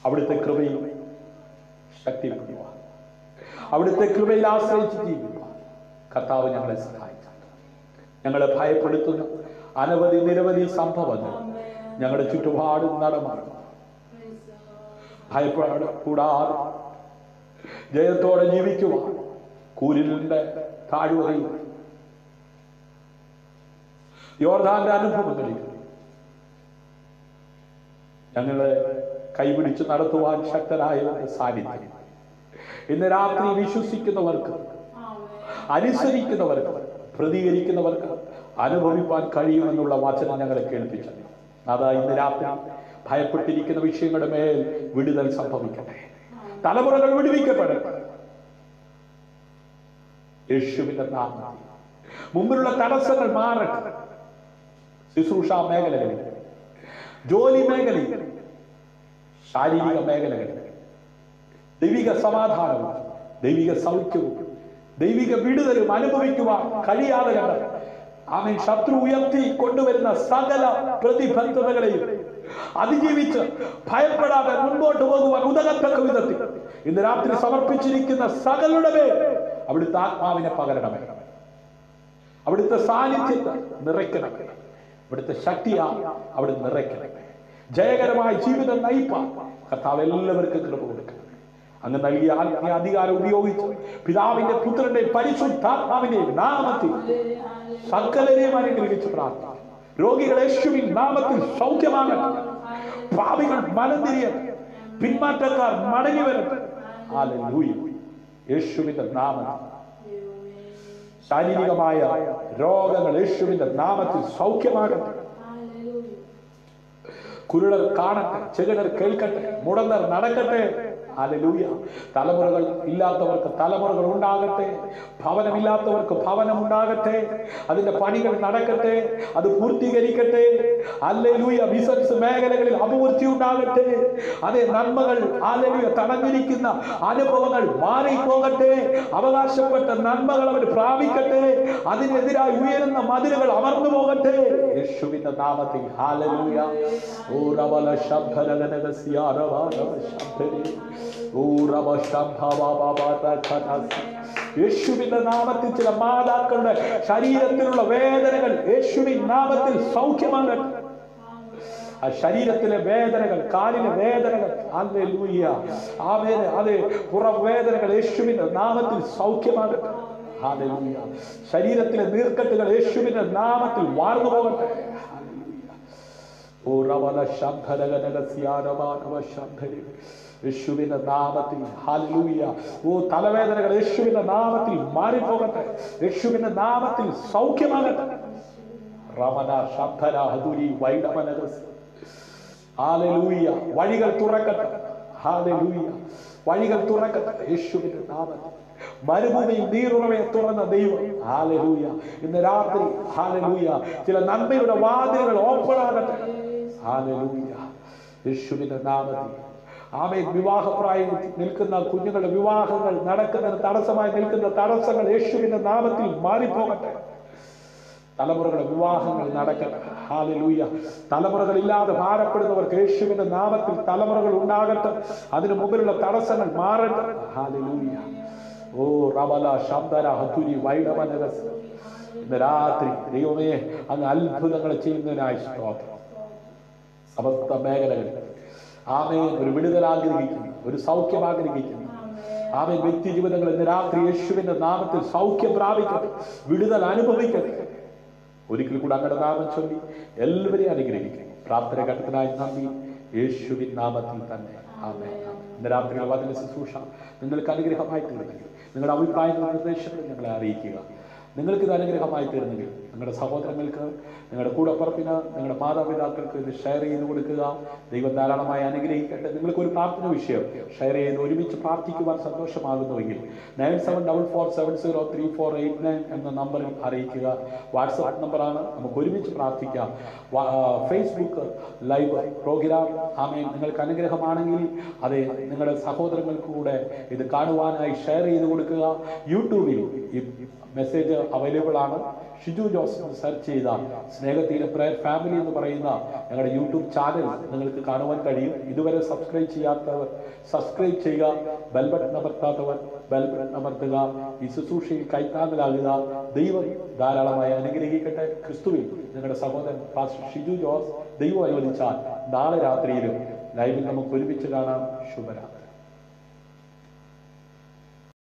അവിടുത്തെ കൃപയിൽ ശക്തിപ്പെടുവാൻ, അവിടുത്തെ കൃപയിൽ ആശ്രയിച്ച് ജീവിക്കുവാൻ കർത്താവ് ഞങ്ങളെ സഹായിച്ചു. ഞങ്ങളെ ഭയപ്പെടുത്തുന്ന അനവധി നിരവധി സംഭവങ്ങൾ ഞങ്ങളുടെ ചുറ്റുപാടും നടമാറുന്നു. ഭയപ്പെടാതെ ജയത്തോടെ ജീവിക്കുവാൻ കൂരിലിന്റെ താഴ്വരയിൽ യോർദാന്റെ അനുഭവങ്ങളിൽ ഞങ്ങളെ കൈപിടിച്ച് നടത്തുവാൻ ശക്തനായ സാന്നിധ്യം ഇന്ന് രാത്രി വിശ്വസിക്കുന്നവർക്ക്, അനുസരിക്കുന്നവർക്ക്, പ്രതികരിക്കുന്നവർക്ക് അനുഭവിപ്പാൻ കഴിയുമെന്നുള്ള വചനം ഞങ്ങളെ കേൾപ്പിച്ചു. അതാ ഇന്ന് രാത്രി ഭയപ്പെട്ടിരിക്കുന്ന വിഷയങ്ങളുടെ മേൽ വിടുതൽ സംഭവിക്കട്ടെ. തലമുറകൾ വിടുവിക്കപ്പെടട്ടെ യേശുവിന്റെ നാമത്തിൽ. മുമ്പിലുള്ള തടസ്സങ്ങൾ മാറട്ടെ. ശുശ്രൂഷ മേഖലകളിൽ, ജോലി മേഖലയിൽ, ശാരീരിക മേഖലകളിൽ ദൈവിക സമാധാനവും ദൈവിക സൗഖ്യവും ദൈവിക വിടുതലും അനുഭവിക്കുവാൻ കഴിയാതെ കണ്ട് ആമേൻ ശത്രു ഉയർത്തി കൊണ്ടുവരുന്ന സകല പ്രതിബന്ധതകളെയും അതിജീവിച്ച് ഭയപ്പെടാതെ മുൻപോട്ട് പോകുവാൻ ഉതകത്തക്ക വിധത്തിൽ ഇന്ന് രാത്രി സമർപ്പിച്ചിരിക്കുന്ന സകലരുടെ മേൽ അവിടുത്തെ ആത്മാവിനെ പകരണമേ, അവിടുത്തെ സാന്നിധ്യത്തെ നിറയ്ക്കണമേ, അവിടുത്തെ ശക്തിയാ അവിടെ നിറയ്ക്കണമേ. ജയകരമായ ജീവിതം നയിപ്പാൻ കർത്താവ് എല്ലാവർക്കും കൃപ കൊടുക്കണം. അങ്ങ് നൽകിയ ആത്മീയ അധികാരം ഉപയോഗിച്ച് പിതാവിന്റെ പുത്രന്റെ പരിശുദ്ധാത്മാവിന്റെ നാമത്തിൽ സകലരെയും അനുഗ്രഹിച്ച് പ്രാർത്ഥിക്കും. രോഗികൾ യേശുവിൻ നാമത്തിൽ സൗഖ്യമാകട്ടെ. പാപികൾ മനം തിരിയട്ടെ. പിന്മാറ്റക്കാർ മടങ്ങി വരട്ടെ. ഹല്ലേലൂയ. യേശുവിന്റെ നാമത്തിൽ ശാരീരികമായ രോഗങ്ങൾ യേശുവിന്റെ നാമത്തിൽ സൗഖ്യമാകട്ടെ. കുരുടർ കാണട്ടെ, ചെകിടർ കേൾക്കട്ടെ, മുടന്തർ നടക്കട്ടെ. ഹല്ലേലൂയ. തലമുറകൾ ഇല്ലാത്തവർക്ക് തലമുറകൾ ഉണ്ടാകട്ടെ. ഭവനമില്ലാത്തവർക്ക് ഭവനം ഉണ്ടാകട്ടെ. അതിന്റെ പണികൾ നടക്കട്ടെ, അത് പൂർത്തീകരിക്കട്ടെ. ഹല്ലേലൂയ. ബിസിനസ് മേഖലകളിൽ അഭിവൃദ്ധി ഉണ്ടാകട്ടെ. അതേ നന്മകൾ ഹല്ലേലൂയ തടഞ്ഞിരിക്കുന്ന അനുഭവങ്ങൾ മാറിപ്പോകട്ടെ. അവകാശപ്പെട്ട നന്മകൾ അവർ പ്രാപിക്കട്ടെ. അതിനെതിരായി ഉയരുന്ന മതിലുകൾ അമർന്നു പോകട്ടെ യേശുവിന്റെ നാമത്തിൽ. ഹല്ലേലൂയ. ഓ റബല ശബ്ദനഗനഗസിയാരവാന ശബ്ദരി ഓ റബ ശബ്ദബബബബതഖതസ്. യേശുവിന്റെ നാമത്തിൽ ചില മാതാക്കളുടെ ശരീരത്തിലുള്ള വേദനകൾ യേശുവിൻ നാമത്തിൽ സൗഖ്യമാകട്ടെ. ആ ശരീരത്തിലെ വേദനകൾ, കാലിലെ വേദനകൾ, ഹല്ലേലൂയ ആമേൻ, അതെ പുറം വേദനകൾ യേശുവിന്റെ നാമത്തിൽ സൗഖ്യമാകട്ടെ. ഹല്ലേലൂയ. ശരീരത്തിലെ നീർക്കെട്ടുകൾ യേശുവിന്റെ നാമത്തിൽ വാർന്നു പോകട്ടെ. ഓ റവല ശബ്ദനഗനഗസിയാരവാന ശബ്ദരി യേശുവിന്റെ നാമത്തിൽ. ഹല്ലേലൂയ. ഓ തലവേദനകൾ യേശുവിന്റെ നാമത്തിൽ മാറിപ്പോകട്ടെ. യേശുവിന്റെ നാമത്തിൽ സൗഖ്യമാകട്ടെ. റമന ശബ്ദന ഹദുരി വൈഡമനഗസ്. ഹല്ലേലൂയ. വഴികൾ തുറക്കട്ടെ. ഹല്ലേലൂയ. വഴികൾ തുറക്കട്ടെ യേശുവിന്റെ നാമത്തിൽ. മരുഭൂമിയിൽ നീറുറവയെ തുറന്ന ദൈവം. ഹല്ലേലൂയ. ഇന്ന് രാത്രി ഹല്ലേലൂയ ചില നന്മയുടെ വാതിലുകൾ ഓപ്പൺ ആകട്ടെ. ഹല്ലേലൂയ. യേശുവിന്റെ നാമത്തിൽ. ആമേൻ. വിവാഹപ്രായത്തിൽ നിൽക്കുന്ന കുഞ്ഞുങ്ങളുടെ വിവാഹങ്ങൾ നടക്കുന്നതിന് തടസ്സമായി നിൽക്കുന്ന തടസ്സങ്ങൾ യേശുവിന്റെ നാമത്തിൽ മാറിപ്പോകട്ടെ. തലമുറകളുടെ വിവാഹങ്ങൾ നടക്കട്ടെ. ഹല്ലേലൂയ. തലമുറകളില്ലാതെ ഭാരപ്പെടുന്നവർക്ക് യേശുവിന്റെ നാമത്തിൽ തലമുറകൾ ഉണ്ടാകട്ടെ. അതിനു മുമ്പിലുള്ള തടസ്സങ്ങൾ മാറട്ടെ. ഹല്ലേലൂയ. ഓ റബല ശബ്ദര ഹതുരി വൈഡവനരസ്. ഇന്ന് രാത്രി ദൈവമേ അങ്ങ് അത്ഭുതങ്ങൾ ചെയ്യുന്നതിനായി സ്തോത്രം. സമസ്ത മേഖലകളിൽ ആമേൻ ഒരു വിടുതൽ ആഗ്രഹിക്കുന്നു, ഒരു സൗഖ്യം ആഗ്രഹിക്കുന്നു. ആമേൻ വ്യക്തി ജീവിതങ്ങൾ ഇന്ന് രാത്രി യേശുവിന്റെ നാമത്തിൽ സൗഖ്യം പ്രാപിക്കട്ടെ, വിടുതൽ അനുഭവിക്കട്ടെ. ഒരിക്കൽ കൂടെ അങ്ങയുടെ നാമം ചൊല്ലി എല്ലാവരെയും അനുഗ്രഹിക്കും. പ്രാർത്ഥന ഘട്ടത്തിനായി നന്ദി, യേശുവിൻ നാമത്തിൽ തന്നെ ആമേൻ. ഇന്ന് രാത്രിയിലെ വചന ശുശ്രൂഷ നിങ്ങൾക്ക് അനുഗ്രഹമായി തീർന്നെങ്കിൽ നിങ്ങളുടെ അഭിപ്രായങ്ങളും നിർദ്ദേശങ്ങളും ഞങ്ങളെ അറിയിക്കുക. നിങ്ങൾക്ക് ഇത് അനുഗ്രഹമായി തീർന്നെങ്കിൽ നിങ്ങളുടെ സഹോദരങ്ങൾക്ക്, നിങ്ങളുടെ കൂടപ്പുറപ്പിന്, നിങ്ങളുടെ മാതാപിതാക്കൾക്ക് ഇത് ഷെയർ ചെയ്ത് കൊടുക്കുക. ദൈവം ധാരാളമായി അനുഗ്രഹിക്കട്ടെ. നിങ്ങൾക്ക് ഒരു പ്രാർത്ഥന വിഷയം ഷെയർ ചെയ്ത് ഒരുമിച്ച് പ്രാർത്ഥിക്കുവാൻ സന്തോഷമാകുന്നുവെങ്കിൽ 9744703489 എന്ന നമ്പറിൽ അറിയിക്കുക. വാട്സാപ്പ് നമ്പറാണ്. നമുക്ക് ഒരുമിച്ച് പ്രാർത്ഥിക്കാം. ഫേസ്ബുക്ക് ലൈവ് പ്രോഗ്രാം ആമേൻ നിങ്ങൾക്ക് അനുഗ്രഹമാണെങ്കിൽ അത് നിങ്ങളുടെ സഹോദരങ്ങൾക്ക് കൂടെ ഇത് കാണുവാനായി ഷെയർ ചെയ്ത് കൊടുക്കുക. യൂട്യൂബിൽ ഈ മെസ്സേജ് അവൈലബിൾ ആണ്. ഷിജു ജോസഫ് സെർച്ച് ചെയ്ത സ്നേഹതീരം പ്രയർ ഫാമിലി എന്ന് പറയുന്ന ഞങ്ങളുടെ യൂട്യൂബ് ചാനൽ നിങ്ങൾക്ക് കാണുവാൻ കഴിയും. ഇതുവരെ സബ്സ്ക്രൈബ് ചെയ്യാത്തവർ സബ്സ്ക്രൈബ് ചെയ്യുക. ബെൽ ബട്ടൺ അമർത്താത്തവർ ബെൽ ബട്ടൺ അമർത്തുക. ഈ ശുശ്രൂഷയിൽ കൈത്താങ്ങലാകുക. ദൈവം ധാരാളമായി അനുഗ്രഹിക്കട്ടെ. ക്രിസ്തുവിൽ ഞങ്ങളുടെ സഹോദരൻ പാസ്റ്റർ ഷിജു ജോസ് ദൈവം അനുവദിച്ചാൽ നാളെ രാത്രിയിലും ലൈവിൽ നമുക്ക് ഒരുമിച്ച് കാണാം. ശുഭരാത്രി.